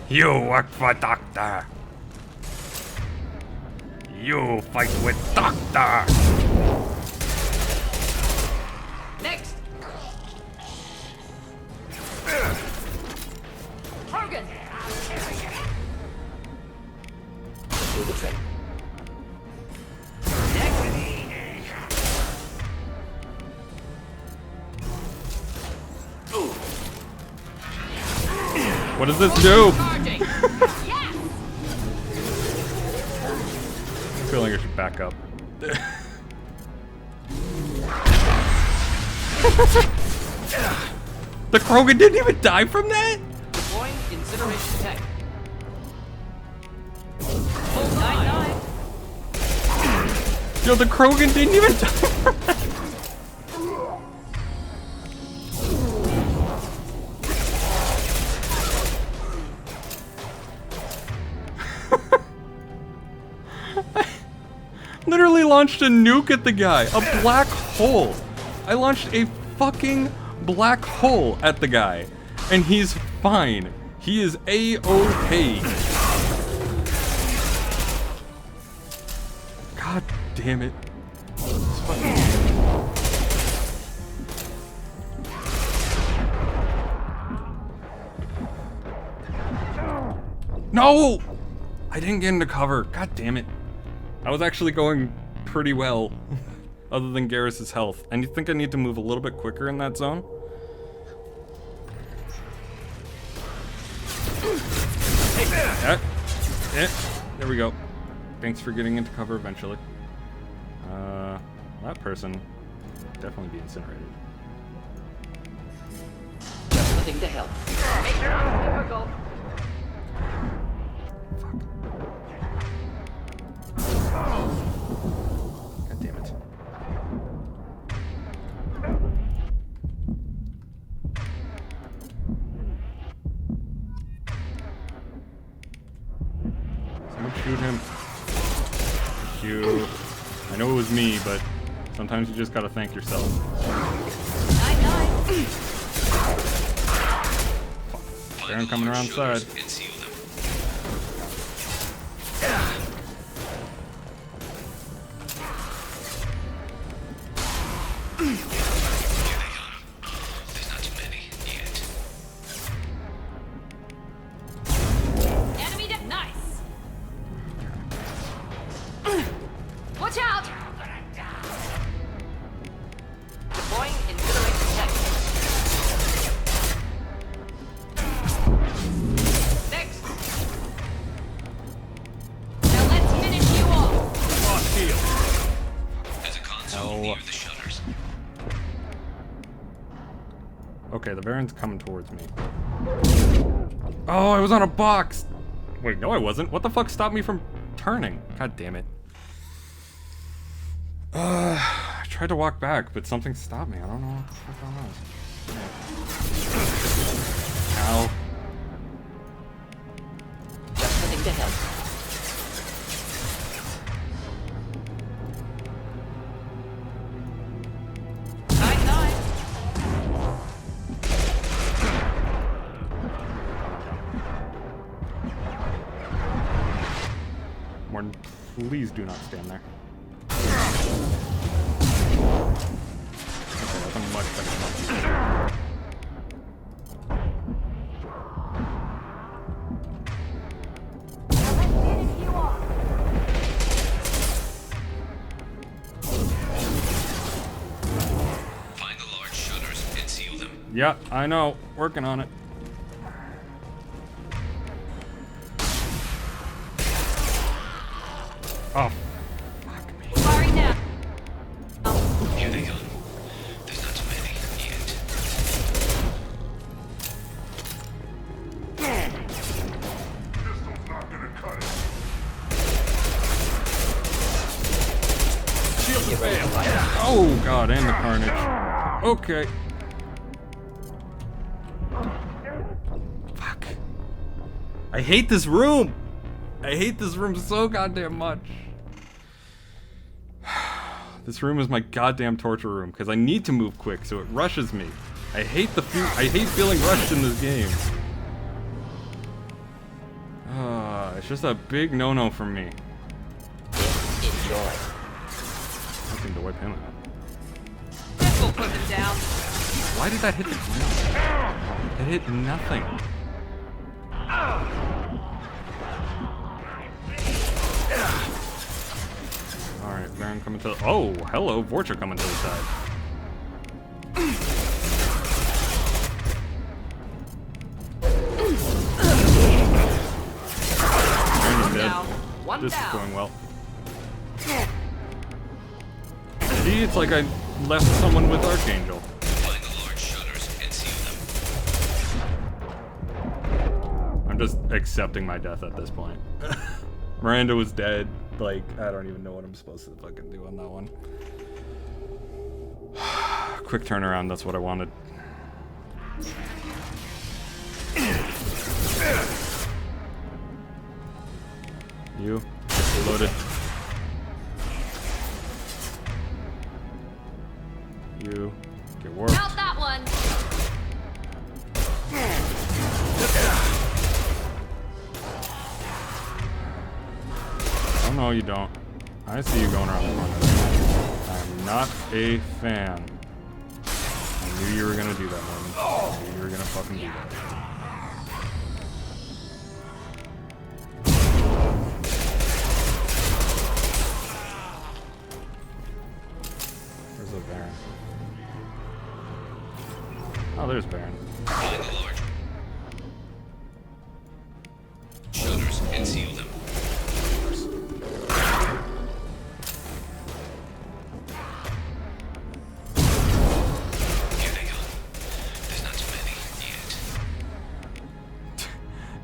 You work for Doctor. You fight with Doctor. Next! Krogan! Do the trick. What does this do? I feel like I should back up. The Krogan didn't even die from that? Deploying incineration tech. Hold 9-9. Yo, the Krogan didn't even die from that. Literally launched a nuke at the guy. A black hole. I launched a fucking black hole at the guy. And he's fine. He is A-OK. God damn it. No! I didn't get into cover. God damn it. I was actually going pretty well, other than Garrus's health. And you think I need to move a little bit quicker in that zone? There we go. Thanks for getting into cover eventually. That person definitely be incinerated. Just nothing to help. Make your own difficult. God damn it. Someone shoot him. Shoot. I know it was me, but sometimes you just gotta thank yourself. 9-9. Fuck. Baron coming around side. Watch out! Deploying incineration tech. Next. Now let's finish you off. There's a console near the shutters. Okay, the Baron's coming towards me. Oh, I was on a box! Wait, no I wasn't. What the fuck stopped me from turning? God damn it. I tried to walk back, but something stopped me. I don't know what the fuck that was. Ow. Just nothing to help. Morton, please do not stand there. Okay, that's a much better shot. Find the large shutters and seal them. Yeah, I know. Working on it. Oh. Firing now. Here they come. There's not too many yet. Pistol's not gonna cut it. Shield fail. Oh god, and the carnage. Okay. Fuck. I hate this room. I hate this room so goddamn much. This room is my goddamn torture room because I need to move quick, so it rushes me. I hate feeling rushed in this game. It's just a big no-no for me. Enjoy. I seem to wipe him out. This will put them down. Why did that hit the ground? It hit nothing. Alright, Baron coming to the... Oh, hello, Vorcha coming to the side. Baron's dead. This is going well. See, it's like I left someone with Archangel. Find the large shutters and seal them. I'm just accepting my death at this point. Miranda was dead. Like, I don't even know what I'm supposed to fucking do on that one. Quick turnaround, that's what I wanted. You, loaded. You, get warped. Not that one. Oh no, you don't. I see you going around the corner. I'm not a fan. I knew you were gonna do that, man. I knew you were gonna fucking do that. Where's the Baron? Oh, there's Baron. Find the large shutters and seal them.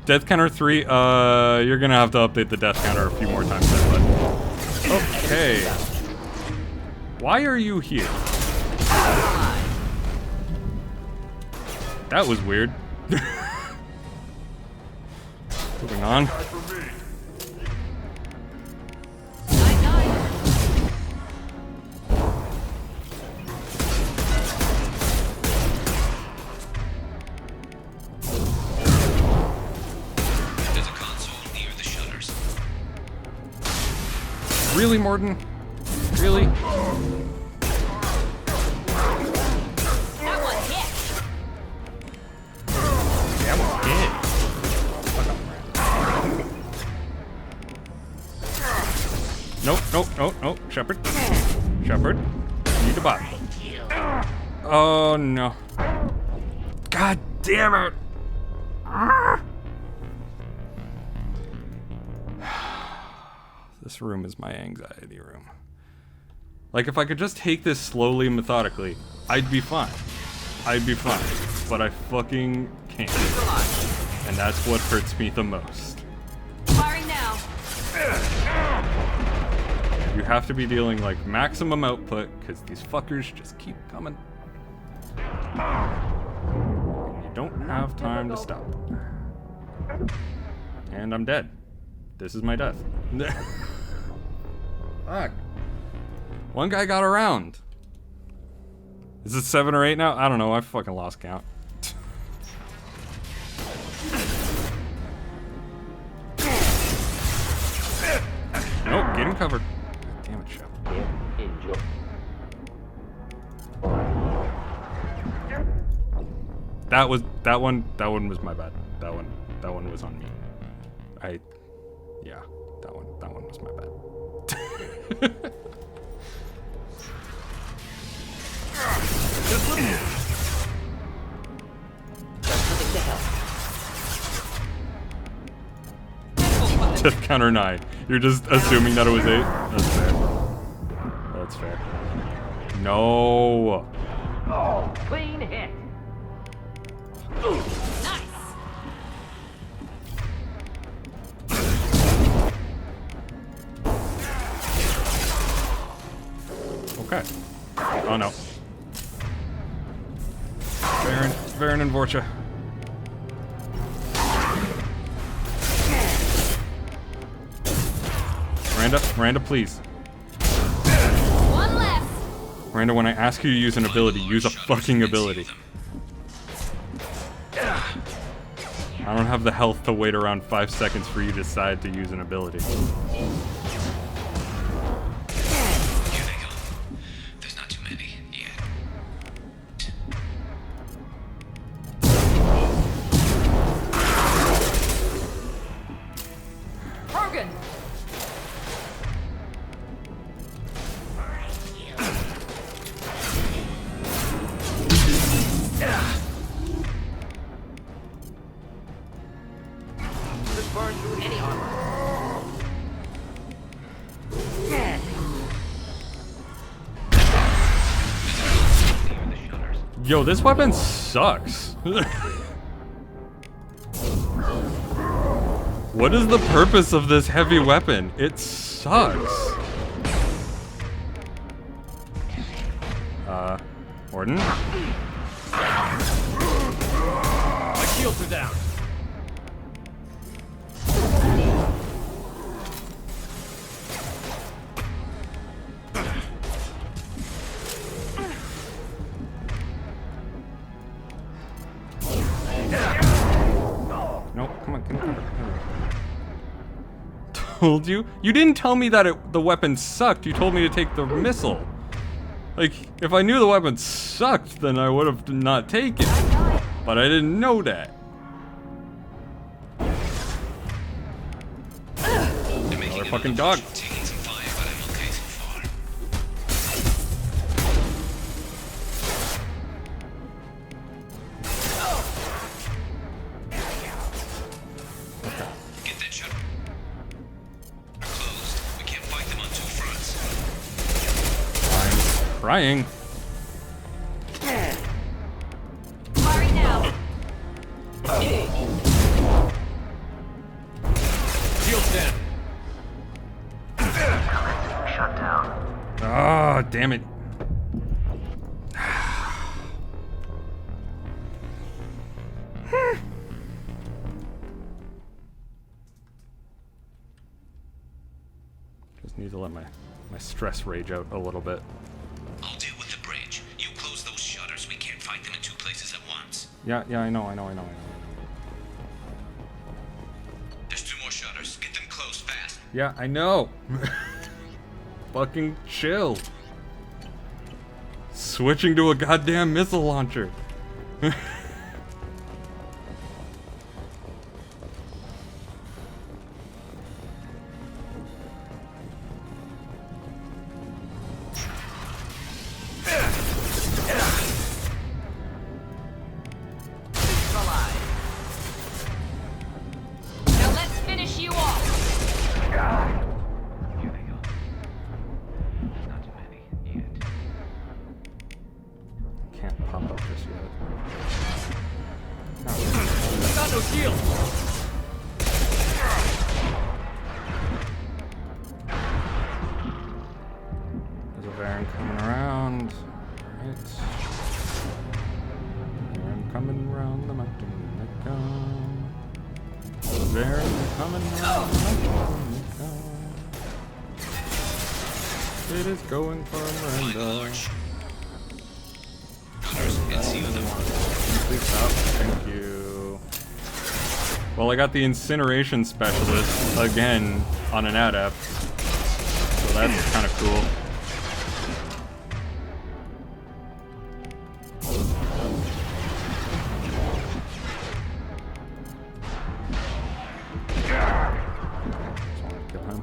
Death counter 3, you're gonna have to update the death counter a few more times there, bud. Okay. Why are you here? That was weird. Moving on. Really, Morden? Really? That one hit. That one hit. Nope, nope, nope, nope. Shepard. Shepard. Need a bot. Oh, no. God damn it. This room is my anxiety room. Like, if I could just take this slowly and methodically, I'd be fine. I'd be fine. But I fucking can't. And that's what hurts me the most. Firing now. You have to be dealing, like, maximum output, because these fuckers just keep coming. And you don't have time to stop. And I'm dead. This is my death. Fuck. One guy got around. Is it 7 or 8 now? I don't know. I fucking lost count. Nope, get him covered. Damn it, Shep. Enjoy. That one was my bad. That one was on me. Yeah, that one was my bad. Death counter 9. You're just assuming that it was 8? That's fair. That's fair. No. Oh, clean hit. Ooh, nice. Okay. Oh no. Baron and Vorcha. Miranda, please. One less. Miranda, when I ask you to use an ability, use a fucking ability. I don't have the health to wait around 5 seconds for you to decide to use an ability. There's not too many yet. Krogan. This burn through any armor. Yo, this weapon sucks. What is the purpose of this heavy weapon? It sucks. Warden? My shields are down. Nope, come on. Told you? You didn't tell me that the weapon sucked. You told me to take the missile. Like, if I knew the weapon sucked, then I would have not taken it. But I didn't know that. Motherfucking dog. Get that shut. Closed. We can't fight them on two fronts. I'm crying. Firing now. Shields down. Shut down. Oh, damn it. Just need to let my stress rage out a little bit. I'll deal with the bridge. You close those shutters. We can't fight them in two places at once. Yeah, I know. There's two more shutters. Get them closed fast. Yeah, I know. Fucking chill. Switching to a goddamn missile launcher. Now let's finish you off. Can't pop up just yet. Got no shield. There's a Baron coming around. Alright. Baron coming around the mountain. They come. Baron coming around the mountain. They come. It is going for Miranda. Please stop. Thank you. Well, I got the incineration specialist again on an Adept, so that's kind of cool. Just want to kill him.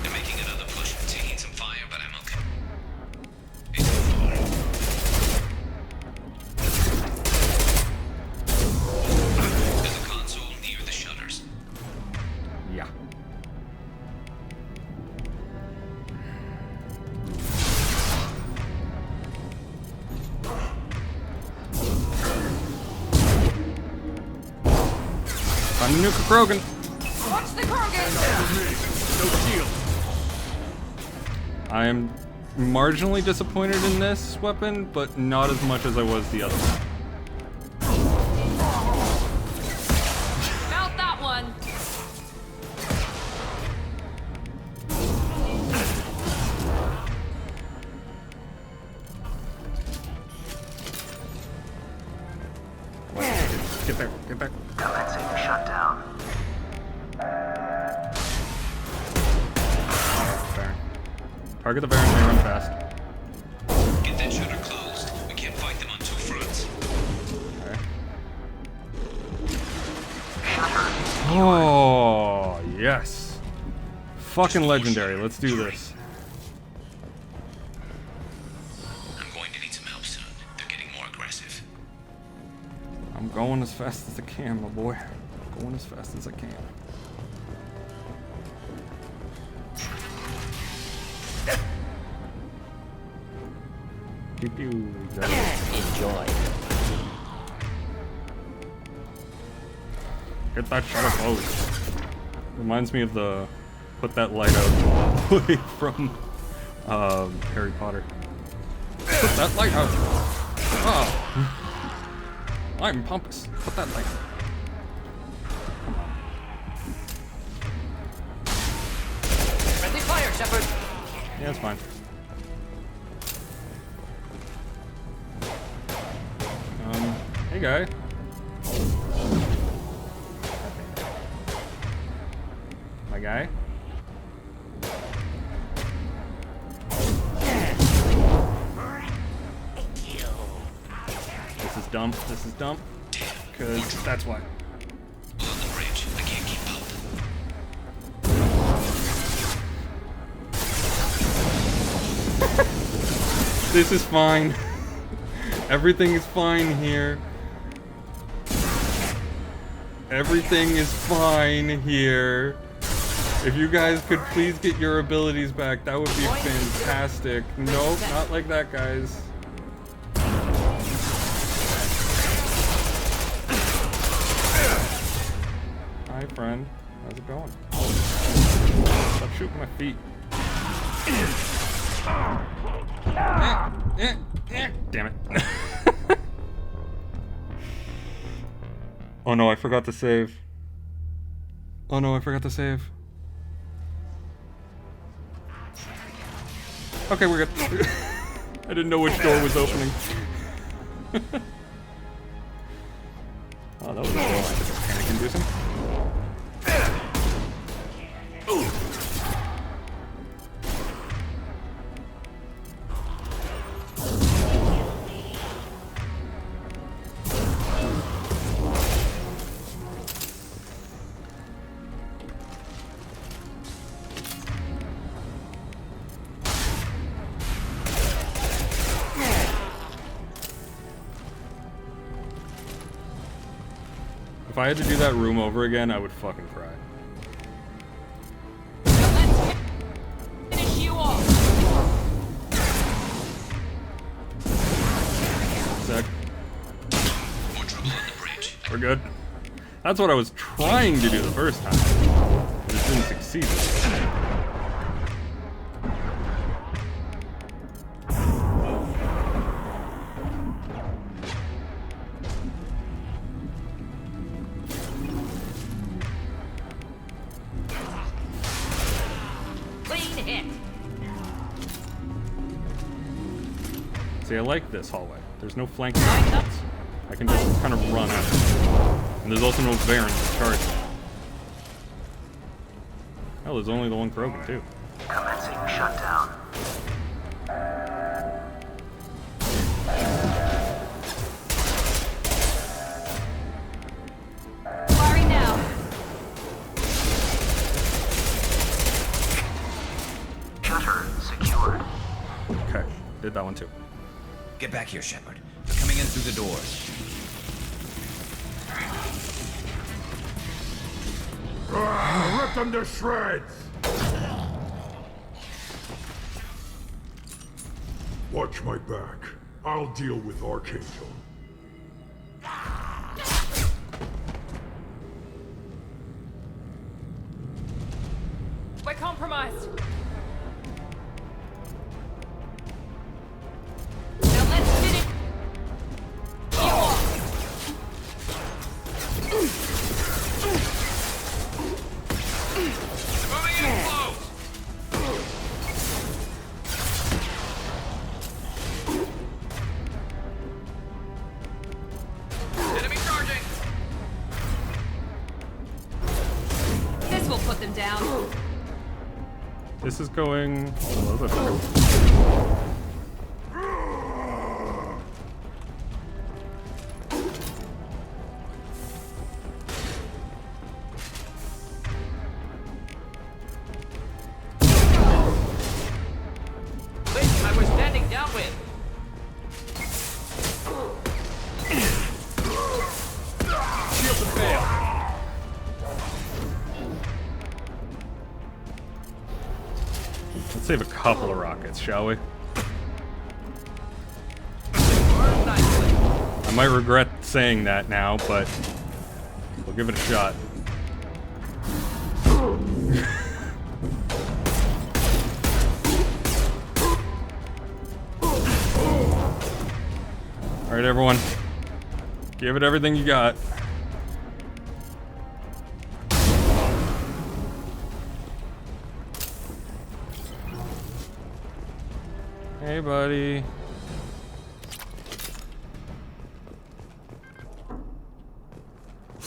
They're making another push and taking some fire, but I'm okay. There's a console near the shutters. Yeah. Find a nuke Krogan. Watch the Krogan. No shield. I am marginally disappointed in this weapon, but not as much as I was the other one. Mount that one! Get there, get there. Commencing shutdown. Baron. Target the Baron, they run fast. Get that shutter closed. We can't fight them on two fronts. Okay. Oh, yes. Fucking legendary. Let's do this. I'm going to need some help soon. They're getting more aggressive. I'm going as fast as I can, my boy. Going as fast as I can. Enjoy. Get that shutter closed. Reminds me of the put that light out play from Harry Potter. Put that light out. Oh. I'm pompous. Put that light out. Friendly fire, Shepard. Yeah, it's fine. Hey guy. My guy. This is dumb. This is dumb. Because that's why. On the bridge. I can't keep up. This is fine. Everything is fine here. Everything is fine here. If you guys could please get your abilities back, that would be fantastic. Nope, not like that, guys. Hi, friend. How's it going? Stop shooting my feet. Damn it. Oh no, I forgot to save. Oh no, I forgot to save. Okay, we're good. I didn't know which door was opening. Oh, that was panic-inducing. If I had to do that room over again, I would fucking cry. Finish you off. Sec. We're good. That's what I was trying to do the first time. It just didn't succeed. See, I like this hallway. There's no flanking options. I can just kind of run out. And there's also no Baron to charge me. Hell, there's only the one Krogan, too. Commencing shutdown. Firing now. Shutter secured. Okay, did that one too. Get back here, Shepard. They're coming in through the doors. Rip them to shreds! Watch my back. I'll deal with Archangel. We're compromised. This is going a little bit better. Wait, I was standing downwind. Shield to fail. Let's save a couple of rockets, shall we? I might regret saying that now, but we'll give it a shot. Alright, everyone. Give it everything you got. Hey, buddy.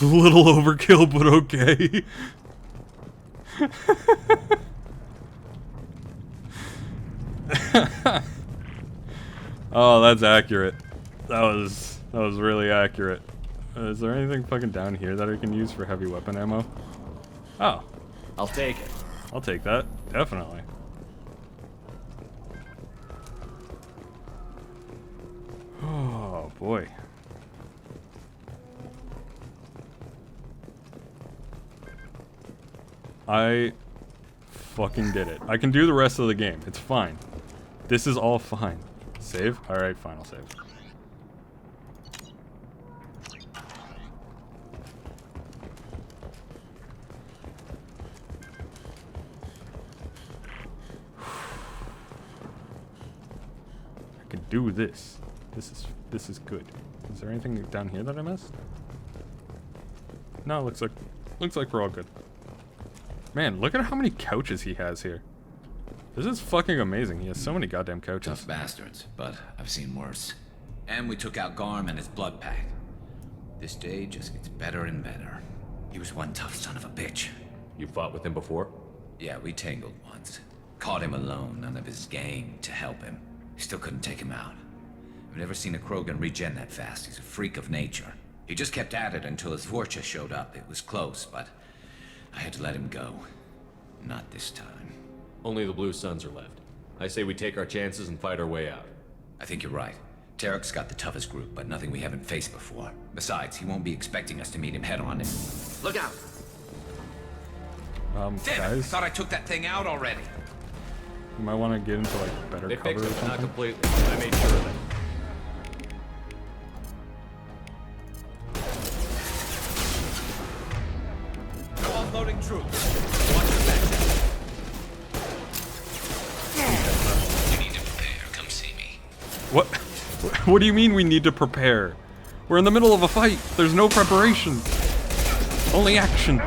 A little overkill, but okay. Oh, that's accurate. That was really accurate. Is there anything fucking down here that I can use for heavy weapon ammo? Oh. I'll take it. I'll take that. Definitely. Oh, boy. I fucking did it. I can do the rest of the game. It's fine. This is all fine. Save? Alright, fine, I'll save. I can do this. This is good. Is there anything down here that I missed? No, looks like we're all good. Man, look at how many couches he has here. This is fucking amazing. He has so many goddamn couches. Tough bastards, but I've seen worse. And we took out Garm and his blood pack. This day just gets better and better. He was one tough son of a bitch. You fought with him before? Yeah, we tangled once. Caught him alone, none of his gang to help him. Still couldn't take him out. I've never seen a Krogan regen that fast. He's a freak of nature. He just kept at it until his Vorcha showed up. It was close, but I had to let him go. Not this time. Only the Blue Suns are left. I say we take our chances and fight our way out. I think you're right. Tarek's got the toughest group, but nothing we haven't faced before. Besides, he won't be expecting us to meet him head-on. Look out! Damn it, I guys, thought I took that thing out already. you might want to get into like better They cover fixed or it, something. not completely. I made sure of it. No offloading troops. Watch your back. You need to prepare. Come see me. What? What do you mean we need to prepare? We're in the middle of a fight. There's no preparation. Only action.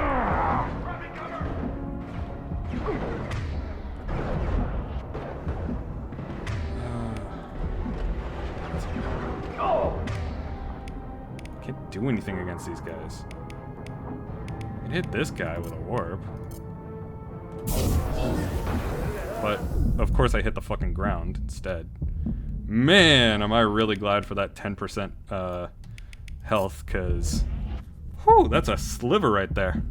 Can't do anything against these guys. I can hit this guy with a warp. But, of course I hit the fucking ground instead. Man, am I really glad for that 10% health, because... Whew, that's a sliver right there.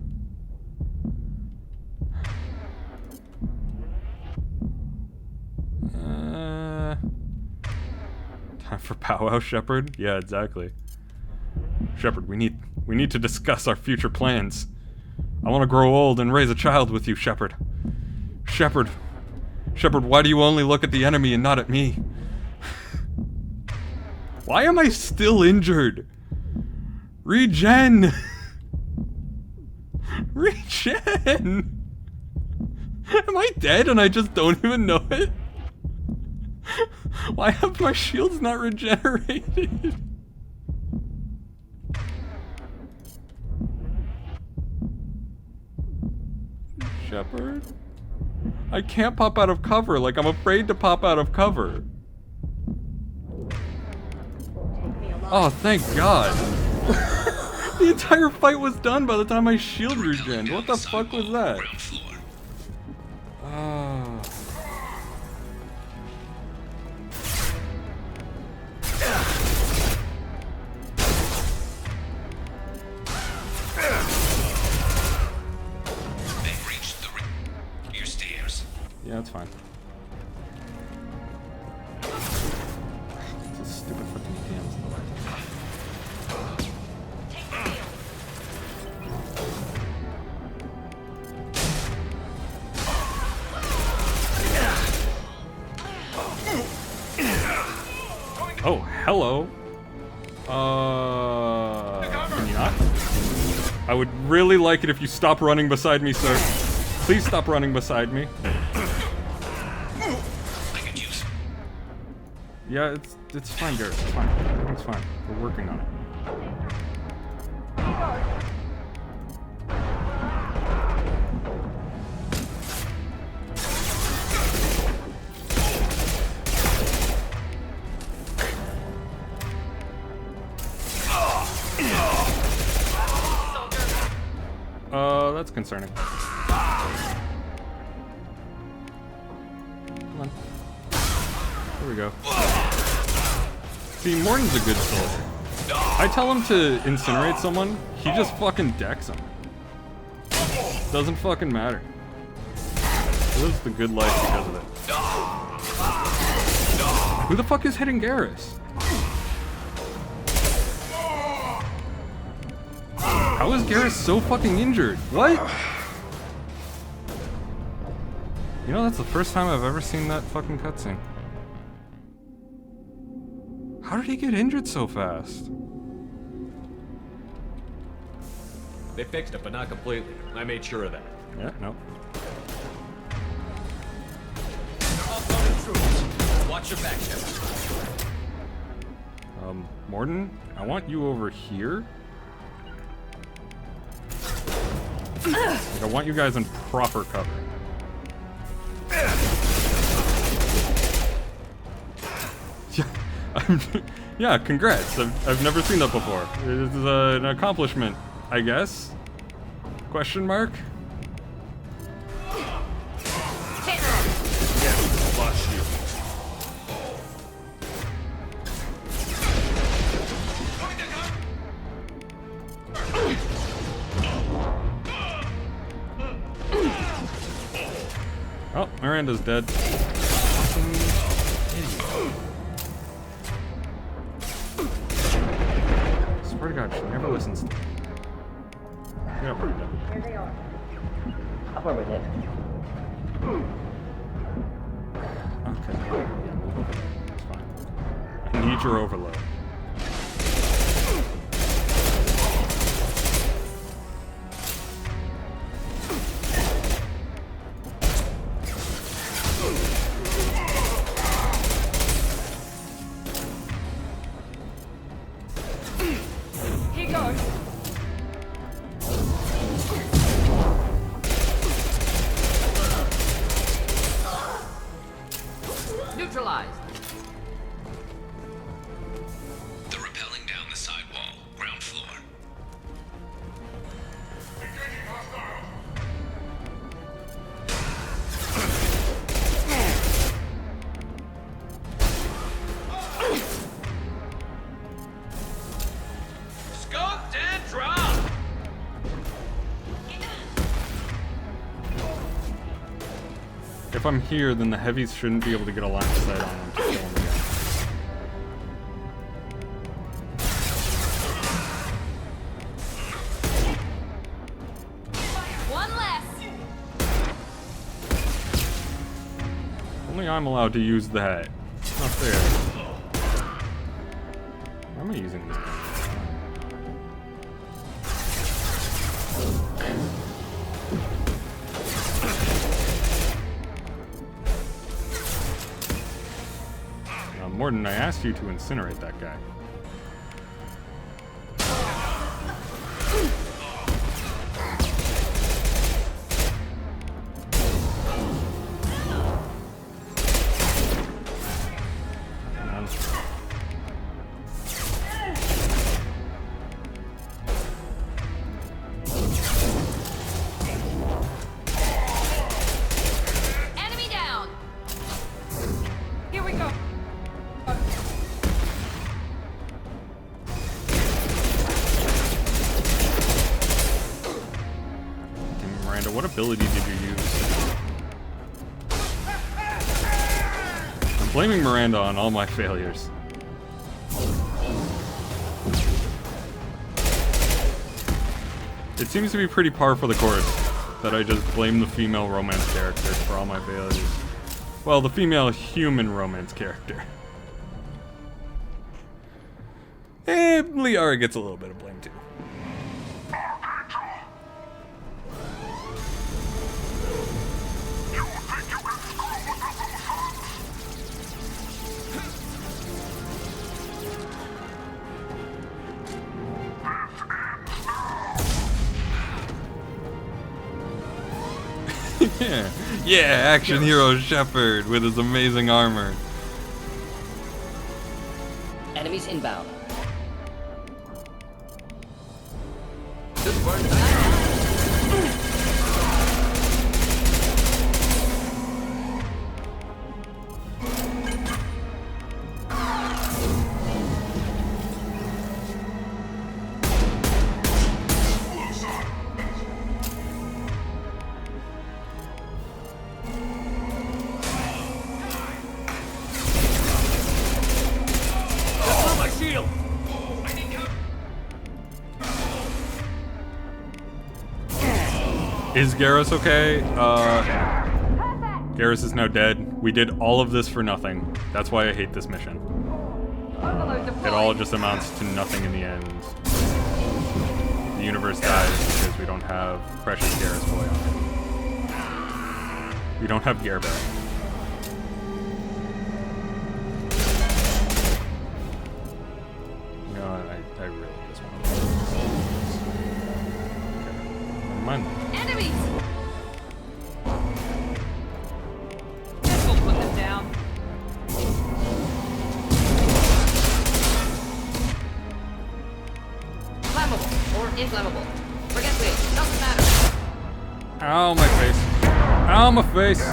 Time for powwow, Shepard? Yeah, exactly. Shepard, we need to discuss our future plans. I want to grow old and raise a child with you, Shepard. Shepard, why do you only look at the enemy and not at me? Why am I still injured? Regen! Regen! Am I dead and I just don't even know it? Why have my shields not regenerated? Shepard? I can't pop out of cover, like I'm afraid to pop out of cover. Oh, thank God. The entire fight was done by the time my shield regened. What the fuck was that? Stupid fucking ATMs in the way. Oh, hello. Can you not? I would really like it if you stop running beside me, sir. Please stop running beside me. Yeah, it's fine, Garrett. It's fine. Everything's fine. We're working on it. That's concerning. Come on. Here we go. See, Morton's a good soldier. I tell him to incinerate someone, he just fucking decks him. Doesn't fucking matter. He lives the good life because of it. Who the fuck is hitting Garrus? How is Garrus so fucking injured? What? You know, that's the first time I've ever seen that fucking cutscene. How did he get injured so fast? They fixed it, but not completely. I made sure of that. Yeah, no. Watch your back, Shepard. Morton, I want you over here. Like, I want you guys in proper cover. Yeah, congrats. I've never seen that before. It is an accomplishment, I guess. Question mark? Oh, Miranda's dead. Swear to God, she never listens to me. Get up, Miranda. Here they are. Up over there. Okay. It's fine. I need your overload. If I'm here, then the heavies shouldn't be able to get a line of sight on him to kill him again. One less. Only I'm allowed to use that. It's not fair. Why am I using this gun? Morton, I asked you to incinerate that guy. Enemy down. Here we go. Miranda, what ability did you use? I'm blaming Miranda on all my failures. It seems to be pretty par for the course that I just blame the female romance characters for all my failures. Well, the female human romance character. And Liara gets a little bit of blame too. Yeah, yeah, action hero Shepard with his amazing armor. Enemies inbound. Is Garrus okay? Garrus is now dead. We did all of this for nothing. That's why I hate this mission. It all just amounts to nothing in the end. The universe dies because we don't have precious Garrus boy on it. We don't have Garbear. No, I really just want to. Okay, never mind. Enemies! Guess we'll put them down. Flammable or inflammable. Forget me. Doesn't matter. Ow, my face. Ow, my face.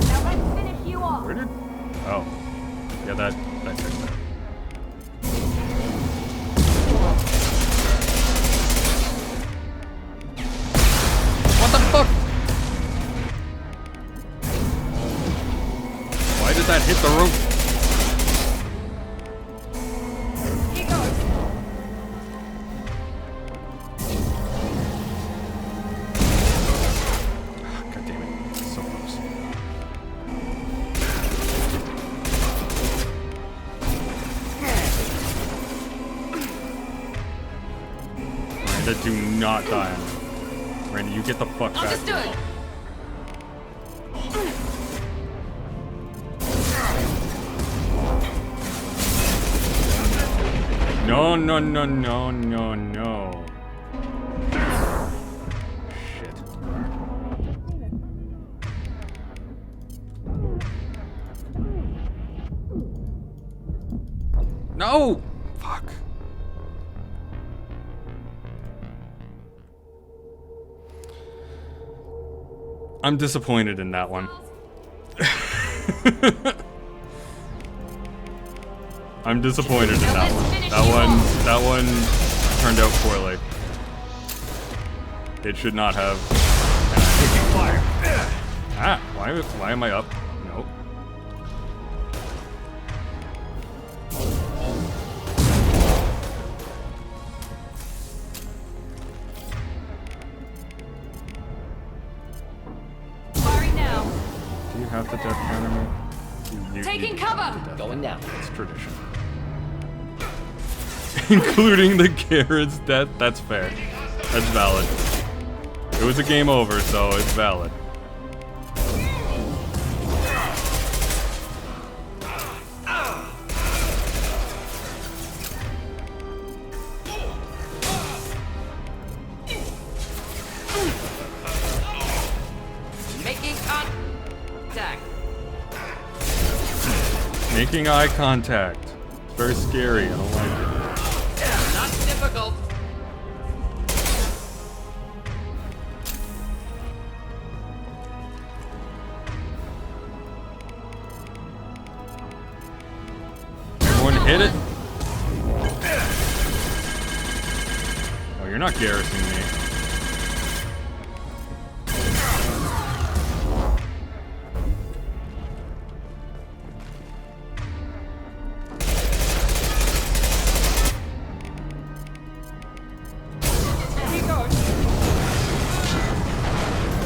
Now let's finish you off. Where did? Oh, yeah, that fixed it. What the fuck? Why did that hit the roof? Here goes. God damn it. So close. Miranda, do not die on me. Miranda, you get the fuck back. Understood. No, no, no, no, no, no. Shit. No! Fuck. I'm disappointed in that one. I'm disappointed in that one. That one turned out poorly. It should not have. Ah, why am I up? Nope. Firing now. Do you have the death counter move? Taking cover. Going now. It's tradition. Including the Garrett's death? That's fair. That's valid. It was a game over, so it's valid. Making contact. Making eye contact. It's very scary. I don't like it. Not difficult. Everyone hit it? Oh, you're not garrisoning me.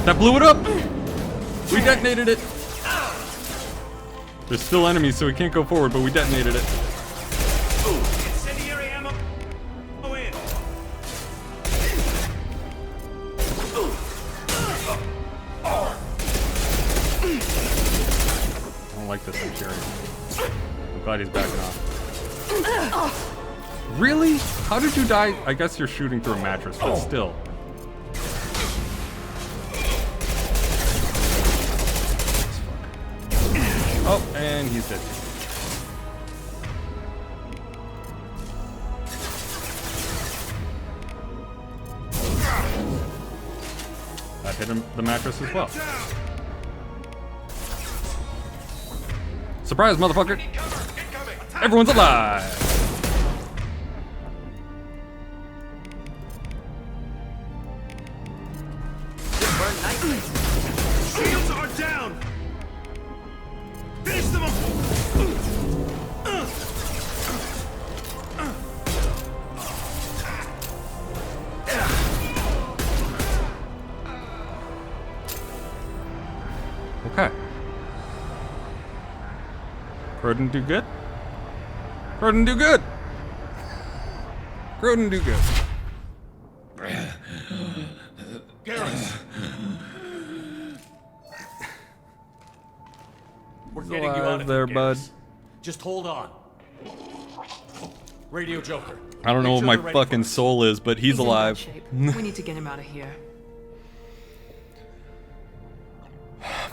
That blew it up! We detonated it! There's still enemies, so we can't go forward, but we detonated it. Incendiary ammo. Go in. I don't like this Centurion. I'm glad he's backing off. Really? How did you die? I guess you're shooting through a mattress, but still. Oh, and he's dead. That hit him, the mattress as well. Surprise, motherfucker! Everyone's alive! Shields are down. Finish them off. Okay. Crow didn't do good? Crow didn't do good! Crow didn't do good. Garrus. We're getting you out of there, bud. Just hold on. Radio Joker. I don't know what my fucking soul is, but he's in alive. bad shape. We need to get him out of here.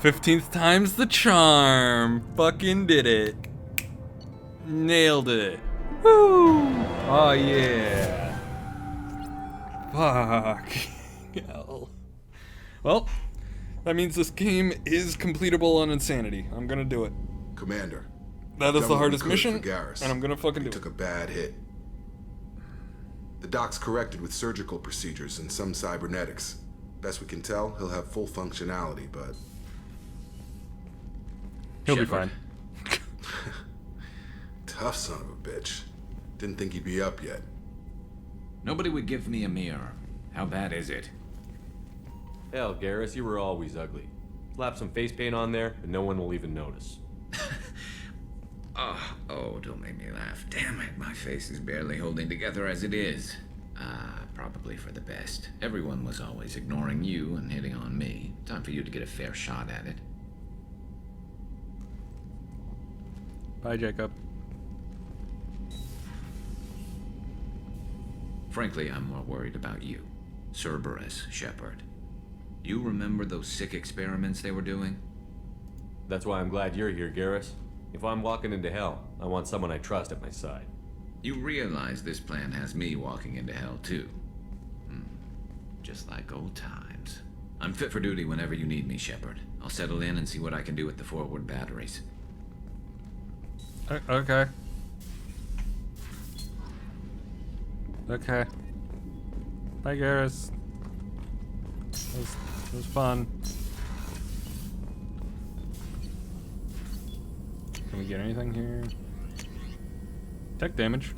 15th time's the charm. Fucking did it. Nailed it. Woo! Oh yeah. Fuck. Hell. Well, that means this game is completable on insanity. I'm gonna do it. Commander. That is done the what we hardest could mission, for Garrus. and I'm gonna fucking do He took it. a bad hit. The doc's corrected with surgical procedures and some cybernetics. Best we can tell, he'll have full functionality, but He'll be fine. tough son of a bitch. Didn't think he'd be up yet. Nobody would give me a mirror. How bad is it? Hell, Garrus, you were always ugly. Slap some face paint on there, and no one will even notice. Oh, don't make me laugh. Damn it, my face is barely holding together as it is. Probably for the best. Everyone was always ignoring you and hitting on me. Time for you to get a fair shot at it. Bye, Jacob. Frankly, I'm more worried about you. Cerberus, Shepard. You remember those sick experiments they were doing? That's why I'm glad you're here, Garrus. If I'm walking into hell, I want someone I trust at my side. You realize this plan has me walking into hell, too. Just like old times. I'm fit for duty whenever you need me, Shepard. I'll settle in and see what I can do with the forward batteries. Okay. Okay. Bye, Garrus. It was fun. Can we get anything here? Tech damage.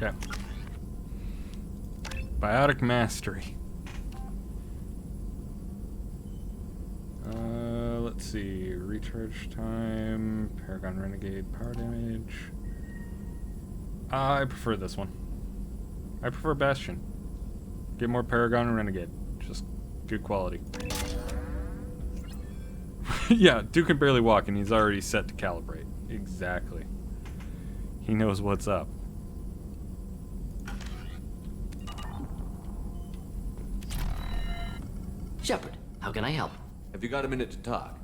Okay. Biotic mastery. Let's see. Recharge time. Paragon Renegade. Power damage. I prefer this one. I prefer Bastion. Get more Paragon and Renegade. Just good quality. Yeah, Duke can barely walk and he's already set to calibrate. Exactly. He knows what's up. Shepard, how can I help? Have you got a minute to talk?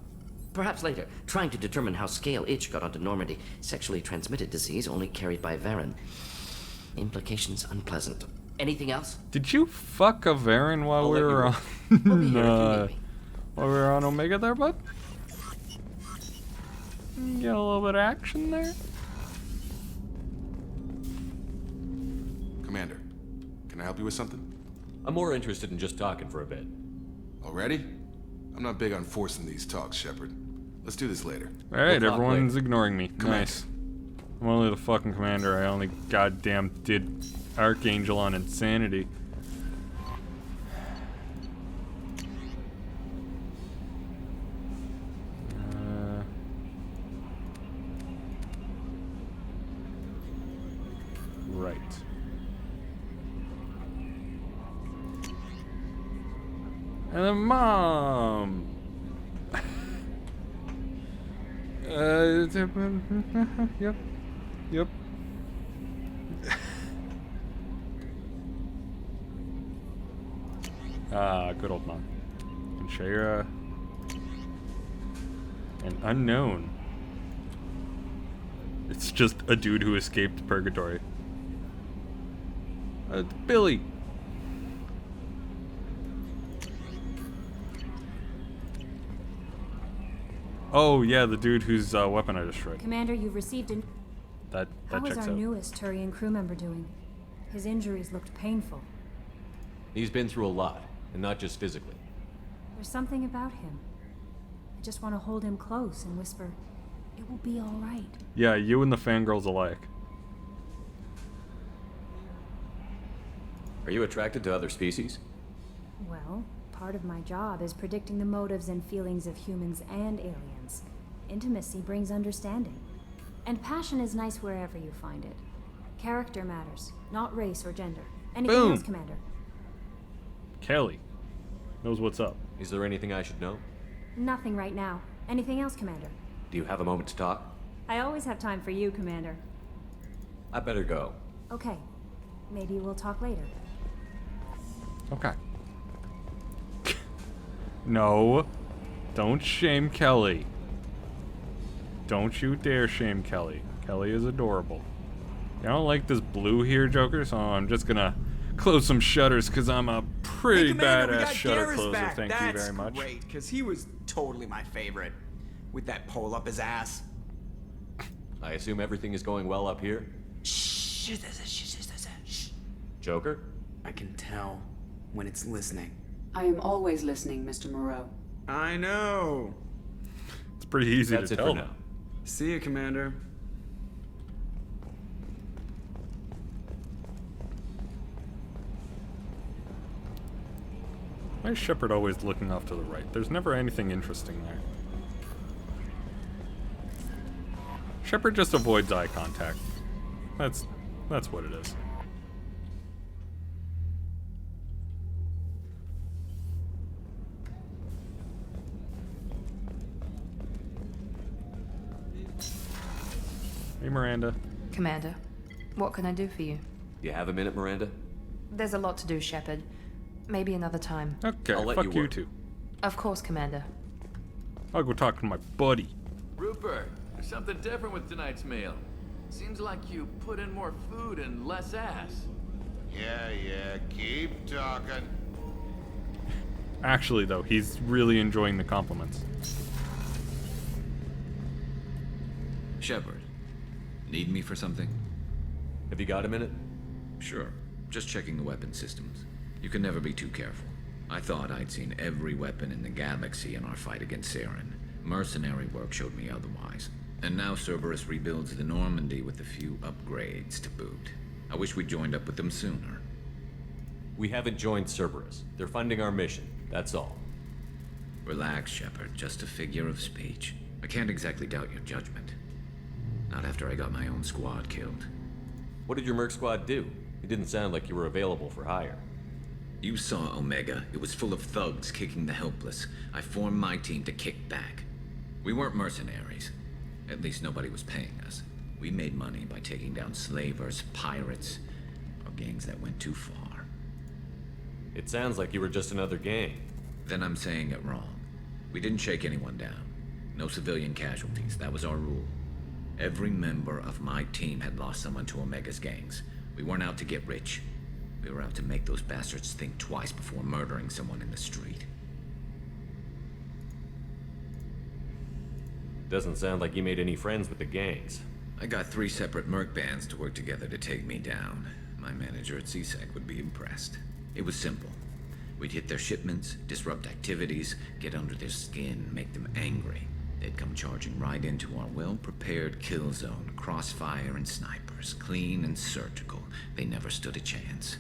Perhaps later. Trying to determine how Scale Itch got onto Normandy. Sexually transmitted disease only carried by Varen. Implications unpleasant. Anything else? Did you fuck a Varen while we were on while we were on Omega there, bud? Get a little bit of action there. Commander, can I help you with something? I'm more interested in just talking for a bit. Already? I'm not big on forcing these talks, Shepard. Let's do this later. Alright, We'll talk everyone's later. ignoring me. Commander. Nice. I'm only the fucking commander. I only goddamn did Archangel on insanity. Right. And then Mom! Yep. Yep. Good old Mom. And Shayra. An unknown. It's just a dude who escaped purgatory. Billy! Oh, yeah, the dude whose weapon I destroyed. Commander, you've received an... That How is checks our out. newest Turian crew member doing? His injuries looked painful. He's been through a lot, and not just physically. There's something about him. I just want to hold him close and whisper, it will be all right. Yeah, you and the fangirls alike. Are you attracted to other species? Well, part of my job is predicting the motives and feelings of humans and aliens. Intimacy brings understanding. And passion is nice wherever you find it. Character matters, not race or gender. Anything Boom. else, Commander? Kelly knows what's up. Is there anything I should know? Nothing right now. Anything else, Commander? Do you have a moment to talk? I always have time for you, Commander. I better go. Okay. Maybe we'll talk later. Okay. No. Don't shame Kelly. Don't you dare shame Kelly. Kelly is adorable. I don't like this blue here, Joker, so I'm just gonna close some shutters because I'm a pretty badass shutter closer. Thank you very much. That's great, because he was totally my favorite. With that pole up his ass. I assume everything is going well up here? Shh. Joker? I can tell when it's listening. I am always listening, Mr. Moreau. I know. It's pretty easy That's to it tell for now. now. See you, Commander. Why is Shepard always looking off to the right? There's never anything interesting there. Shepard just avoids eye contact. That's what it is. Hey, Miranda. Commander, what can I do for you? You have a minute, Miranda? There's a lot to do, Shepard. Maybe another time. Okay, I'll let fuck you you work. two. Of course, Commander. I'll go talk to my buddy. Rupert, there's something different with tonight's meal. Seems like you put in more food and less ass. Yeah, keep talking. Actually, though, he's really enjoying the compliments. Shepard, need me for something? Have you got a minute? Sure. Just checking the weapon systems. You can never be too careful. I thought I'd seen every weapon in the galaxy in our fight against Saren. Mercenary work showed me otherwise. And now Cerberus rebuilds the Normandy with a few upgrades to boot. I wish we'd joined up with them sooner. We haven't joined Cerberus. They're funding our mission. That's all. Relax, Shepard. Just a figure of speech. I can't exactly doubt your judgment. Not after I got my own squad killed. What did your merc squad do? It didn't sound like you were available for hire. You saw Omega. It was full of thugs kicking the helpless. I formed my team to kick back. We weren't mercenaries. At least nobody was paying us. We made money by taking down slavers, pirates, or gangs that went too far. It sounds like you were just another gang. Then I'm saying it wrong. We didn't shake anyone down. No civilian casualties. That was our rule. Every member of my team had lost someone to Omega's gangs. We weren't out to get rich. We were out to make those bastards think twice before murdering someone in the street. Doesn't sound like you made any friends with the gangs. I got 3 separate merc bands to work together to take me down. My manager at CSEC would be impressed. It was simple. We'd hit their shipments, disrupt activities, get under their skin, make them angry. They'd come charging right into our well-prepared kill zone, crossfire and snipers, clean and surgical. They never stood a chance.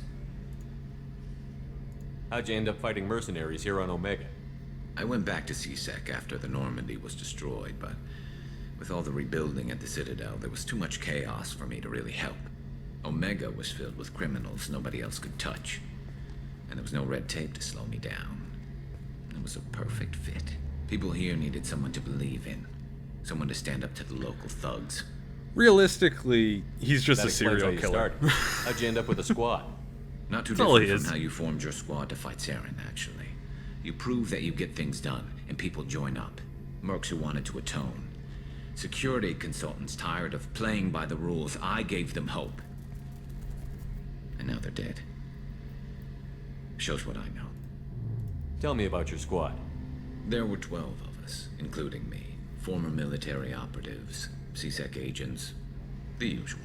How'd you end up fighting mercenaries here on Omega? I went back to C-Sec after the Normandy was destroyed, but with all the rebuilding at the Citadel, there was too much chaos for me to really help. Omega was filled with criminals nobody else could touch, and there was no red tape to slow me down. It was a perfect fit. People here needed someone to believe in, someone to stand up to the local thugs. Realistically, he's just That a explains serial how you killer. started. How'd you end up with a squad? Not too That's all different he from is. how you formed your squad to fight Saren, actually. You prove that you get things done, and people join up. Mercs who wanted to atone. Security consultants tired of playing by the rules. I gave them hope. And now they're dead. Shows what I know. Tell me about your squad. There were 12 of us, including me. Former military operatives, C-Sec agents, the usual.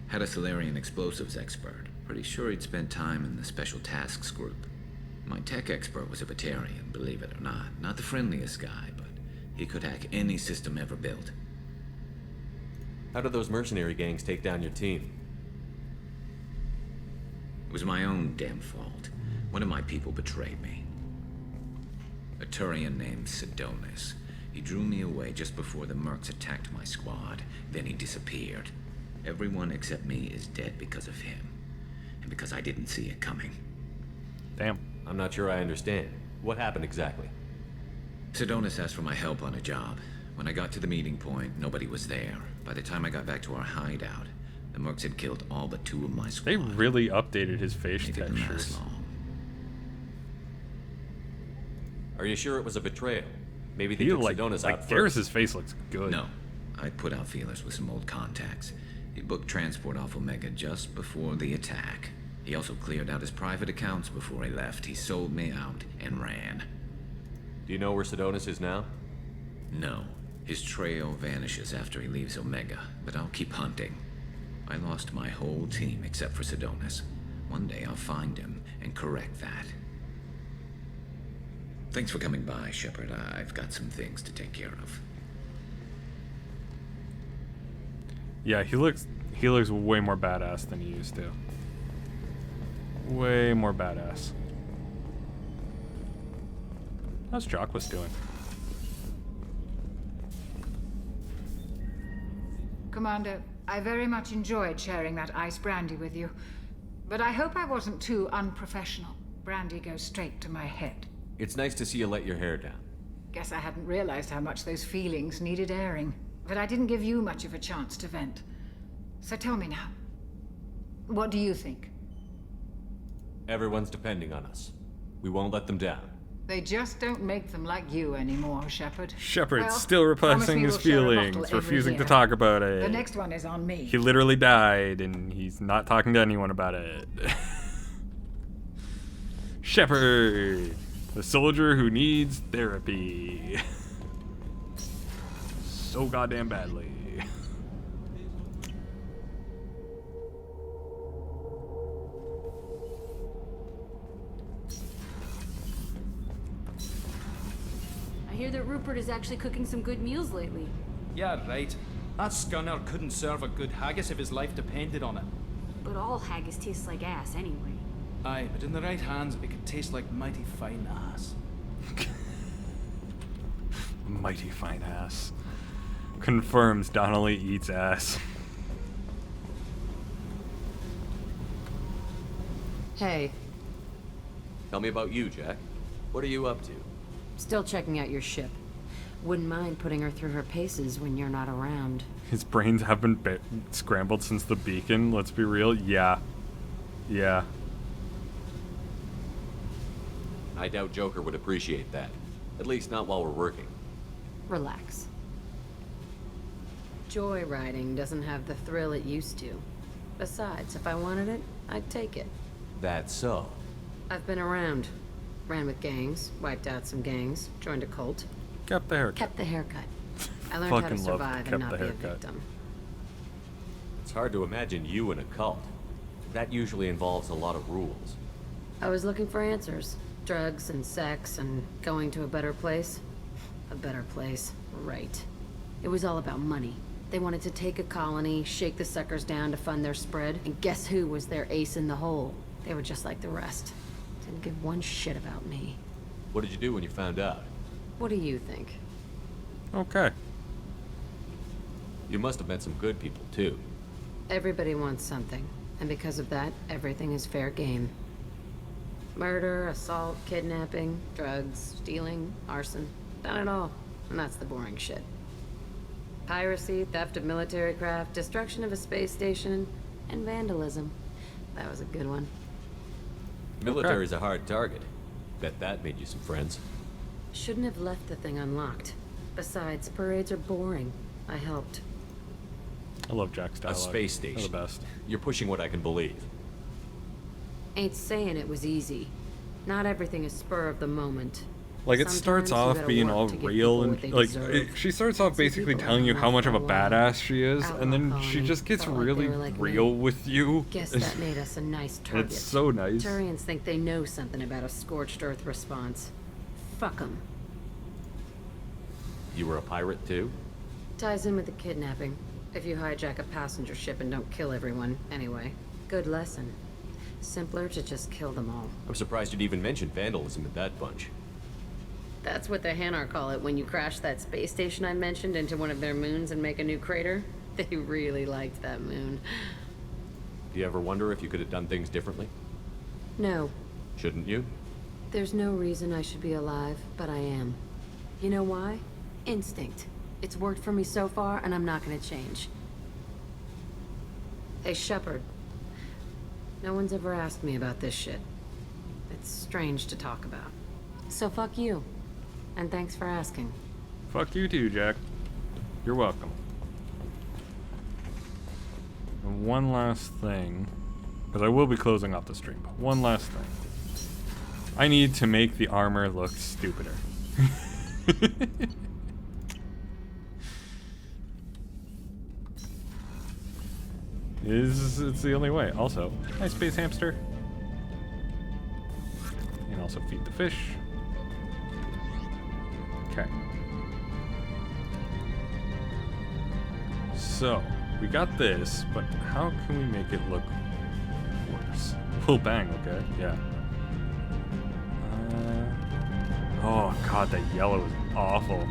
Had a Solarian explosives expert. Pretty sure he'd spent time in the Special Tasks Group. My tech expert was a Batarian, believe it or not. Not the friendliest guy, but he could hack any system ever built. How did those mercenary gangs take down your team? It was my own damn fault. One of my people betrayed me. A Turian named Sidonis. He drew me away just before the Mercs attacked my squad. Then he disappeared. Everyone except me is dead because of him. And because I didn't see it coming. Damn. I'm not sure I understand. What happened exactly? Sidonis asked for my help on a job. When I got to the meeting point, nobody was there. By the time I got back to our hideout, the Mercs had killed all but 2 of my squad. They really updated his face It didn't last textures. long. Are you sure it was a betrayal? Maybe they He took like Sidonis out Garrus's first. face looks good. No. I put out feelers with some old contacts. He booked transport off Omega just before the attack. He also cleared out his private accounts before he left. He sold me out and ran. Do you know where Sidonis is now? No. His trail vanishes after he leaves Omega, but I'll keep hunting. I lost my whole team except for Sidonis. One day I'll find him and correct that. Thanks for coming by, Shepard. I've got some things to take care of. Yeah, he looks way more badass than he used to. Way more badass. How's Jacquemus doing? Commander, I very much enjoyed sharing that ice brandy with you. But I hope I wasn't too unprofessional. Brandy goes straight to my head. It's nice to see you let your hair down. Guess I hadn't realized how much those feelings needed airing. But I didn't give you much of a chance to vent. So tell me now. What do you think? Everyone's depending on us. We won't let them down. They just don't make them like you anymore, Shepard. Shepard's Well, still promise repressing me his we'll share a bottle feelings, every refusing to year. talk about it. The next one is on me. He literally died, and he's not talking to anyone about it. Shepard, the soldier who needs therapy. So goddamn badly. I hear that Rupert is actually cooking some good meals lately. Yeah, right. That scunner couldn't serve a good haggis if his life depended on it. But all haggis tastes like ass anyway. Aye, but in the right hands, it could taste like mighty fine ass. Mighty fine ass. Confirms Donnelly eats ass. Hey, Tell me about you, Jack. What are you up to? still checking out your ship. Wouldn't mind putting her through her paces when you're not around. His brains haven't been scrambled since the beacon, let's be real. Yeah. Yeah. I doubt Joker would appreciate that. At least not while we're working. Relax. Joyriding doesn't have the thrill it used to. Besides, if I wanted it, I'd take it. That's so. I've been around. Ran with gangs, wiped out some gangs, joined a cult. Kept the haircut. Kept the haircut. I learned how to Fucking love survive and kept not the be a haircut. victim. It's hard to imagine you in a cult. That usually involves a lot of rules. I was looking for answers. Drugs and sex and going to a better place. A better place. Right. It was all about money. They wanted to take a colony, shake the suckers down to fund their spread, and guess who was their ace in the hole? They were just like the rest. Didn't give one shit about me. What did you do when you found out? What do you think? Okay. You must have met some good people, too. Everybody wants something, and because of that, everything is fair game. Murder, assault, kidnapping, drugs, stealing, arson. Done it all. And that's the boring shit. Piracy, theft of military craft, destruction of a space station, and vandalism. That was a good one. Military's a hard target. Bet that made you some friends. Shouldn't have left the thing unlocked. Besides, parades are boring. I helped. I love Jack's dialogue. A space They're station. the best. You're pushing what I can believe. Ain't saying it was easy. Not everything is spur of the moment. Like, it starts Sometimes you off gotta being work all to give real people and what they like deserve. she starts off basically people telling you have how been much of a left for a badass she is, and then Outlaw she colony. just gets Felt like really they were like me. real with you. Guess that made us a nice target. It's so nice. Turians think they know something about a scorched earth response. Fuck 'em. You were a pirate, too? Ties in with the kidnapping. If you hijack a passenger ship and don't kill everyone, anyway. Good lesson. Simpler to just kill them all. I'm surprised you'd even mention vandalism in that bunch. That's what the Hanar call it when you crash that space station I mentioned into one of their moons and make a new crater. They really liked that moon. Do you ever wonder if you could have done things differently? No, Shouldn't you? there's no reason I should be alive, but I am. You know why? Instinct. It's worked for me so far, and I'm not gonna change. Hey, Shepard. No one's ever asked me about this shit. It's strange to talk about. So fuck you. And thanks for asking. Fuck you too, Jack. You're welcome. And one last thing, because I will be closing off the stream, but one last thing. I need to make the armor look stupider. It's the only way. Also, hi space hamster. And also feed the fish. Okay. So, we got this, but how can we make it look worse? Oh, bang, okay, yeah. Oh god, that yellow is awful.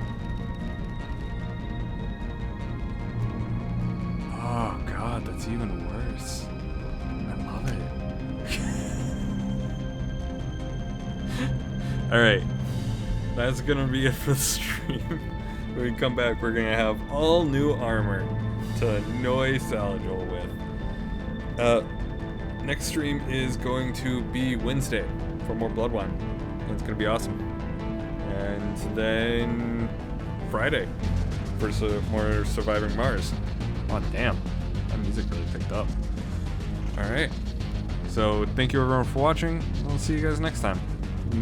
Oh god, that's even worse. I love it. Alright. That's gonna be it for the stream. When we come back, we're gonna have all new armor to annoy Salajol with. Next stream is going to be Wednesday for more Blood Wine. It's gonna be awesome. And then Friday for more Surviving Mars. Oh damn, that music really picked up. Alright. So thank you everyone for watching. I'll see you guys next time. Bye.